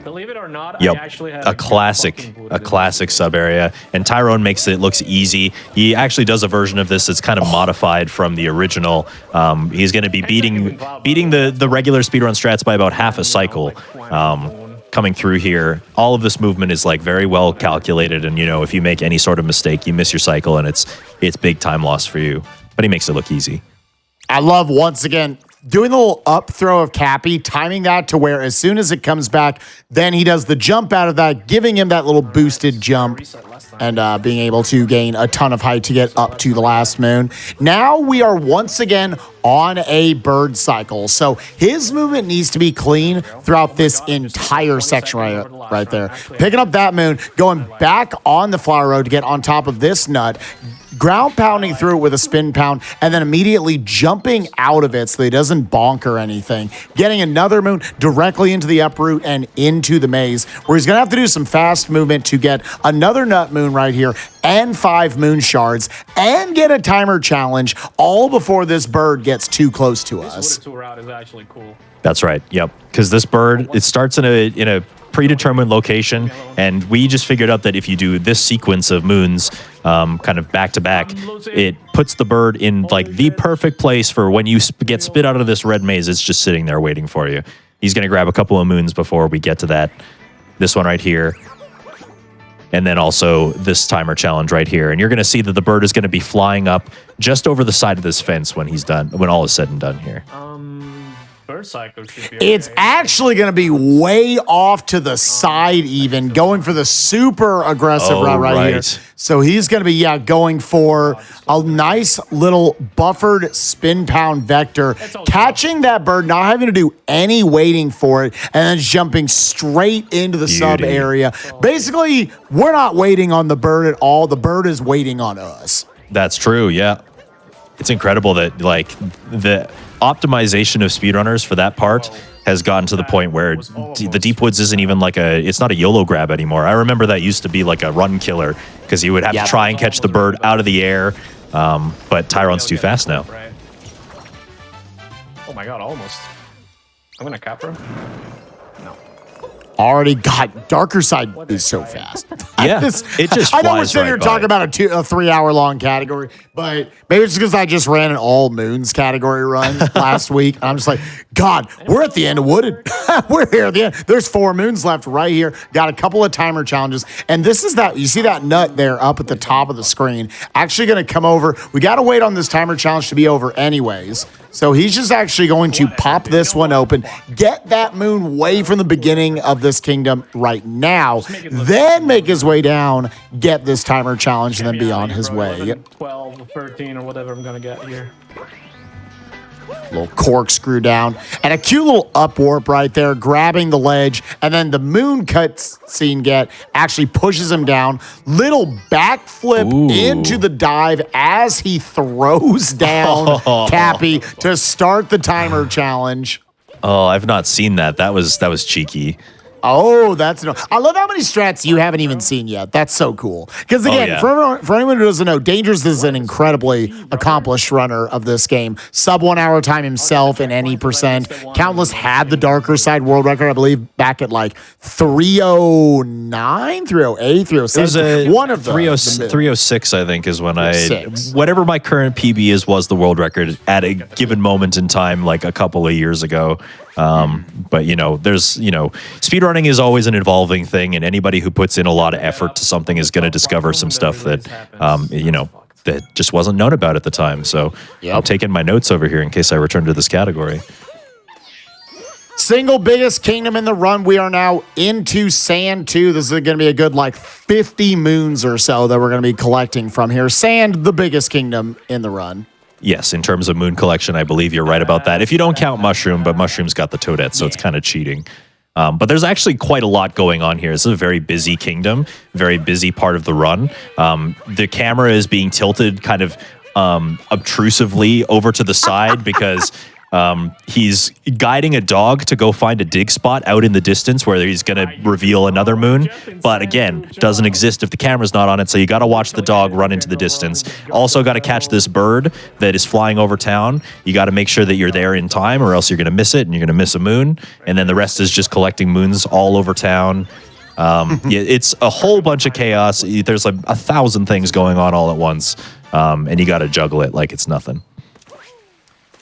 Believe it or not, Yep. I actually had a classic sub area, and Tyrone makes it looks easy. He actually does a version of this that's kind of modified from the original. He's going to be beating the regular speedrun strats by about half a cycle. Coming through here, all of this movement is like very well calculated, and you know, if you make any sort of mistake, you miss your cycle, and it's big time loss for you. But he makes it look easy. I love, once again, doing the little up throw of Cappy, timing that to where as soon as it comes back, then he does the jump out of that, giving him that little boosted jump and being able to gain a ton of height to get up to the last moon. Now we are once again on a bird cycle. So his movement needs to be clean throughout this entire section right there. Picking up that moon, going back on the flower road to get on top of this nut, ground pounding through it with a spin pound, and then immediately jumping out of it so he doesn't bonk or anything. Getting another moon directly into the uproot and into the maze, where he's going to have to do some fast movement to get another nut moon right here and 5 moon shards and get a timer challenge all before this bird gets too close to us. This route is actually cool. That's right. Yep. Because this bird, it starts in a predetermined location, and we just figured out that if you do this sequence of moons kind of back to back, it puts the bird in like the perfect place for when you get spit out of this red maze. It's just sitting there waiting for you. He's going to grab a couple of moons before we get to this one right here, and then also this timer challenge right here. And you're going to see that the bird is going to be flying up just over the side of this fence when he's done, when all is said and done here. Bird cycle should be okay. It's actually going to be way off to the side even, going for the super aggressive route right here. So he's going to be, going for a nice little buffered spin pound vector, catching that bird, not having to do any waiting for it, and then jumping straight into the sub area. Basically, we're not waiting on the bird at all. The bird is waiting on us. That's true, yeah. It's incredible that like the optimization of speedrunners for that part has gotten to the point where the Deep Woods isn't even like it's not a YOLO grab anymore. I remember that used to be like a run killer because you would have to try and catch the bird out of the air, but Tyrone's too fast now. Oh my god, almost. I'm gonna cap her. No. Already got Darker Side is so fast. Yeah, it just I know we're flies sitting here right talking by. about a 3-hour-long category, but maybe it's because I just ran an all moons category run last week. And I'm just like, God, we're at the end of Wooded. We're here at the end. There's 4 moons left right here. Got a couple of timer challenges. And this is that, you see that nut there up at the top of the screen. Actually going to come over. We got to wait on this timer challenge to be over anyways. So he's just actually going to pop this one open, get that moon way from the beginning of this kingdom right now, then make his way down, get this timer challenge, and then be on his way. 12 or 13 or whatever I'm gonna get here. Little corkscrew down, and a cute little up warp right there, grabbing the ledge, and then the moon cut scene actually pushes him down. Little backflip into the dive as he throws down Cappy to start the timer challenge. Oh, I've not seen that. That was cheeky. Oh, that's no. I love how many strats you haven't even seen yet. That's so cool. Because again, for anyone who doesn't know, Dangerous is an incredibly accomplished runner of this game. Sub 1 hour time himself in any percent. Countless had the darker side world record, I believe, back at like 309, 308, 307. One of the 306, I think, is when whatever my current PB was the world record at a given moment in time, like a couple of years ago. But speedrunning is always an evolving thing, and anybody who puts in a lot of effort to something is going to discover some stuff that that just wasn't known about at the time. So I'm taking my notes over here in case I return to this category. Single biggest kingdom in the run. We are now into Sand 2. This is going to be a good 50 moons or so that we're going to be collecting from here. Sand, the biggest kingdom in the run. Yes, in terms of moon collection, I believe you're right about that. If you don't count Mushroom, but Mushroom's got the Toadette, so it's kind of cheating. But there's actually quite a lot going on here. This is a very busy kingdom, very busy part of the run. The camera is being tilted kind of obtrusively over to the side because he's guiding a dog to go find a dig spot out in the distance where he's going to reveal another moon. But again, doesn't exist if the camera's not on it. So you got to watch the dog run into the distance. Also got to catch this bird that is flying over town. You got to make sure that you're there in time or else you're going to miss it and you're going to miss a moon. And then the rest is just collecting moons all over town. It's a whole bunch of chaos. There's 1,000 things going on all at once. And you got to juggle it like it's nothing.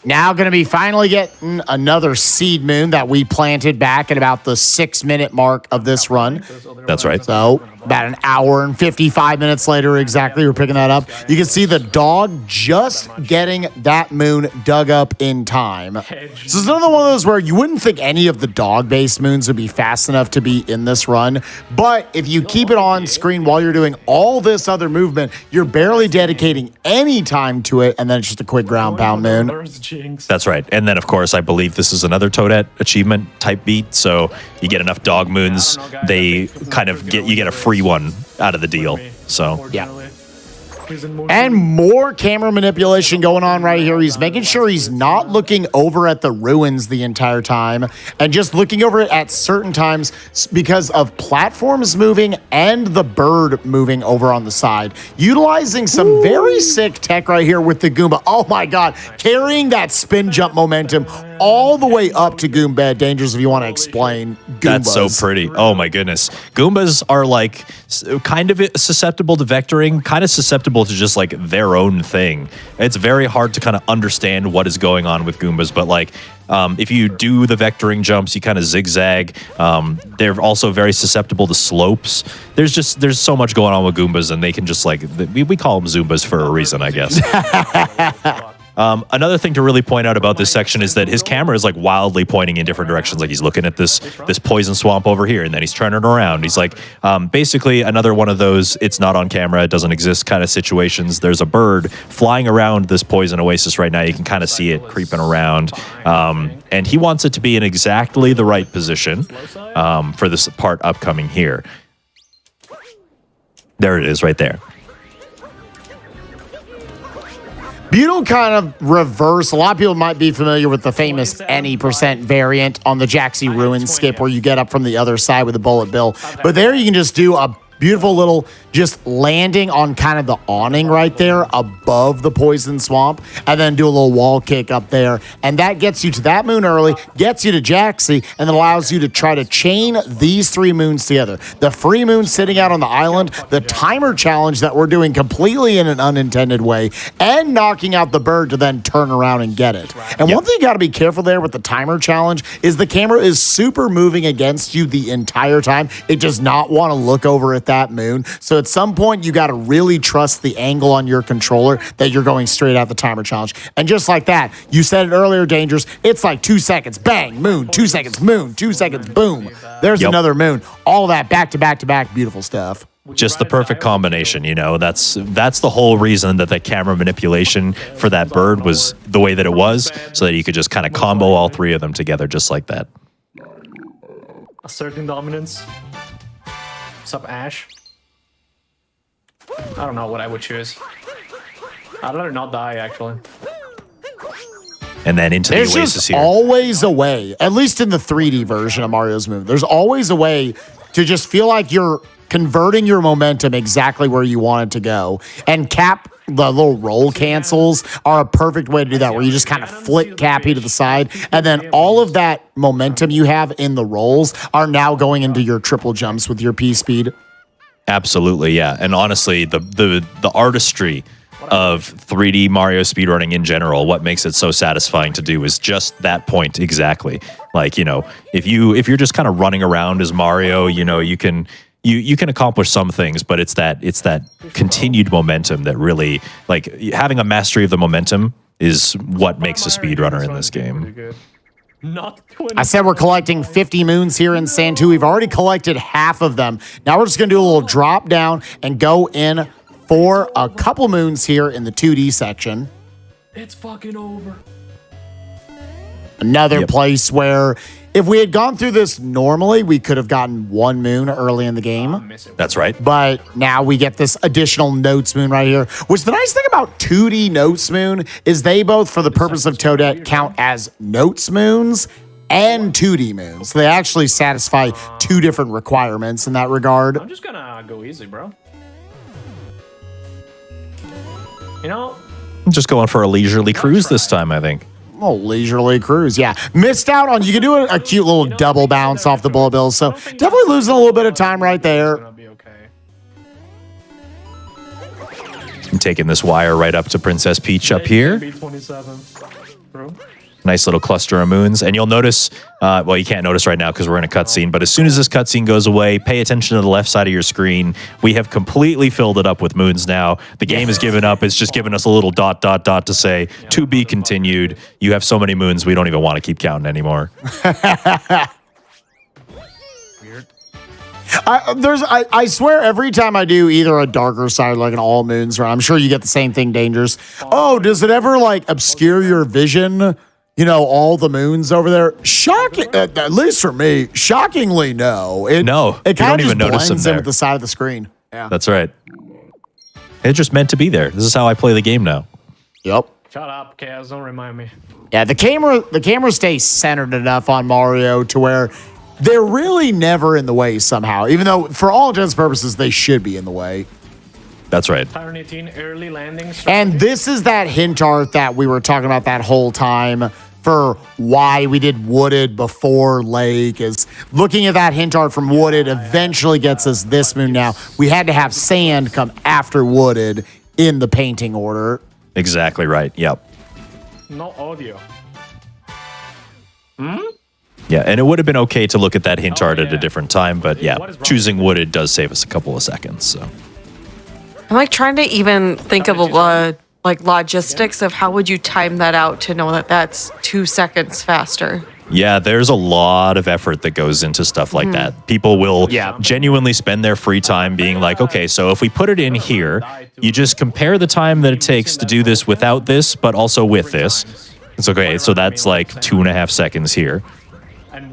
Now going to be finally getting another seed moon that we planted back at about the 6-minute mark of this run. That's right. So about an hour and 55 minutes later, exactly, we're picking that up. You can see the dog just getting that moon dug up in time. So it's another one of those where you wouldn't think any of the dog-based moons would be fast enough to be in this run. But if you keep it on screen while you're doing all this other movement, you're barely dedicating any time to it, and then it's just a quick ground pound moon. That's right. And then, of course, I believe this is another Toadette achievement type beat. So you get enough dog moons, you get a free one out of the deal. So, yeah. And more camera manipulation going on right here. He's making sure he's not looking over at the ruins the entire time and just looking over it at certain times because of platforms moving and the bird moving over on the side. Utilizing some very sick tech right here with the Goomba. Oh my God. Carrying that spin jump momentum all the way up to Goomba Dangers if you want to explain Goombas. That's so pretty. Oh my goodness. Goombas are kind of susceptible to vectoring, kind of susceptible to just their own thing. It's very hard to kind of understand what is going on with Goombas, but if you do the vectoring jumps, you kind of zigzag. They're also very susceptible to slopes. There's so much going on with Goombas, and they can just we call them Zoombas for a reason, I guess. Another thing to really point out about this section is that his camera is wildly pointing in different directions. He's looking at this poison swamp over here, and then he's turning around. He's basically another one of those it's not on camera, it doesn't exist kind of situations. There's a bird flying around this poison oasis right now. You can kind of see it creeping around. And he wants it to be in exactly the right position for this part upcoming here. There it is right there. Beetle kind of reverse. A lot of people might be familiar with the famous any % variant on the Jaxie Ruin skip where you get up from the other side with a bullet bill. But there you can just do a beautiful little just landing on kind of the awning right there above the poison swamp and then do a little wall kick up there. And that gets you to that moon early, gets you to Jaxie, and then allows you to try to chain these 3 moons together. The free moon sitting out on the island, the timer challenge that we're doing completely in an unintended way, and knocking out the bird to then turn around and get it. And one thing you got to be careful there with the timer challenge is the camera is super moving against you the entire time. It does not want to look over at that moon. So at some point, you got to really trust the angle on your controller that you're going straight at the timer challenge. And just like that, you said it earlier, Dangers, it's 2 seconds, bang, moon, 2 seconds, moon, 2 seconds, boom. There's another moon. All that back to back to back, beautiful stuff. Just the perfect combination, That's the whole reason that the camera manipulation for that bird was the way that it was, so that you could just kind of combo all 3 of them together just like that. Asserting dominance. What's up, Ash? I don't know what I would choose. I'd rather not die, actually. and then into There's the Oasis just here. always a way, at least in the 3D version of Mario's Moon, there's always a way to just feel like you're converting your momentum exactly where you want it to go. And Cap, the little roll cancels are a perfect way to do that, where you just kind of flick Cappy to the side, and then all of that momentum you have in the rolls are now going into your triple jumps with your P speed. Absolutely, yeah. And honestly, the artistry of 3D Mario speedrunning in general, what makes it so satisfying to do is just that point exactly. Like, you know, if you're just kind of running around as Mario, you know, you can accomplish some things, but it's that continued momentum that really, like, having a mastery of the momentum is what makes a speedrunner in this game. I said we're collecting 50 moons here in Sand 2. We've already collected half of them. Now we're just going to do a little drop down and go in for a couple moons here in the 2D section. It's fucking over. Another place where if we had gone through this normally, we could have gotten 1 moon early in the game. That's right. But now we get this additional Notes Moon right here, which the nice thing about 2D Notes Moon is they both, for the purpose of Toadette, count as Notes Moons and 2D Moons. They actually satisfy 2 different requirements in that regard. I'm just gonna go easy, bro. You know? I'm just going for a leisurely cruise this time, I think. Oh, leisurely cruise, yeah. Missed out on, you can do a cute little double bounce off the bullet bills, so definitely losing a little bit of time right there. I'm taking this wire right up to Princess Peach up here. Nice little cluster of moons. And you'll notice, well, you can't notice right now because we're in a cutscene, but as soon as this cutscene goes away, pay attention to the left side of your screen. We have completely filled it up with moons now. The game has given up. It's just given us a little ... to say, to be continued. You have so many moons, we don't even want to keep counting anymore. I swear every time I do either a darker side, like an all moons run, I'm sure you get the same thing, Dangers. Oh, does it ever like obscure your vision? You know, all the moons over there. Shocking, at least for me, shockingly, no. It kind of just blends in with the side of the screen. Yeah, that's right. It's just meant to be there. This is how I play the game now. Yep. Shut up, Kaz. Don't remind me. Yeah, the camera stays centered enough on Mario to where they're really never in the way somehow, even though for all intents and purposes, they should be in the way. That's right. Tyron 18, early landings. And this is that hint art that we were talking about that whole time for why we did Wooded before Lake, is looking at that hint art from Wooded eventually gets us this moon now. We had to have Sand come after Wooded in the painting order. Exactly right. Yep. No audio. Yeah, and it would have been okay to look at that hint art at a different time, but yeah, choosing Wooded does save us a couple of seconds, so. I'm like trying to even think of like logistics of how would you time that out to know that that's 2 seconds faster. Yeah, there's a lot of effort that goes into stuff like that. People will genuinely spend their free time being like, okay, so if we put it in here, you just compare the time that it takes to do this without this, but also with this. It's okay, so that's like 2.5 seconds here.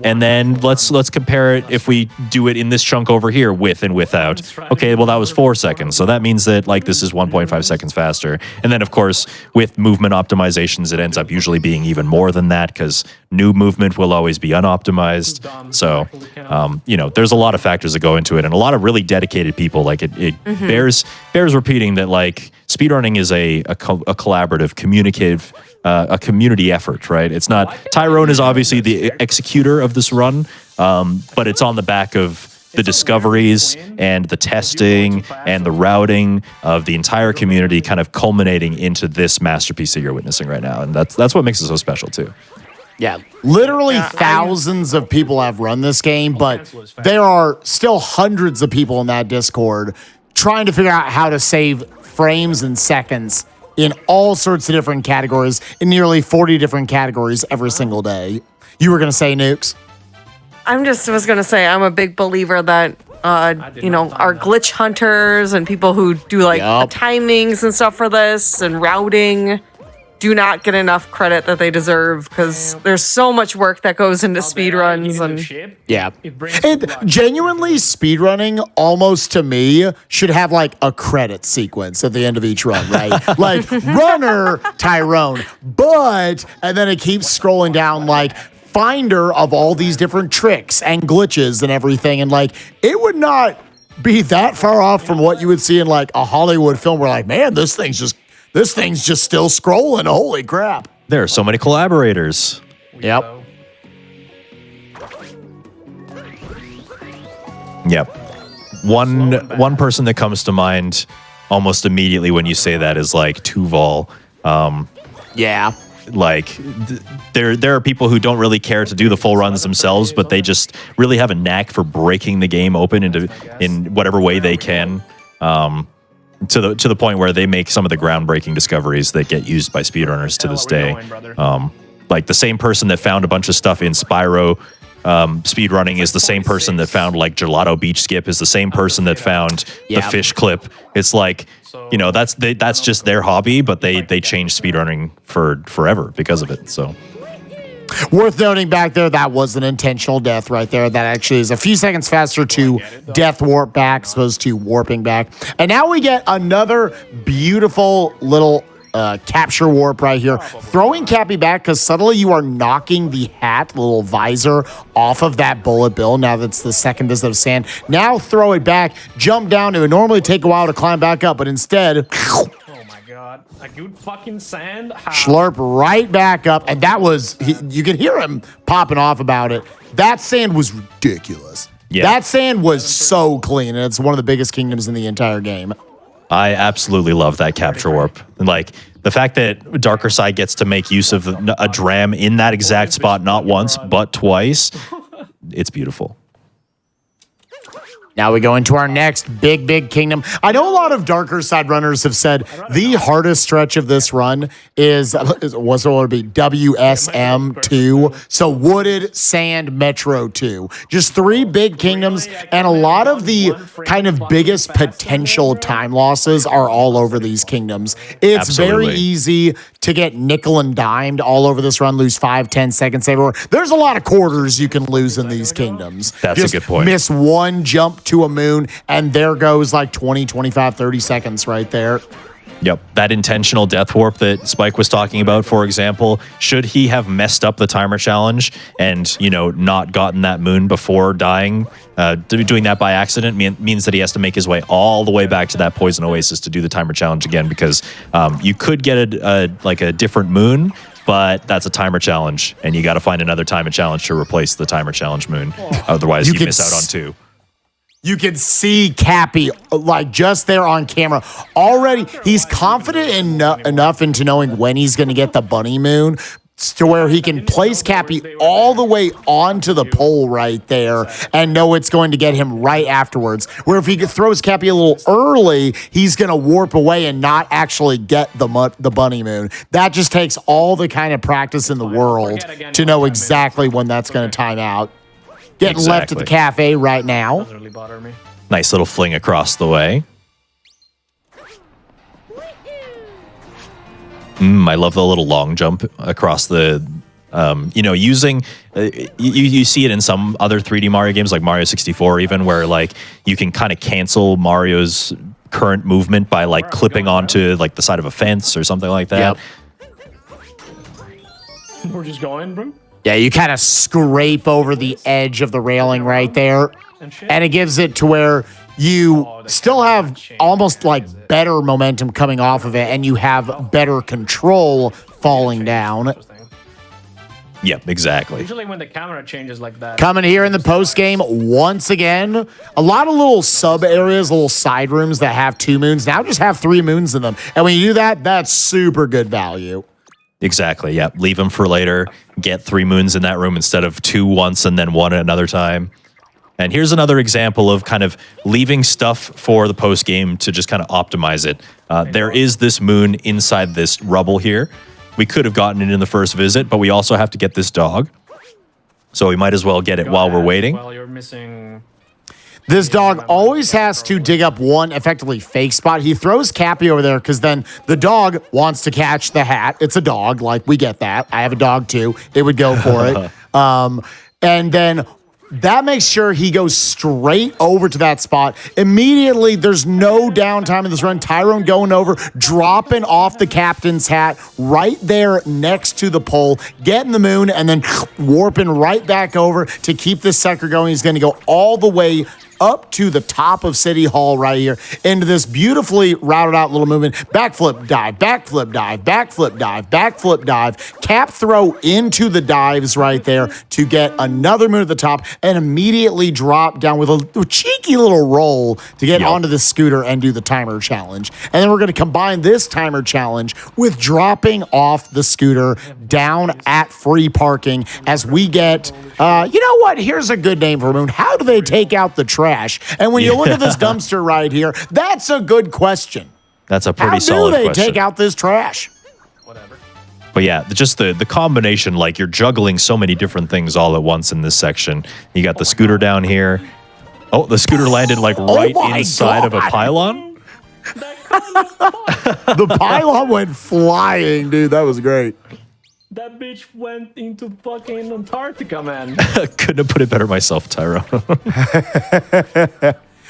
And then let's compare it if we do it in this chunk over here with and without. Okay, well, that was 4 seconds. So that means that like this is 1.5 seconds faster. And then, of course, with movement optimizations, it ends up usually being even more than that because new movement will always be unoptimized. So, you know, there's a lot of factors that go into it and a lot of really dedicated people. Like it bears repeating that like speedrunning is a collaborative, communicative a community effort, right? It's not, Tyrone is obviously the executor of this run, but it's on the back of the discoveries and the testing and the routing of the entire community kind of culminating into this masterpiece that you're witnessing right now. And that's what makes it so special too. Yeah, literally thousands of people have run this game, but there are still hundreds of people in that Discord trying to figure out how to save frames and seconds in all sorts of different categories, in nearly 40 different categories every single day. You were going to say, Nukes? Was going to say, I'm a big believer that, you know, our glitch hunters and people who do like the timings and stuff for this and routing, do not get enough credit that they deserve because there's so much work that goes into speedruns. And yeah. And genuinely, speedrunning almost to me should have like a credit sequence at the end of each run, right? Like runner, Tyrone, but, and then it keeps scrolling down like finder of all these different tricks and glitches and everything. And like, it would not be that far off from what you would see in like a Hollywood film where like, man, this thing's just still scrolling. Holy crap. There are so many collaborators. Yep. Yep. One person that comes to mind almost immediately when you say that is like Tuval. Yeah. Like there are people who don't really care to do the full runs themselves, but they just really have a knack for breaking the game open in whatever way they can. To the point where they make some of the groundbreaking discoveries that get used by speedrunners to this day. Like the same person that found a bunch of stuff in Spyro speedrunning is the same person that found like Gelato Beach Skip, is the same person that found the fish clip. It's like, you know, that's just their hobby, but they changed speedrunning for forever because of it. So worth noting back there, that was an intentional death right there. That actually is a few seconds faster to death warp back as opposed to warping back. And now we get another beautiful little capture warp right here. Throwing Cappy back because suddenly you are knocking the hat, the little visor, off of that bullet bill. Now that's the second visit of sand. Now throw it back, jump down. It would normally take a while to climb back up, but instead... God, a good fucking sand. Slurp right back up, and that was, you could hear him popping off about it. That sand was ridiculous. Yeah. That sand was so clean, and it's one of the biggest kingdoms in the entire game. I absolutely love that capture warp. Like, the fact that Darker Side gets to make use of a dram in that exact spot, not once, but twice, it's beautiful. Now we go into our next big kingdom. I know a lot of Darker Side runners have said the hardest stretch of this run is what's it be WSM 2, so Wooded Sand Metro 2. Just 3 big kingdoms, and a lot of the kind of biggest potential time losses are all over these kingdoms. It's very easy to get nickel and dimed all over this run, lose 5-10 seconds everywhere. There's a lot of quarters you can lose in these kingdoms. That's just a good point. Miss one jump to a moon, and there goes like 20, 25, 30 seconds right there. Yep. That intentional death warp that Spike was talking about, for example, should he have messed up the timer challenge and, you know, not gotten that moon before dying, doing that by accident means that he has to make his way all the way back to that poison oasis to do the timer challenge again, because you could get a different moon, but that's a timer challenge, and you got to find another timer challenge to replace the timer challenge moon. Otherwise, you miss out on 2. You can see Cappy, like, just there on camera. Already, he's confident enough into knowing when he's going to get the bunny moon to where he can place Cappy all the way onto the pole right there and know it's going to get him right afterwards. Where if he throws Cappy a little early, he's going to warp away and not actually get the bunny moon. That just takes all the kind of practice in the world to know exactly when that's going to time out. Getting left at the cafe right now. Doesn't really bother me. Nice little fling across the way. I love the little long jump across the, you know, using, you see it in some other 3D Mario games like Mario 64 even, where like you can kind of cancel Mario's current movement by like clipping onto like the side of a fence or something like that. Yep. We're just going, bro. Yeah, you kind of scrape over the edge of the railing right there, and it gives it to where you still have almost like better momentum coming off of it, and you have better control falling down. Yep, exactly. Usually when the camera changes like that. Coming here in the post game once again, a lot of little sub areas, little side rooms that have 2 moons now just have 3 moons in them, and when you do that, that's super good value. Exactly, yeah. Leave them for later. Get 3 moons in that room instead of 2 once and then 1 another time. And here's another example of kind of leaving stuff for the post game to just kind of optimize it. There is this moon inside this rubble here. We could have gotten it in the first visit, but we also have to get this dog. So we might as well get it while we're waiting. Well, you're missing... This dog always has to dig up one effectively fake spot. He throws Cappy over there because then the dog wants to catch the hat. It's a dog. Like, we get that. I have a dog too. It would go for it. And then that makes sure he goes straight over to that spot. Immediately, there's no downtime in this run. Tyrone going over, dropping off the captain's hat right there next to the pole, getting the moon, and then warping right back over to keep this sucker going. He's going to go all the way up to the top of City Hall right here into this beautifully routed out little movement. Backflip dive, backflip dive, backflip dive, backflip dive, cap throw into the dives right there to get another moon at the top and immediately drop down with a cheeky little roll to get onto the scooter and do the timer challenge. And then we're going to combine this timer challenge with dropping off the scooter down at free parking as we get, you know what? Here's a good name for a moon. How do they take out the trash? And when you look at this dumpster right here, that's a good question. That's a pretty solid question. How do they take out this trash? Whatever. But yeah, just the combination, like you're juggling so many different things all at once in this section. You got the scooter down here. Oh, the scooter landed like right inside of a pylon. The pylon went flying, dude. That was great. That bitch went into fucking Antarctica, man. Couldn't have put it better myself, Tyro.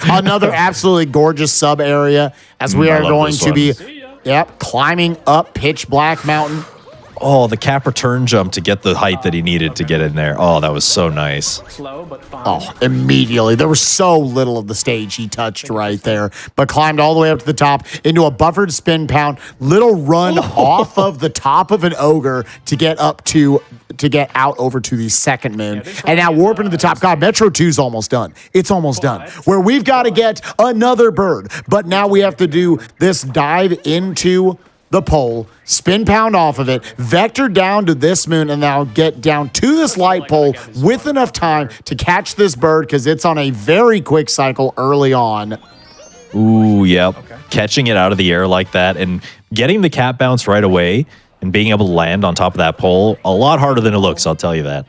Another absolutely gorgeous sub area as we are going to be, climbing up Pitch Black Mountain. Oh, the cap return jump to get the height that he needed to get in there. Oh, that was so nice. Slow, but fine. Oh, immediately. There was so little of the stage he touched right there, but climbed all the way up to the top into a buffered spin pound, little run off of the top of an ogre to get up to get out over to the second moon. And now warping to the top. God, Metro 2's almost done. It's almost done. Where we've got to get another bird, but now we have to do this dive into the pole, spin pound off of it, vector down to this moon, and now get down to this light pole with enough time to catch this bird because it's on a very quick cycle early on. Ooh, yep. Okay. Catching it out of the air like that and getting the cap bounce right away and being able to land on top of that pole, a lot harder than it looks, I'll tell you that.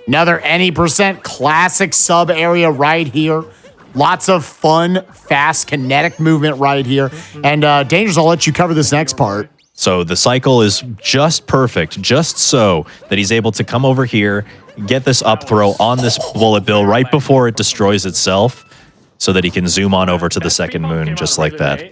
Another any percent classic sub area right here. Lots of fun, fast, kinetic movement right here. And Dangerous, I'll let you cover this next part. So the cycle is just perfect, just so that he's able to come over here, get this up throw on this bullet bill right before it destroys itself so that he can zoom on over to the second moon just like that.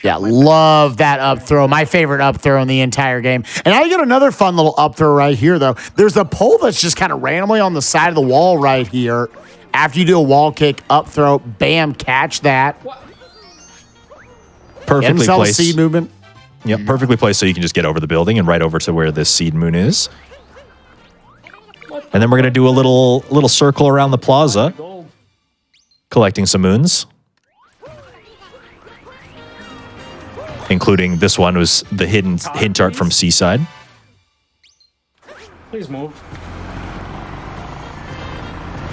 Yeah, love that up throw. My favorite up throw in the entire game. And now you get another fun little up throw right here, though. There's a pole that's just kind of randomly on the side of the wall right here. After you do a wall kick, up throw, bam, catch that. Perfectly placed. Seed movement. Yep, perfectly placed so you can just get over the building and right over to where this seed moon is. And then we're going to do a little circle around the plaza, collecting some moons. Including this one was the hidden hint art from Seaside. Please move.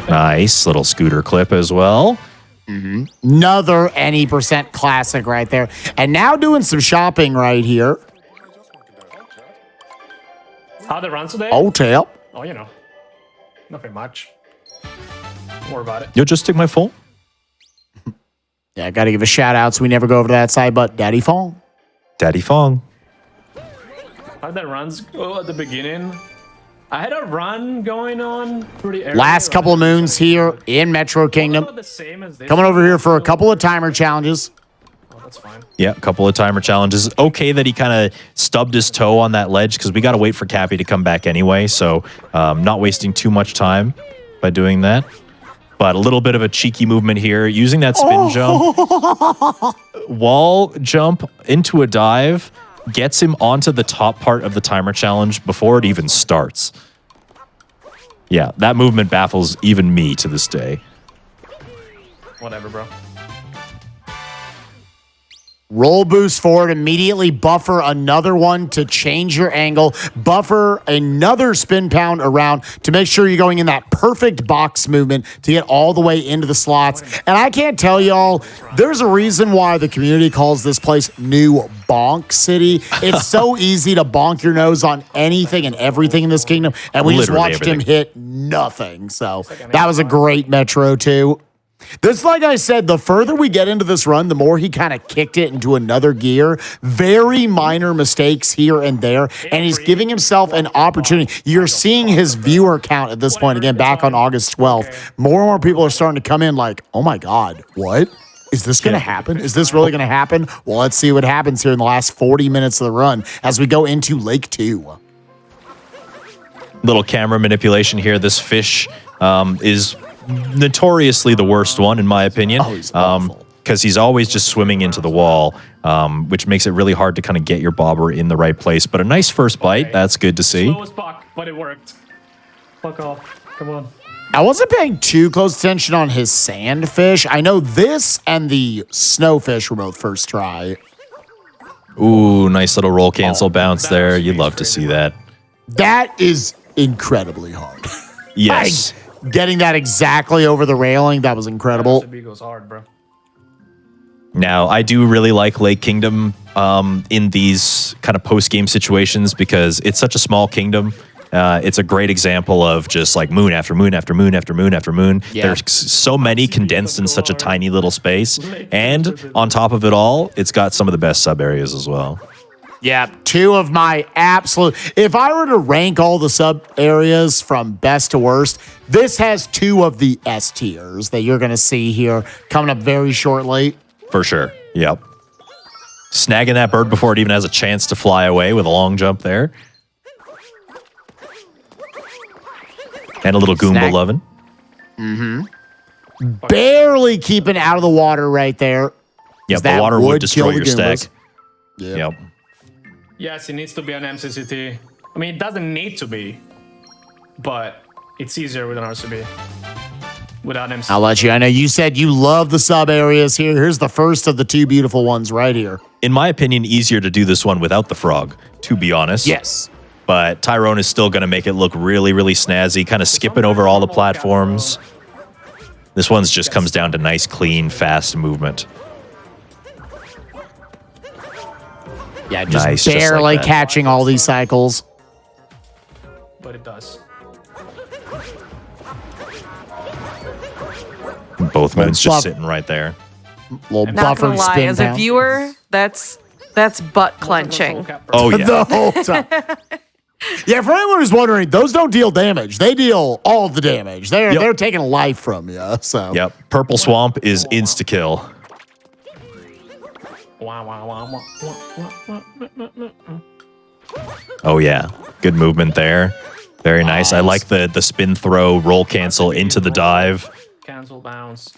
Nice little scooter clip as well. Another any percent classic right there. And now doing some shopping right here. How the runs today? Hotel. Oh, you know. Nothing much. Don't worry about it. You'll just take my phone? Yeah, I got to give a shout out so we never go over to that side, but Daddy Fong. Daddy Fong. How that runs go at the beginning? I had a run going on pretty early. Last couple of moons here in Metro Kingdom. The same as this Coming over here for a couple of timer challenges. Oh, that's fine. Yeah, a couple of timer challenges. Okay that he kind of stubbed his toe on that ledge because we got to wait for Cappy to come back anyway. So not wasting too much time by doing that. But a little bit of a cheeky movement here. Using that spin jump. Wall jump into a dive. Gets him onto the top part of the timer challenge before it even starts. Yeah, that movement baffles even me to this day. Whatever, bro. Roll boost forward, immediately buffer another one to change your angle, buffer another spin pound around to make sure you're going in that perfect box movement to get all the way into the slots. And I can't tell y'all, there's a reason why the community calls this place New Bonk City. It's so easy to bonk your nose on anything and everything in this kingdom, and we just watched him hit nothing. So that was a great Metro too. This, like I said, the further we get into this run, the more he kind of kicked it into another gear. Very minor mistakes here and there, and he's giving himself an opportunity. You're seeing his viewer count at this point, again, back on August 12th. More and more people are starting to come in like, oh my God, what? Is this going to happen? Is this really going to happen? Well, let's see what happens here in the last 40 minutes of the run as we go into Lake 2. Little camera manipulation here. This fish is notoriously the worst one, in my opinion. Oh, he's awful. Because he's always just swimming into the wall, which makes it really hard to kind of get your bobber in the right place. But a nice first bite. That's good to see. Slow as fuck, but it worked. Fuck off. Come on. I wasn't paying too close attention on his sandfish. I know this and the snowfish were both first try. Ooh, nice little roll cancel bounce there. You'd love to see that. That is incredibly hard. Yes. Getting that exactly over the railing, that was incredible. SB goes hard, bro. Now, I do really like Lake Kingdom in these kind of post-game situations because it's such a small kingdom. It's a great example of just like moon after moon after moon after moon after moon. Yeah. There's so many condensed in such a tiny little space. And on top of it all, it's got some of the best sub areas as well. Yeah, two of my absolute... If I were to rank all the sub areas from best to worst, this has two of the S tiers that you're going to see here coming up very shortly. For sure. Yep. Snagging that bird before it even has a chance to fly away with a long jump there. And a little Goomba loving. Barely keeping out of the water right there. Yep, the water would destroy kill your the stack. Goombas. Yep. Yes, it needs to be an MCCT. I mean, it doesn't need to be, but it's easier with an RCB. Without MCCT. I'll let you. I know you said you love the sub areas here. Here's the first of the two beautiful ones right here. In my opinion, easier to do this one without the frog, to be honest. Yes. But Tyrone is still going to make it look really, really snazzy, kind of skipping over all the platforms. This one's just comes down to nice, clean, fast movement. Yeah, just Nice, just barely like that. catching all these cycles. But it does. Both moons just buff- sitting right there. Little Not buffered gonna lie, spin as a pound. viewer, that's butt clenching. Oh, yeah. The whole time. Yeah, for anyone who's wondering, those don't deal damage. They deal all the damage. They're taking life from you. So Yep. Purple Swamp is insta-kill. Oh, yeah. Good movement there. Very nice. I like the spin throw, roll cancel into the dive. Cancel bounce.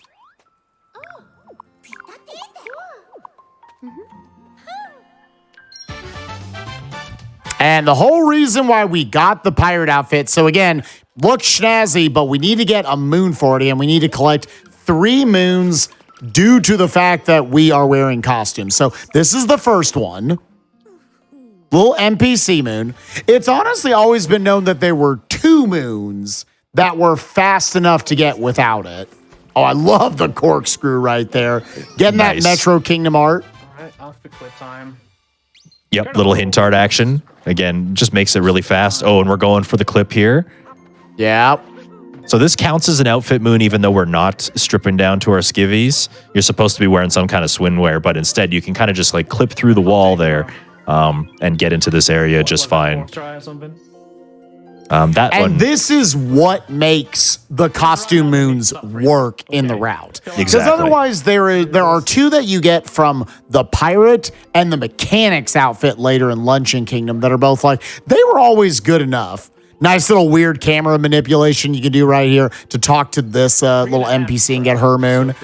And the whole reason why we got the pirate outfit, so again, looks snazzy, but we need to get a moon for it, and we need to collect 3 moons due to the fact that we are wearing costumes. So this is the first one. Little NPC moon. It's honestly always been known that there were 2 moons that were fast enough to get without it. Oh, I love the corkscrew right there. Getting Nice. that Metro Kingdom art. All right, off the clip time. Yep, little hint art action. Again, just makes it really fast. Oh, and we're going for the clip here. Yeah. So this counts as an outfit moon, even though we're not stripping down to our skivvies. You're supposed to be wearing some kind of swimwear, but instead you can kind of just like clip through the wall there and get into this area just fine. Try or something. That And one, this is what makes the costume moons work in the route. Because Exactly. otherwise, there are 2 that you get from the pirate and the mechanic's outfit later in Luncheon Kingdom that are both like, they were always good enough. Nice little weird camera manipulation you can do right here to talk to this little NPC and get her moon.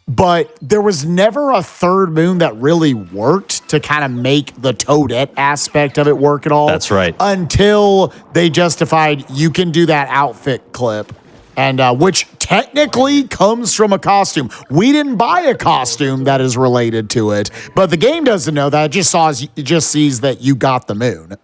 But there was never a third moon that really worked to kind of make the Toadette aspect of it work at all. That's right. Until they justified you can do that outfit clip. And which, technically comes from a costume. We didn't buy a costume that is related to it, but the game doesn't know that. It just sees that you got the moon.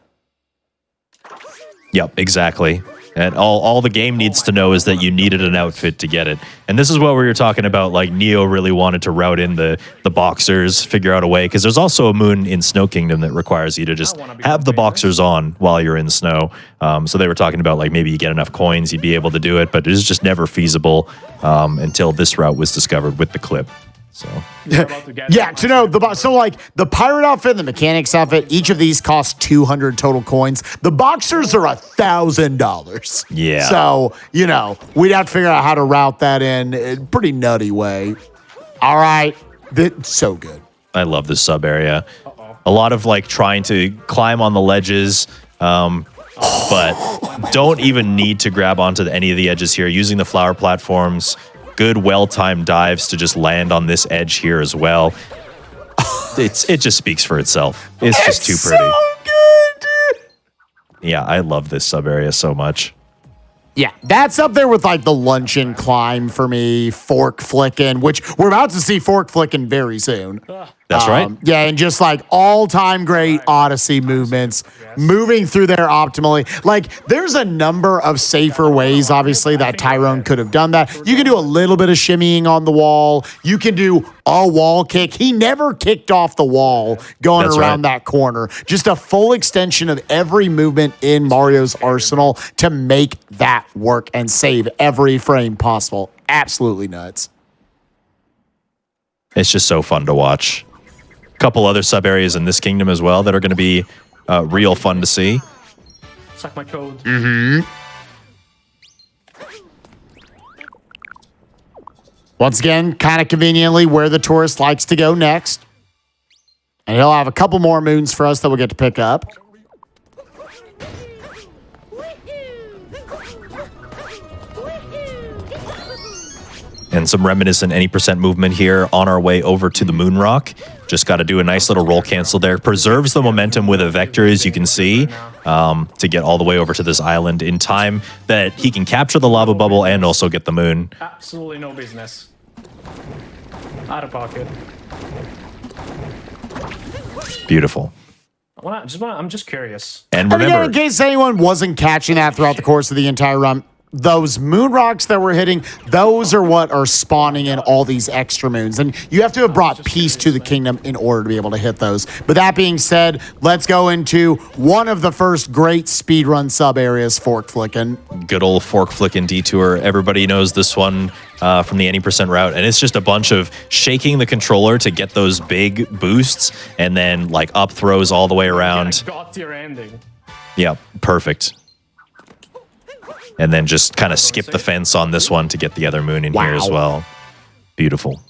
Yep, exactly. And all the game needs to know is that you needed an outfit to get it. And this is what we were talking about, like Neo really wanted to route in the boxers, figure out a way, because there's also a moon in Snow Kingdom that requires you to just have the boxers on while you're in snow. So they were talking about like maybe you get enough coins, you'd be able to do it, but it was just never feasible until this route was discovered with the clip. So yeah, to know so like the pirate outfit and the mechanics outfit, each of these cost 200 total coins. The boxers are $1,000. Yeah. So, you know, we'd have to figure out how to route that in a pretty nutty way. All right. So good. I love this sub area. A lot of like trying to climb on the ledges, but don't even need to grab onto any of the edges here. Using the flower platforms. Good, well-timed dives to just land on this edge here as well. It just speaks for itself. It's just too pretty. So good, dude. Yeah, I love this sub area so much. Yeah, that's up there with like the luncheon climb for me, fork flicking, which we're about to see fork flicking very soon. That's right. Yeah, and just like all-time great Odyssey movements, moving through there optimally. Like, there's a number of safer ways, obviously, that Tyrone could have done that. You can do a little bit of shimmying on the wall. You can do a wall kick. He never kicked off the wall going around that corner. Just a full extension of every movement in Mario's arsenal to make that work and save every frame possible. Absolutely nuts. It's just so fun to watch. Couple other sub areas in this kingdom as well that are going to be real fun to see. Suck my code. Once again, kind of conveniently where the tourist likes to go next. And he'll have a couple more moons for us that we'll get to pick up. And some reminiscent any percent movement here on our way over to the moon rock. Just got to do a nice little roll cancel there. Preserves the momentum with a vector, as you can see, to get all the way over to this island in time that he can capture the lava bubble and also get the moon. Absolutely no business. Out of pocket. Beautiful. I'm just curious. And And again, remember, in case anyone wasn't catching that throughout the course of the entire run, those moon rocks that we're hitting, those are what are spawning in all these extra moons. And you have to have brought peace to the kingdom in order to be able to hit those. But that being said, let's go into one of the first great speedrun sub areas, fork flicking. good old fork flicking detour. Everybody knows this one from the any percent route. And it's just a bunch of shaking the controller to get those big boosts and then like up throws all the way around. God tier ending. Yeah, perfect. And then just kind of skip the fence on this one to get the other moon in here as well. Beautiful.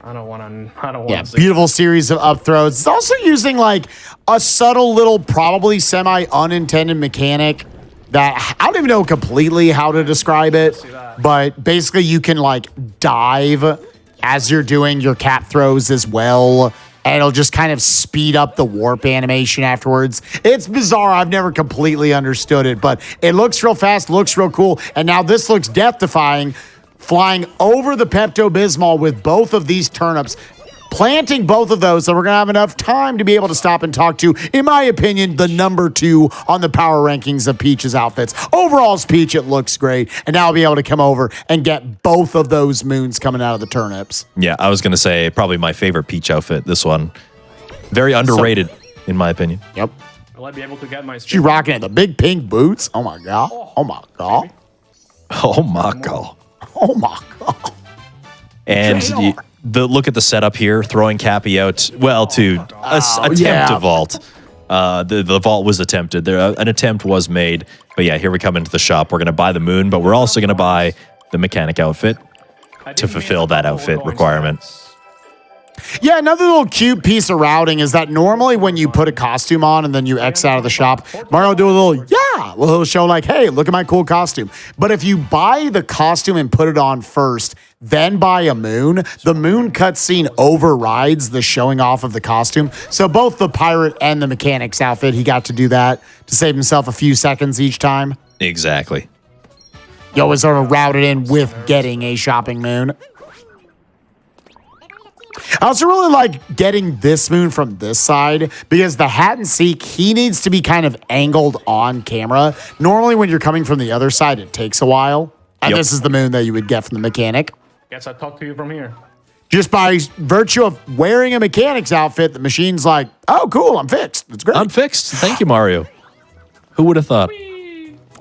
I don't want to. Yeah, beautiful series of up throws. It's also using like a subtle little, probably semi-unintended mechanic that I don't even know completely how to describe it, but basically you can like dive as you're doing your cap throws as well. And it'll just kind of speed up the warp animation afterwards. It's bizarre. I've never completely understood it, but it looks real fast, looks real cool. And now this looks death-defying, flying over the Pepto-Bismol with both of these turnips, planting both of those, so we're going to have enough time to be able to stop and talk to, in my opinion, the number 2 on the power rankings of Peach's outfits. Overall, as Peach, it looks great. And now I'll be able to come over and get both of those moons coming out of the turnips. Yeah, I was going to say probably my favorite Peach outfit, this one. Very underrated, in my opinion. Yep. Will I be able to get my... She rocking it. The big pink boots. Oh, my God. Oh, my God. Oh, my God. Oh, my God. And look at the setup here, throwing Cappy out, well, to attempt to vault. The vault was attempted. An attempt was made. But yeah, here we come into the shop. We're going to buy the moon, but we're also going to buy the mechanic outfit to fulfill that outfit requirement. Yeah, another little cute piece of routing is that normally when you put a costume on and then you X out of the shop, Mario will do a little, well, he'll show like, hey, look at my cool costume. But if you buy the costume and put it on first, then buy a moon, the moon cutscene overrides the showing off of the costume. So both the pirate and the mechanic's outfit, he got to do that to save himself a few seconds each time. Exactly. You always sort of route it in with getting a shopping moon. I also really like getting this moon from this side because the hat and seek, he needs to be kind of angled on camera. Normally when you're coming from the other side, it takes a while. And this is the moon that you would get from the mechanic. Guess I talk to you from here. Just by virtue of wearing a mechanic's outfit, the machine's like, oh, cool, I'm fixed. It's great. I'm fixed. Thank you, Mario. Who would have thought?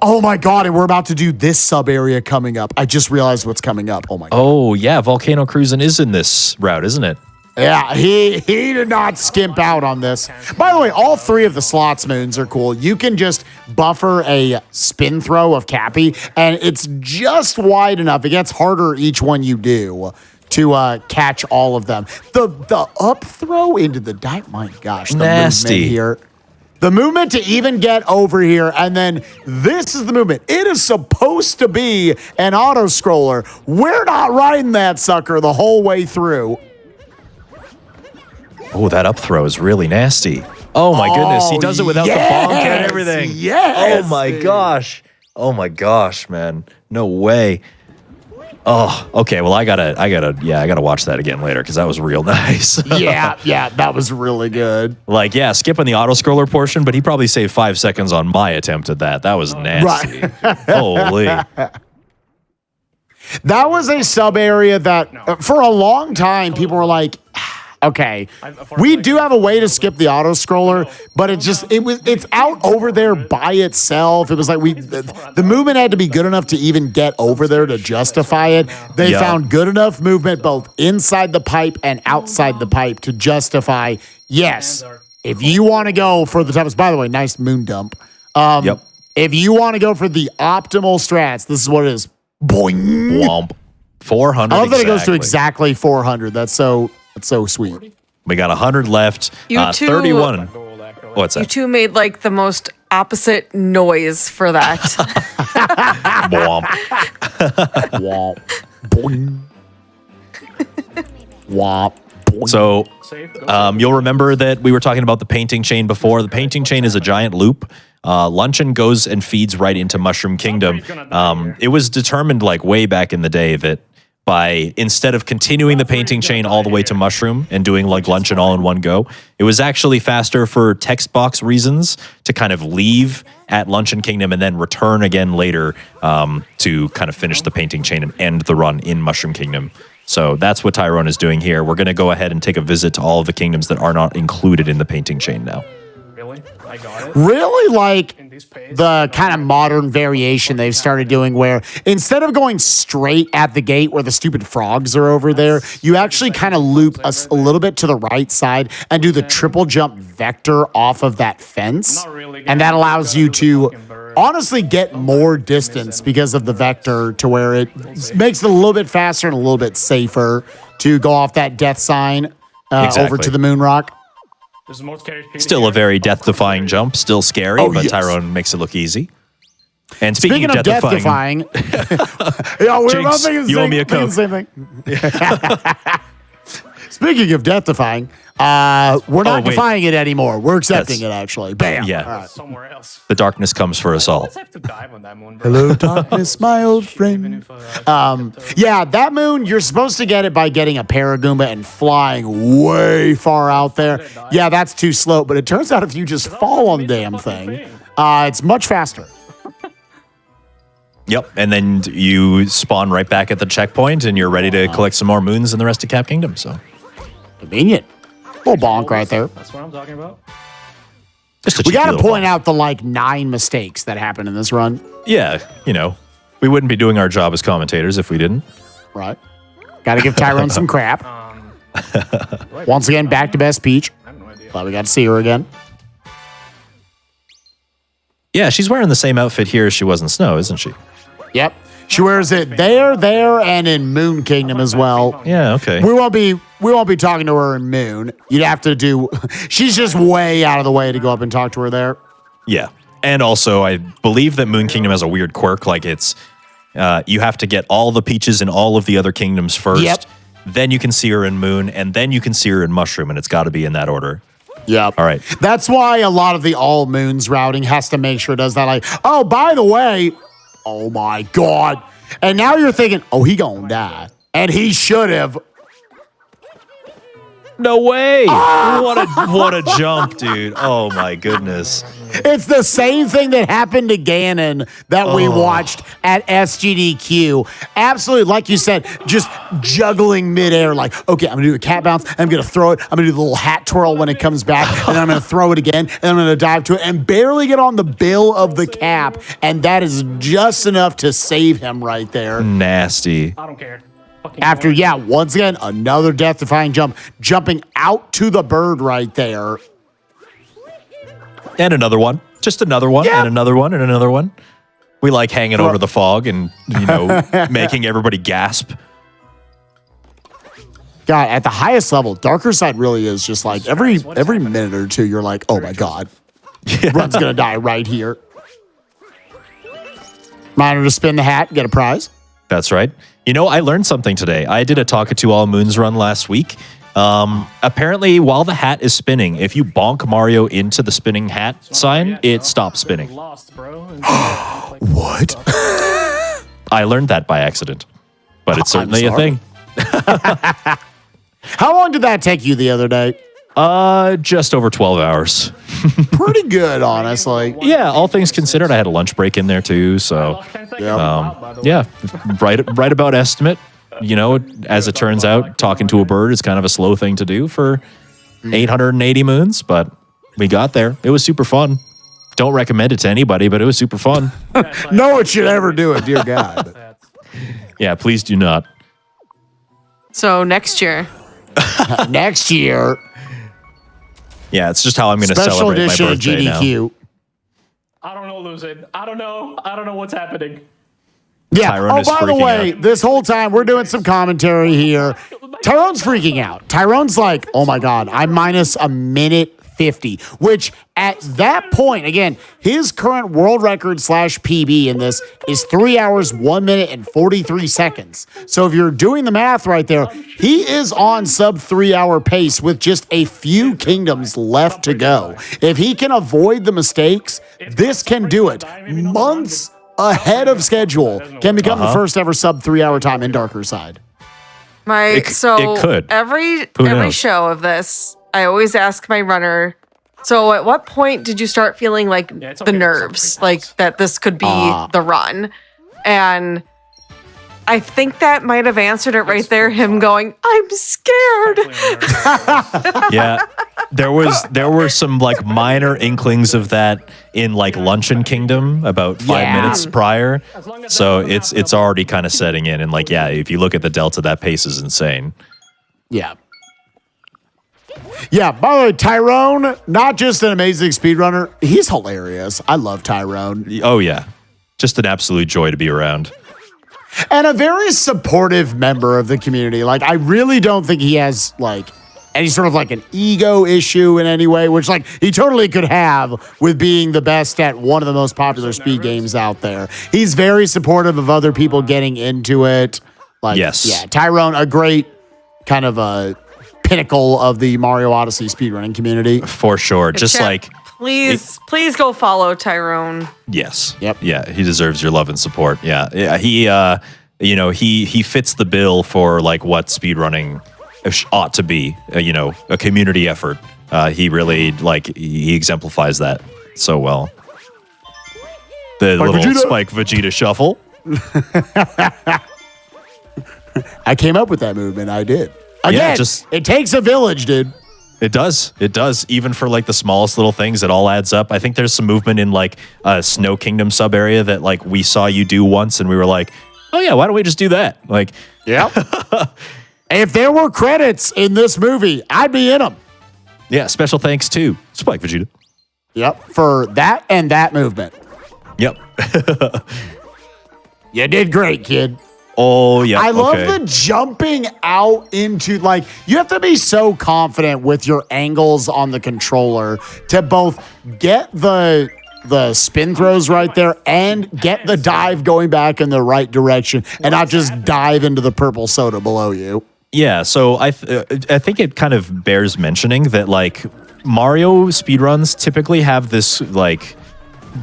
Oh my God, and we're about to do this sub area coming up. I just realized what's coming up. Oh my God. Oh, yeah, Volcano Cruising is in this route, isn't it? Yeah, he did not skimp out on this. By the way, all three of the slots moons are cool. You can just buffer a spin throw of Cappy, and it's just wide enough. It gets harder each one you do to catch all of them. The up throw into the my gosh, the nasty movement here. The movement to even get over here, and then this is the movement. It is supposed to be an auto scroller. We're not riding that sucker the whole way through. Oh, that up throw is really nasty. Oh my goodness, he does it without the bonk and everything. Yes. Oh my gosh. Oh my gosh, man. No way. Oh, okay. Well, I gotta watch that again later because that was real nice. yeah, that was really good. Like, yeah, skipping the auto scroller portion, but he probably saved 5 seconds on my attempt at that. That was nasty. Right. Holy. That was a sub area that for a long time people were like, okay, we do have a way to skip the auto scroller, but it's out over there by itself. It was like the movement had to be good enough to even get over there to justify it. They found good enough movement both inside the pipe and outside the pipe to justify, yes, if you want to go for the toughest, by the way, nice moon dump. If you want to go for the optimal strats, this is what it is. Boing. Womp. 400. I love that it goes to exactly 400. That's so sweet. We got 100 left. You two, 31. What's that? You two made like the most opposite noise for that. Womp. Womp. Boing. Womp. Boing. So you'll remember that we were talking about the painting chain before. The painting chain is a giant loop. Luncheon goes and feeds right into Mushroom Kingdom. It was determined like way back in the day that by instead of continuing the painting chain all the way to Mushroom and doing like Luncheon all in one go, it was actually faster for text box reasons to kind of leave at Luncheon Kingdom and then return again later to kind of finish the painting chain and end the run in Mushroom Kingdom. So that's what Tyrone is doing here. We're going to go ahead and take a visit to all of the kingdoms that are not included in the painting chain now. Really? I got it. Really like the kind of modern variation they've started doing where instead of going straight at the gate where the stupid frogs are over there, you actually kind of loop a little bit to the right side and do the triple jump vector off of that fence. And that allows you to honestly get more distance because of the vector to where it makes it a little bit faster and a little bit safer to go off that death sign over to the moon rock. Still a very death-defying jump, still scary, but yes. Tyrone makes it look easy. And speaking of death-defying, Jinx, you owe me a Coke. Speaking of death-defying, we're not defying it anymore. We're accepting it, actually. Bam. Yeah. Right. Somewhere else. The darkness comes for us all. Let's have to dive on that moon, bro. Hello, darkness, my old friend. Yeah, that moon, you're supposed to get it by getting a Paragoomba and flying way far out there. Yeah, that's too slow, but it turns out if you just fall on the damn thing, it's much faster. Yep, and then you spawn right back at the checkpoint, and you're ready to collect some more moons in the rest of Cap Kingdom. So convenient. Little bonk right there. That's what I'm talking about. We got to point out the 9 mistakes that happened in this run. Yeah, we wouldn't be doing our job as commentators if we didn't. Right. Got to give Tyrone some crap. Once again, back to Best Peach. I have no idea. Glad we got to see her again. Yeah, she's wearing the same outfit here as she was in Snow, isn't she? Yep. She wears it there, and in Moon Kingdom as well. Yeah, okay. We won't be talking to her in Moon. You'd have to do. She's just way out of the way to go up and talk to her there. Yeah, and also I believe that Moon Kingdom has a weird quirk. Like it's, you have to get all the peaches in all of the other kingdoms first. Yep. Then you can see her in Moon, and then you can see her in Mushroom, and it's got to be in that order. Yep. All right. That's why a lot of the all moons routing has to make sure it does that. Like, oh, by the way, Oh my God. And now you're thinking, oh, he gonna die. And he should have. No way! What a jump, dude! Oh my goodness! It's the same thing that happened to Ganon that we watched at SGDQ. Absolutely, like you said, just juggling midair. Like, okay, I'm gonna do a cat bounce. I'm gonna throw it. I'm gonna do the little hat twirl when it comes back, and then I'm gonna throw it again, and I'm gonna dive to it, and barely get on the bill of the cap, and that is just enough to save him right there. Nasty. I don't care. After, once again, another death-defying jump, jumping out to the bird right there. And another one. Just another one, and another one, and another one. We like hanging over the fog and, making everybody gasp. God, at the highest level, Darker Side really is just like every minute or two, you're like, oh my God, Run's gonna die right here. Reminder to spin the hat, get a prize. That's right. I learned something today. I did a Talk to All Moons run last week. Apparently, while the hat is spinning, if you bonk Mario into the spinning hat sign, it stops spinning. Lost, bro. What? I learned that by accident, but it's certainly a thing. How long did that take you the other day? Just over 12 hours. Pretty good, honestly. Yeah, all things considered, I had a lunch break in there too, so right about estimate. As it turns out, talking to a bird is kind of a slow thing to do for 880 moons, but we got there. It was super fun. Don't recommend it to anybody, but it was super fun. No one should ever do it, dear God. Yeah, please do not. So next year. Next year. Yeah, it's just how I'm going to Special celebrate my edition of birthday GDQ. now. I don't know, Lucid. I don't know what's happening. Yeah. Tyrone is by the freaking way, out. this whole time we're doing some commentary here. Tyrone's freaking out. Tyrone's like, oh my God, I'm minus a minute 50, which at that point, again, his current world record / PB in this is 3 hours, 1 minute, and 43 seconds. So if you're doing the math right there, he is on sub 3 hour pace with just a few kingdoms left to go. If he can avoid the mistakes, this can do it. Months ahead of schedule can become the first ever sub 3 hour time in Darker Side. It could. Every knows? show of this, I always ask my runner, so at what point did you start feeling like it's the okay. nerves, like that this could be the run? And I think that might have answered it right there, him going, I'm scared. Yeah. There were some like minor inklings of that in like Luncheon Kingdom about 5 minutes prior. So it's already kind of setting in. And like, if you look at the delta, that pace is insane. Yeah. Yeah, by the way, Tyrone, not just an amazing speedrunner, he's hilarious. I love Tyrone. Oh, yeah. Just an absolute joy to be around. And a very supportive member of the community. Like, I really don't think he has, like, any sort of, like, an ego issue in any way, which, like, he totally could have with being the best at one of the most popular speed games out there. He's very supportive of other people getting into it. Like, yes. Yeah, Tyrone, a great kind of a pinnacle of the Mario Odyssey speedrunning community. For sure. Just Chat, like... Please go follow Tyrone. Yes. Yep. Yeah, he deserves your love and support. Yeah. He fits the bill for like what speedrunning ought to be, a community effort. He really he exemplifies that so well. The Spike little Vegeta. Spike Vegeta shuffle. I came up with that movement. I did. Again, it takes a village, dude. It does. It does. Even for like the smallest little things, it all adds up. I think there's some movement in like a Snow Kingdom sub area that like we saw you do once and we were like, oh yeah, why don't we just do that? Like, yeah. If there were credits in this movie, I'd be in them. Yeah. Special thanks to Spike Vegeta. Yep. For that and that movement. Yep. You did great, kid. Oh, yeah. I love the jumping out into, like, you have to be so confident with your angles on the controller to both get the spin throws right there and get the dive going back in the right direction and not just dive into the purple soda below you. Yeah, so I think it kind of bears mentioning that, like, Mario speedruns typically have this, like,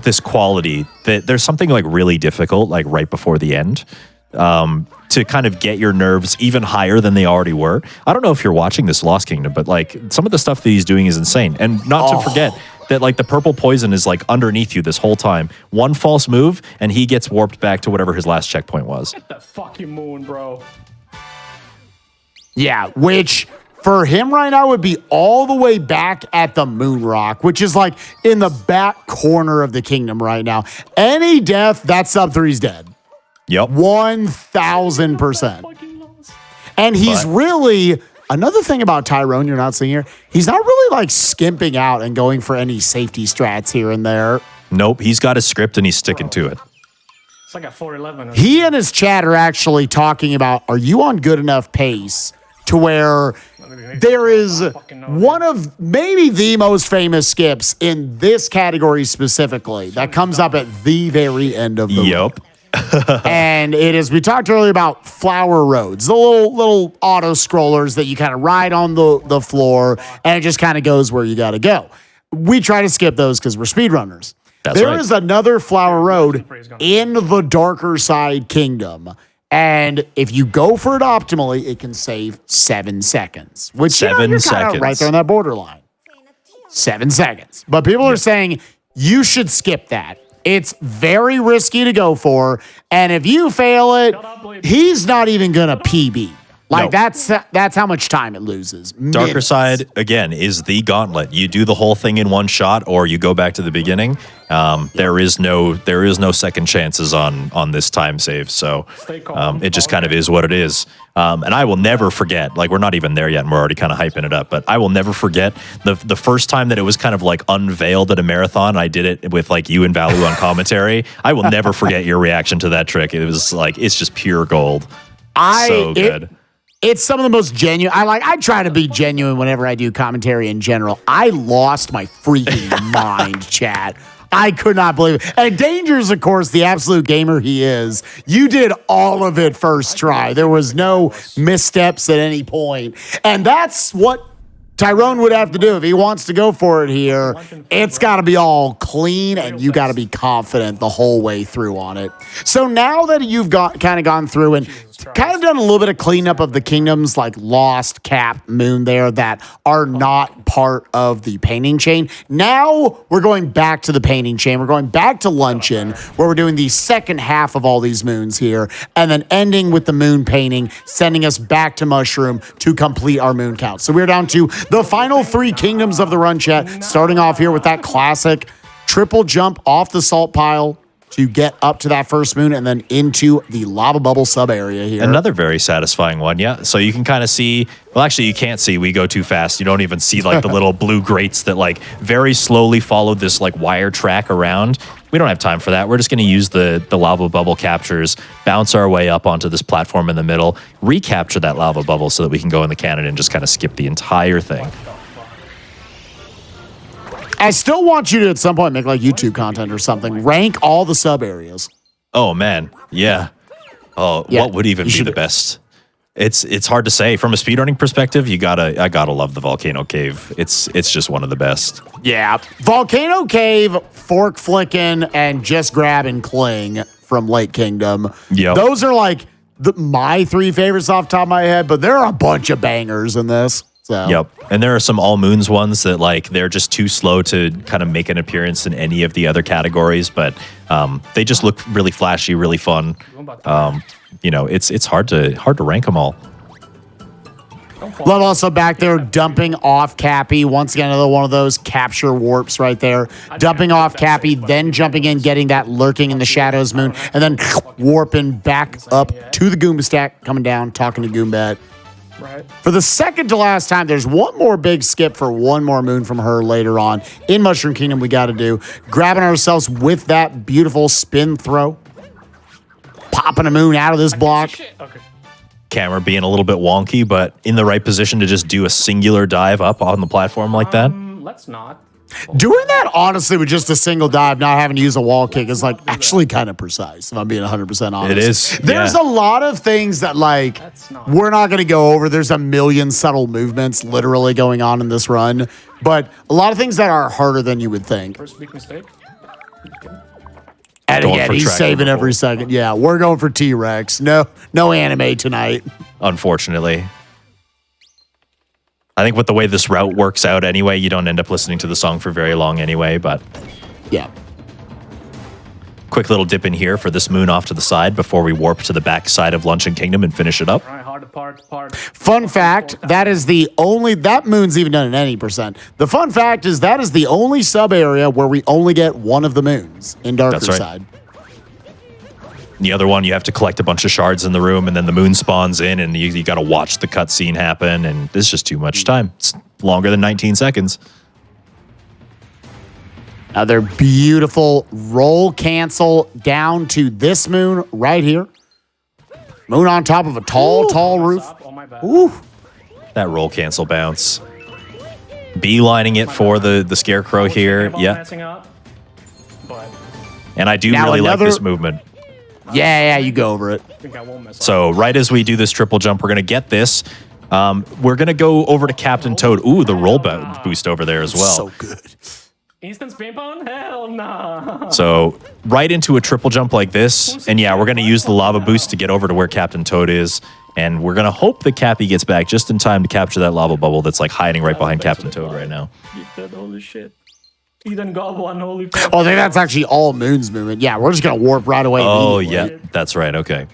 this quality that there's something like really difficult, like right before the end, to kind of get your nerves even higher than they already were. I don't know if you're watching this Lost Kingdom, but like some of the stuff that he's doing is insane. And not to forget that like the purple poison is like underneath you this whole time. One false move and he gets warped back to whatever his last checkpoint was. Get the fucking moon, bro. Yeah, which for him right now would be all the way back at the moon rock, which is like in the back corner of the kingdom right now. Any death, that sub 3's dead. Yep. 1,000%. And he's really, another thing about Tyrone you're not seeing here, he's not really like skimping out and going for any safety strats here and there. Nope, he's got his script and he's sticking to it. It's like a 411. He and his chat are actually talking about, are you on good enough pace to where there is one of maybe the most famous skips in this category specifically that comes up at the very end of the Yep. And it is, we talked earlier about flower roads, the little auto scrollers that you kind of ride on the floor and it just kind of goes where you got to go. We try to skip those because we're speedrunners. There is another flower road in the darker side kingdom. And if you go for it optimally, it can save 7 seconds, which you're kind of right there on that borderline. 7 seconds. But people are saying you should skip that. It's very risky to go for. And if you fail it, he's not even going to PB. Like, that's how much time it loses. Darker side, again, is the gauntlet. You do the whole thing in one shot or you go back to the beginning. There is no second chances on this time save. So it just kind of is what it is. And I will never forget, like we're not even there yet and we're already kind of hyping it up, but I will never forget the first time that it was kind of like unveiled at a marathon. I did it with like you and Valu on commentary. I will never forget your reaction to that trick. It was like, it's just pure gold. So good. It's some of the most genuine. I try to be genuine whenever I do commentary in general. I lost my freaking mind, chat. I could not believe it. And Danger's, of course, the absolute gamer he is. You did all of it first try. There was no missteps at any point. And that's what Tyrone would have to do if he wants to go for it here. It's got to be all clean, and you got to be confident the whole way through on it. So now that you've kind of gone through and kind of done a little bit of cleanup of the kingdoms like Lost, Cap, Moon there that are not part of the painting chain, now we're going back to the painting chain. We're going back to Luncheon, where we're doing the second half of all these moons here, and then ending with the moon painting, sending us back to Mushroom to complete our moon count. So we're down to the final 3 kingdoms of the run, chat, starting off here with that classic triple jump off the salt pile to get up to that first moon and then into the lava bubble sub area here. Another very satisfying one, yeah. So you can kind of see, well, actually you can't see, we go too fast. You don't even see like the little blue grates that like very slowly follow this like wire track around. We don't have time for that. We're just going to use the lava bubble captures, bounce our way up onto this platform in the middle, recapture that lava bubble so that we can go in the cannon and just kind of skip the entire thing. I still want you to at some point make like YouTube content or something. Rank all the sub areas. Oh man, yeah. Oh, yeah, what would even be the best? It's hard to say. From a speedrunning perspective, I gotta love the Volcano Cave. It's just one of the best. Yeah, Volcano Cave, fork flicking, and just grab and cling from Lake Kingdom. Yeah, those are like my 3 favorites off the top of my head. But there are a bunch of bangers in this. So. Yep. And there are some all moons ones that like they're just too slow to kind of make an appearance in any of the other categories, but they just look really flashy, really fun. You know, it's hard to rank them all. Love also back there dumping off Cappy. Once again, another one of those capture warps right there. Dumping off Cappy, then jumping in, getting that lurking in the shadows moon, and then warping back up to the Goomba stack, coming down, talking to Goombet. Right. For the second to last time, there's one more big skip for one more moon from her later on in Mushroom Kingdom we got to do. Grabbing ourselves with that beautiful spin throw. Popping a moon out of this block. Okay. Camera being a little bit wonky, but in the right position to just do a singular dive up on the platform like that. Let's not. Doing that, honestly, with just a single dive, not having to use a wall kick is like actually kind of precise, if I'm being 100% honest. It is. There's a lot of things that like we're not going to go over. There's a million subtle movements literally going on in this run, but a lot of things that are harder than you would think. First big mistake. And Going again, for he's track saving Liverpool. every second. Yeah, we're going for T-Rex. No anime tonight. Unfortunately. I think with the way this route works out anyway, you don't end up listening to the song for very long anyway, but Yeah. quick little dip in here for this moon off to the side before we warp to the back side of Luncheon Kingdom and finish it up. All right, hard part. Fun fact, that moon's even done in any percent. The fun fact is that is the only sub area where we only get one of the moons in Darker That's right. Side. The other one, you have to collect a bunch of shards in the room, and then the moon spawns in, and you got to watch the cutscene happen, and it's just too much time. It's longer than 19 seconds. Another beautiful roll cancel down to this moon right here. Moon on top of a tall roof. Oh, my bad. Ooh. That roll cancel bounce. Beelining it for the scarecrow here. About Yeah. messing up, but And I do Now really like another- this movement. Yeah, you go over it. I think I won't mess up. So right as we do this triple jump, we're going to get this. We're going to go over to Captain Toad. Ooh, the roll boost over there as well. So good. Instant spin pon? Hell nah. So right into a triple jump like this. And yeah, we're going to use the lava boost to get over to where Captain Toad is. And we're going to hope that Cappy gets back just in time to capture that lava bubble that's like hiding right behind Captain Toad right now. Holy shit. He done got one, holy fuck. Oh, I think that's actually all Moon's movement. Yeah, we're just going to warp right away. Oh, immediately. yeah, that's right. Okay.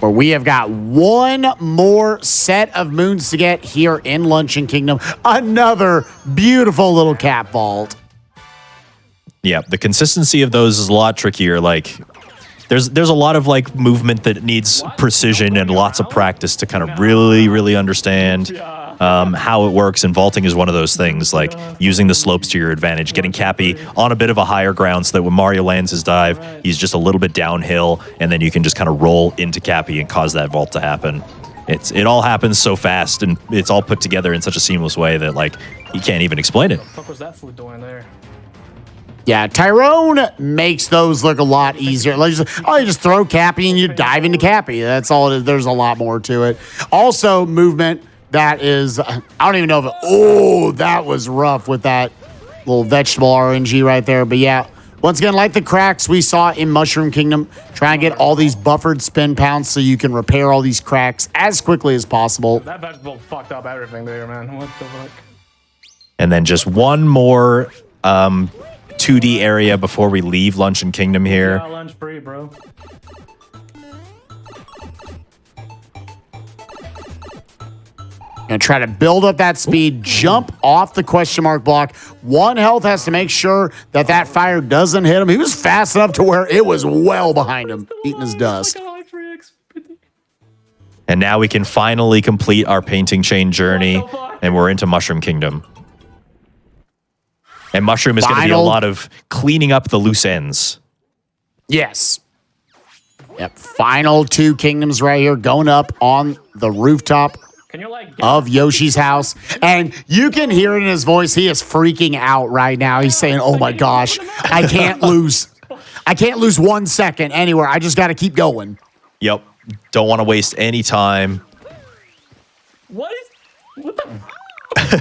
Where we have got one more set of moons to get here in Luncheon Kingdom. Another beautiful little cap vault. Yeah, the consistency of those is a lot trickier. Like, there's a lot of like movement that needs precision and lots of practice to kind of really understand how it works. And vaulting is one of those things, like using the slopes to your advantage, getting Cappy on a bit of a higher ground so that when Mario lands his dive, he's just a little bit downhill, and then you can just kind of roll into Cappy and cause that vault to happen. It all happens so fast, and it's all put together in such a seamless way that like you can't even explain it. What the fuck was that food doing there? Yeah, Tyrone makes those look a lot easier. Like, you just throw Cappy and you dive into Cappy. That's all it is. There's a lot more to it. Also, movement that is, I don't even know if oh, that was rough with that little vegetable RNG right there. But yeah, once again, like the cracks we saw in Mushroom Kingdom, try and get all these buffered spin pounds so you can repair all these cracks as quickly as possible. That vegetable fucked up everything there, man. What the fuck? And then just one more 2D area before we leave Luncheon Kingdom here. Yeah, lunch free, bro. Gonna try to build up that speed, jump off the question mark block. One health has to make sure that that fire doesn't hit him. He was fast enough to where it was well behind him, eating his dust. And now we can finally complete our painting chain journey, and we're into Mushroom Kingdom. And Mushroom is going to be a Final- lot of cleaning up the loose ends. Yes. Yep. Final two kingdoms right here, going up on the rooftop Can you like of Yoshi's house. And you can hear it in his voice. He is freaking out right now. He's saying, oh my gosh, I can't lose 1 second anywhere. I just got to keep going. Yep. Don't want to waste any time. what the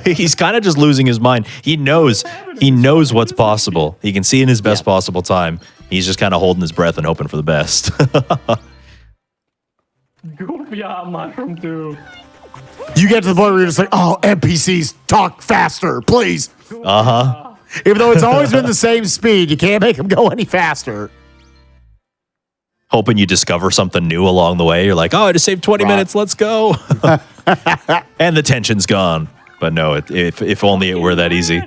He's kind of just losing his mind. He knows what's possible. He can see in his best possible time. He's just kind of holding his breath and hoping for the best. goofy mushroom too? You get to the point where you're just like, oh, NPCs, talk faster, please. Uh-huh. Even though it's always been the same speed, you can't make them go any faster. Hoping you discover something new along the way. You're like, oh, I just saved 20 minutes. Let's go. And the tension's gone. But no, if only it were that easy.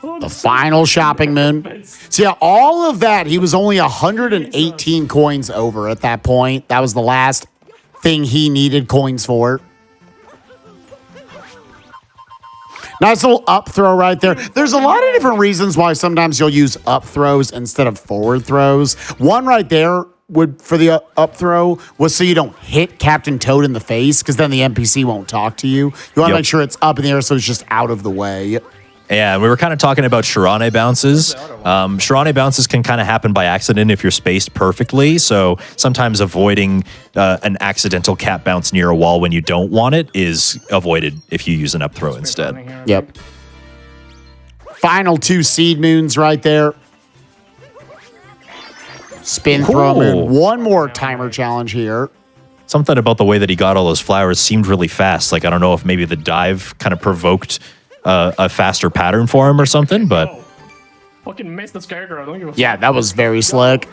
The final shopping moon. So yeah, all of that, he was only 118 coins over at that point. That was the last thing he needed coins for. Nice little up throw right there. There's a lot of different reasons why sometimes you'll use up throws instead of forward throws. One right there for the up throw was so you don't hit Captain Toad in the face, because then the NPC won't talk to you. You want to make sure it's up in the air so it's just out of the way. Yeah, and we were kind of talking about Shirane bounces. Shirane bounces can kind of happen by accident if you're spaced perfectly. So sometimes avoiding an accidental cap bounce near a wall when you don't want it is avoided if you use an up throw instead. Yep. Final 2 seed moons right there. Spin throw moon. One more timer challenge here. Something about the way that he got all those flowers seemed really fast. Like, I don't know if maybe the dive kind of provoked a faster pattern for him or something, but... Fucking missed the scarecrow. I don't give a Yeah, fuck. that was very slick.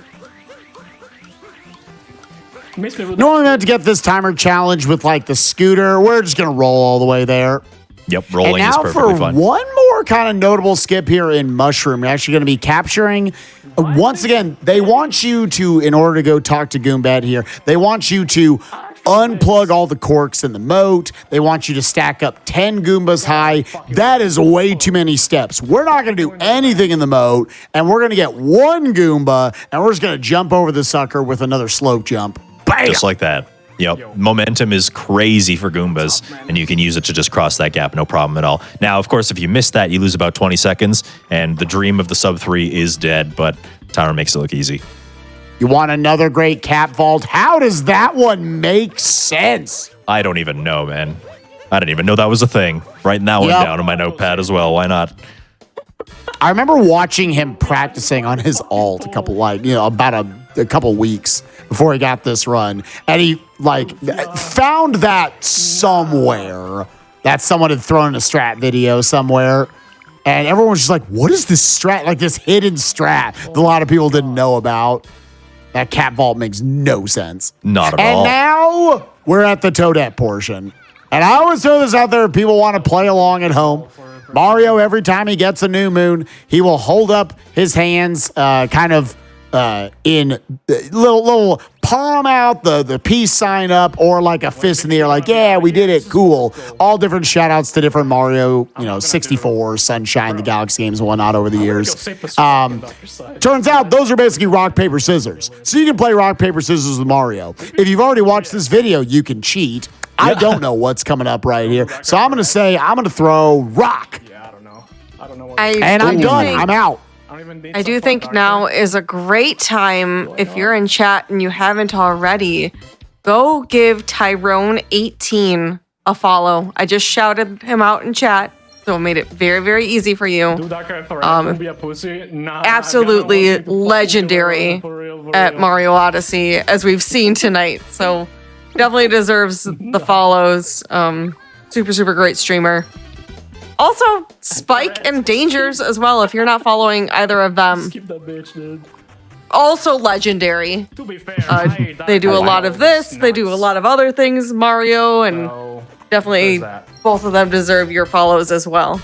Missed me with Normally meant to get this timer challenge with like the scooter. We're just going to roll all the way there. Yep, And rolling is now perfectly for fine. one more kind of notable skip here in Mushroom, we're actually going to be capturing. Once again, they want you to, in order to go talk to Goombad here, they want you to unplug all the corks in the moat. They want you to stack up 10 Goombas high. That is way too many steps. We're not going to do anything in the moat, and we're going to get one Goomba, and we're just going to jump over the sucker with another slope jump. Bam! Just like that. Yep. Momentum is crazy for Goombas, and you can use it to just cross that gap, no problem at all. Now, of course, if you miss that, you lose about 20 seconds, and the dream of the sub 3 is dead, but timer makes it look easy. You want another great cap vault? How does that one make sense? I don't even know, man. I didn't even know that was a thing. Writing that one down on my notepad as well. Why not? I remember watching him practicing on his alt about a couple weeks before he got this run, and he found that somewhere that someone had thrown a strat video somewhere, and everyone was just like, "What is this strat? Like this hidden strat that a lot of people didn't know about?" That cap vault makes no sense. Not at and all. And now we're at the Toadette portion. And I always throw this out there if people want to play along at home. Mario, every time he gets a new moon, he will hold up his hands in little palm out, the peace sign up, or like a fist in the air, like, yeah, we did it, cool. All different shout outs to different Mario, 64, Sunshine, the Galaxy games and whatnot over the years. Turns out those are basically rock, paper, scissors. So you can play rock, paper, scissors with Mario. If you've already watched this video, you can cheat. I don't know what's coming up right here. So I'm going to say I'm going to throw rock. Yeah, I don't know. I don't know what. And I'm done. I'm out. I do think now is a great time, if you're in chat and you haven't already, go give Tyrone18 a follow. I just shouted him out in chat, so it made it very, very easy for you. Absolutely legendary at Mario Odyssey, as we've seen tonight. So definitely deserves the follows. Super, super great streamer. Also, Spike and Dangers as well, if you're not following either of them. Keep that bitch, dude. Also legendary. To be fair, They do a lot of this, they do a lot of other things, Mario, and definitely both of them deserve your follows as well.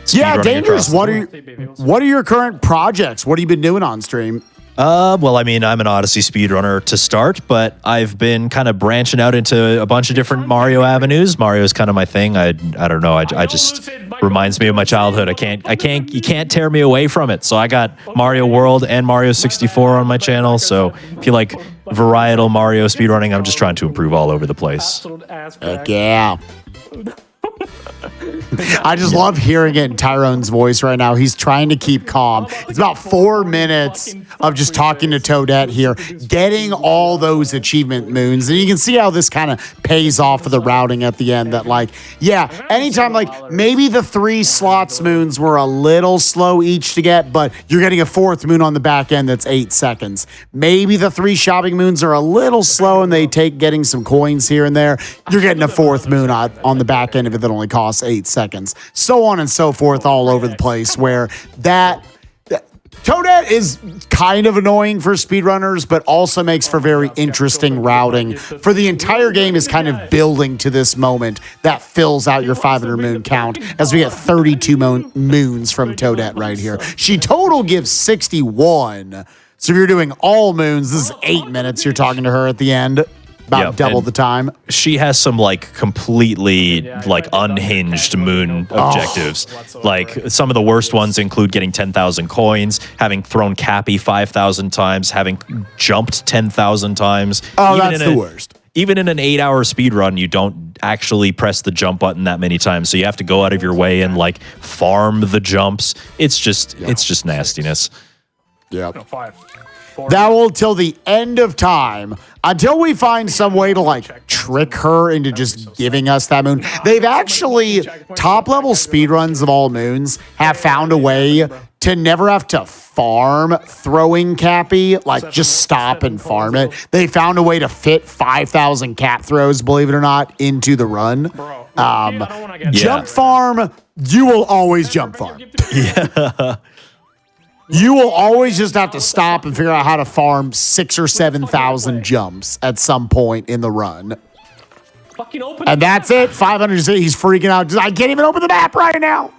Yeah, Speedrunning Dangerous, across what are your current projects? What have you been doing on stream? Well, I mean, I'm an Odyssey speedrunner to start, but I've been kind of branching out into a bunch of different Mario avenues. Mario's kind of my thing. I don't know. I just reminds me of my childhood. You can't tear me away from it. So I got Mario World and Mario 64 on my channel. So if you like varietal Mario speedrunning, I'm just trying to improve all over the place. Heck yeah. I just love hearing it in Tyrone's voice right now. He's trying to keep calm. It's about 4 minutes of just talking to Toadette here, getting all those achievement moons. And you can see how this kind of pays off for the routing at the end that, anytime, maybe the 3 slots moons were a little slow each to get, but you're getting a 4th moon on the back end that's 8 seconds. Maybe the 3 shopping moons are a little slow and they take getting some coins here and there. You're getting a 4th moon on the back end of it that only costs 8 seconds. So on and so forth all over the place, where that Toadette is kind of annoying for speedrunners, but also makes for very interesting routing. For the entire game is kind of building to this moment that fills out your 500 moon count as we get 32 moons from Toadette right here. She total gives 61. So if you're doing all moons, this is 8 minutes you're talking to her at the end. About double the time. She has some completely unhinged moon objectives. Some of the worst ones include getting 10,000 coins, having thrown Cappy 5,000 times, having jumped 10,000 times. Oh, that's the worst. Even in an 8-hour speed run, you don't actually press the jump button that many times. So you have to go out of your way and farm the jumps. It's just nastiness. Yeah. That will till the end of time, until we find some way to like trick her into just giving us that moon. They've actually, top level speedruns of all moons have found a way to never have to farm throwing Cappy, like just stop and farm it. They found a way to fit 5,000 cap throws, believe it or not, into the run. Jump farm, you will always jump farm. Yeah. You will always just have to stop and figure out how to farm 6,000 or 7,000 jumps at some point in the run. And that's it. 500. He's freaking out. I can't even open the map right now.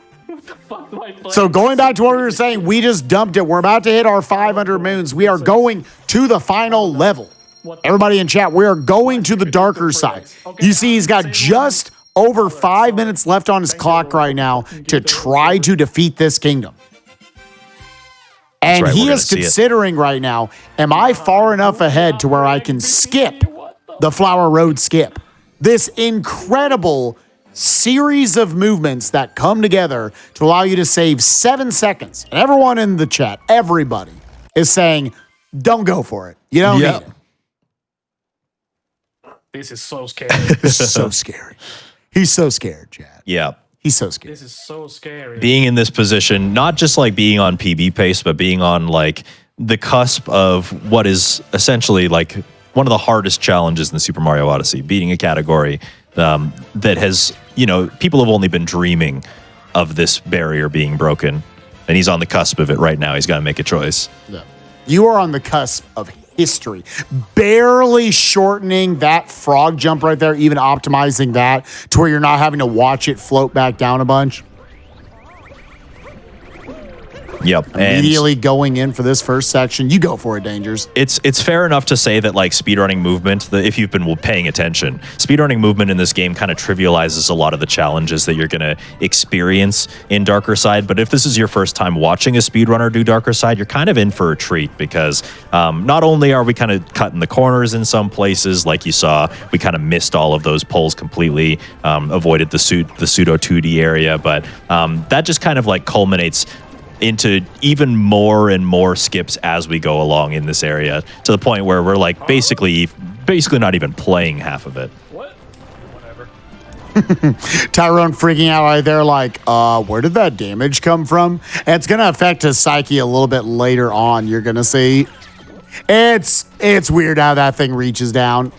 So going back to what we were saying, we just dumped it. We're about to hit our 500 moons. We are going to the final level. Everybody in chat, we are going to the darker side. You see, he's got just over 5 minutes left on his clock right now to try to defeat this kingdom. And he is considering right now, am I far enough ahead to where I can skip the Flower Road skip? This incredible series of movements that come together to allow you to save 7 seconds. And everyone in the chat, everybody, is saying, don't go for it. You don't need it. This is so scary. This is so scary. He's so scared, Chad. Yeah. He's so scared. This is so scary. Being in this position, not just like being on PB pace, but being on like the cusp of what is essentially like one of the hardest challenges in the Super Mario Odyssey, beating a category that has, you know, people have only been dreaming of this barrier being broken. And he's on the cusp of it right now. He's got to make a choice. Yeah. You are on the cusp of history. Barely shortening that frog jump right there, even optimizing that to where you're not having to watch it float back down a bunch. Yep. Immediately going in for this first section. You go for it, Dangers. It's fair enough to say that like speedrunning movement, if you've been paying attention, speedrunning movement in this game kind of trivializes a lot of the challenges that you're going to experience in Darker Side. But if this is your first time watching a speedrunner do Darker Side, you're kind of in for a treat because not only are we kind of cutting the corners in some places, like you saw, we kind of missed all of those poles completely, avoided the pseudo 2D area, but that just kind of like culminates into even more and more skips as we go along in this area, to the point where we're like basically not even playing half of it. What? Whatever. Tyrone freaking out right there like, where did that damage come from? And it's going to affect his psyche a little bit later on. You're going to see. It's weird how that thing reaches down.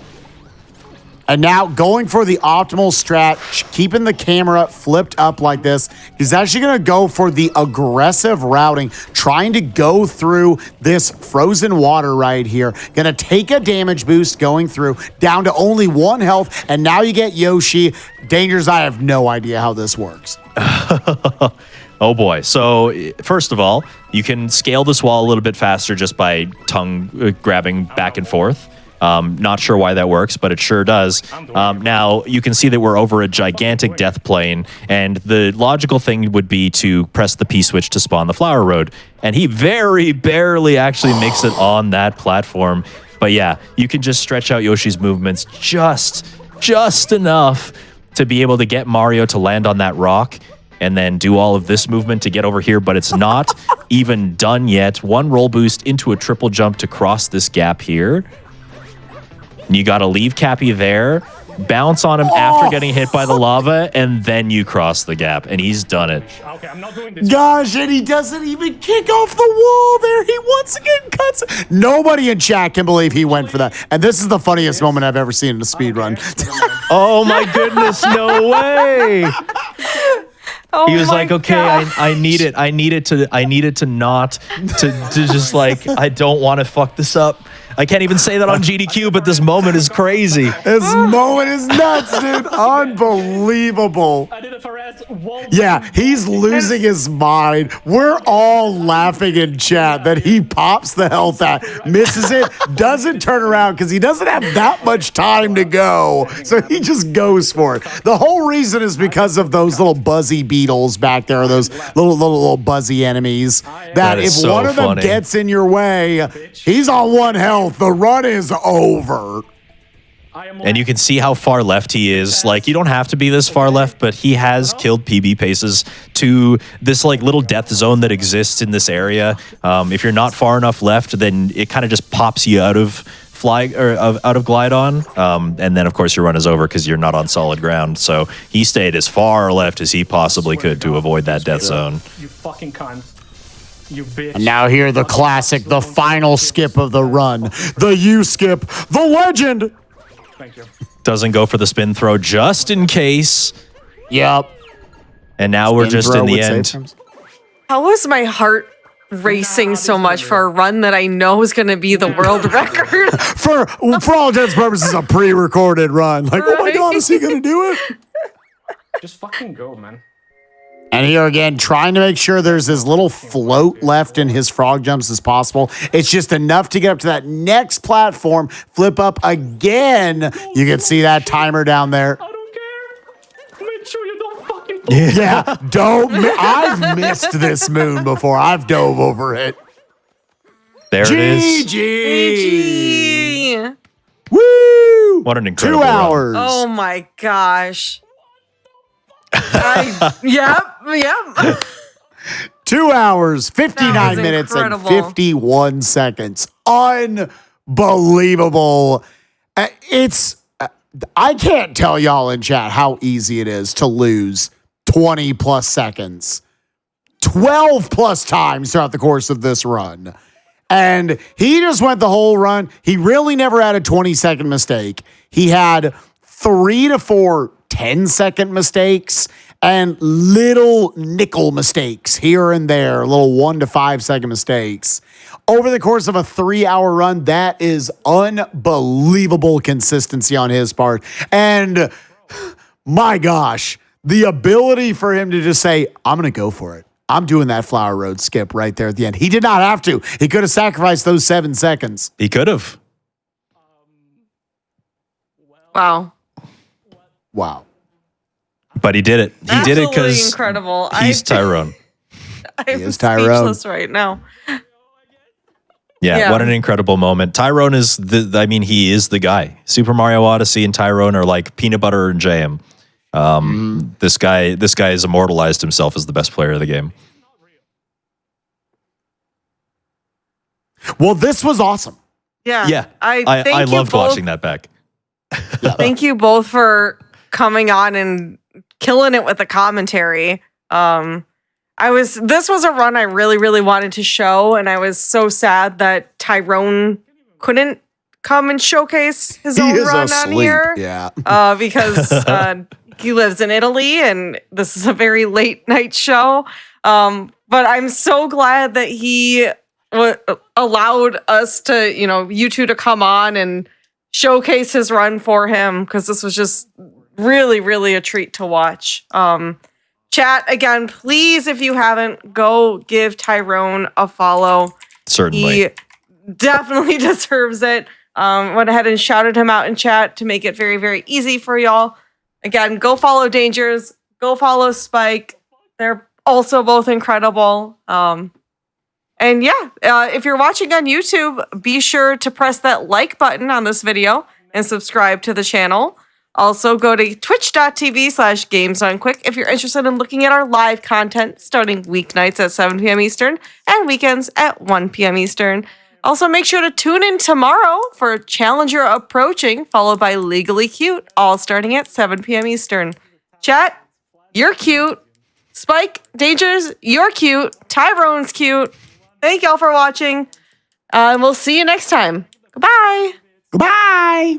And now going for the optimal strat, keeping the camera flipped up like this. He's actually going to go for the aggressive routing, trying to go through this frozen water right here. Going to take a damage boost going through, down to only 1 health. And now you get Yoshi. Dangers, I have no idea how this works. Oh boy. So first of all, you can scale this wall a little bit faster just by tongue grabbing back and forth. Not sure why that works, but it sure does. Now, you can see that we're over a gigantic death plane, and the logical thing would be to press the P-switch to spawn the Flower Road. And he very barely actually makes it on that platform. But yeah, you can just stretch out Yoshi's movements just enough to be able to get Mario to land on that rock and then do all of this movement to get over here, but it's not even done yet. 1 roll boost into a triple jump to cross this gap here. You got to leave Cappy there, bounce on him after getting hit by the lava, and then you cross the gap, and he's done it. Okay, I'm not doing this. Gosh, and he doesn't even kick off the wall there. He once again cuts. Nobody in chat can believe he went for that. And this is the funniest moment I've ever seen in a speed run. Oh my goodness, no way. Oh he was like, okay, gosh. I need it to not just like, I don't want to fuck this up. I can't even say that on GDQ, but this moment is crazy. This moment is nuts, dude. Unbelievable. I did it for us. Yeah, he's losing his mind. We're all laughing in chat that he pops the health at, misses it, doesn't turn around because he doesn't have that much time to go. So he just goes for it. The whole reason is because of those little buzzy beetles back there, those little buzzy enemies. That if so one of them funny. gets in your way, he's on 1 health. The run is over. And you can see how far left he is. Like, you don't have to be this far left, but he has killed PB paces to this like little death zone that exists in this area. If you're not far enough left, then it kind of just pops you out of out of glide on, and then of course your run is over because you're not on solid ground. So he stayed as far left as he possibly could to avoid that death zone. You fucking cunt. You bitch. And now here the classic, the final skip of the run, the U-skip, the legend. Thank you. Doesn't go for the spin throw just in case. Yep. And now we're just in the end. How was my heart racing so much for a run that I know is going to be the world record? For all intents and purposes, a pre-recorded run. Like, oh my God, is he going to do it? Just fucking go, man. And here again, trying to make sure there's as little float left in his frog jumps as possible. It's just enough to get up to that next platform, flip up again. You can see that timer down there. I don't care. Make sure you don't fucking. Yeah, I've missed this moon before. I've dove over it. There it is. GG. Woo! What an incredible 2 hours. run. Oh my gosh. Yep. 2 hours, 59 minutes, incredible. and 51 seconds. Unbelievable. I can't tell y'all in chat how easy it is to lose 20 plus seconds, 12 plus times throughout the course of this run. And he just went the whole run. He really never had a 20-second mistake. He had 3 to 4 10-second mistakes and little nickel mistakes here and there, little 1 to 5 second mistakes. Over the course of a 3-hour run, that is unbelievable consistency on his part. And my gosh, the ability for him to just say, I'm going to go for it. I'm doing that Flower Road skip right there at the end. He did not have to. He could have sacrificed those 7 seconds. He could have. Wow. Wow. But he did it. He did it because incredible. he's Tyrone. I'm is Tyrone. speechless right now. Yeah, what an incredible moment. Tyrone is he is the guy. Super Mario Odyssey and Tyrone are like peanut butter and jam. This guy has immortalized himself as the best player of the game. Well, this was awesome. Yeah. I loved watching that back. Thank you both for coming on and killing it with the commentary. This was a run I really, really wanted to show, and I was so sad that Tyrone couldn't come and showcase his own run on here. Yeah. Because he lives in Italy, and this is a very late night show. But I'm so glad that he allowed us to, you two to come on and showcase his run for him, because this was just really, really a treat to watch. Chat, again, please, if you haven't, go give Tyrone a follow. Certainly. He definitely deserves it. Went ahead and shouted him out in chat to make it very, very easy for y'all. Again, go follow Dangers. Go follow Spike. They're also both incredible. And yeah, if you're watching on YouTube, be sure to press that like button on this video and subscribe to the channel. Also, go to twitch.tv/GamesDoneQuick if you're interested in looking at our live content starting weeknights at 7 p.m. Eastern and weekends at 1 p.m. Eastern. Also, make sure to tune in tomorrow for Challenger Approaching, followed by Legally Cute, all starting at 7 p.m. Eastern. Chat, you're cute. Spike, Dangers, you're cute. Tyrone's cute. Thank y'all for watching. And we'll see you next time. Goodbye. Goodbye.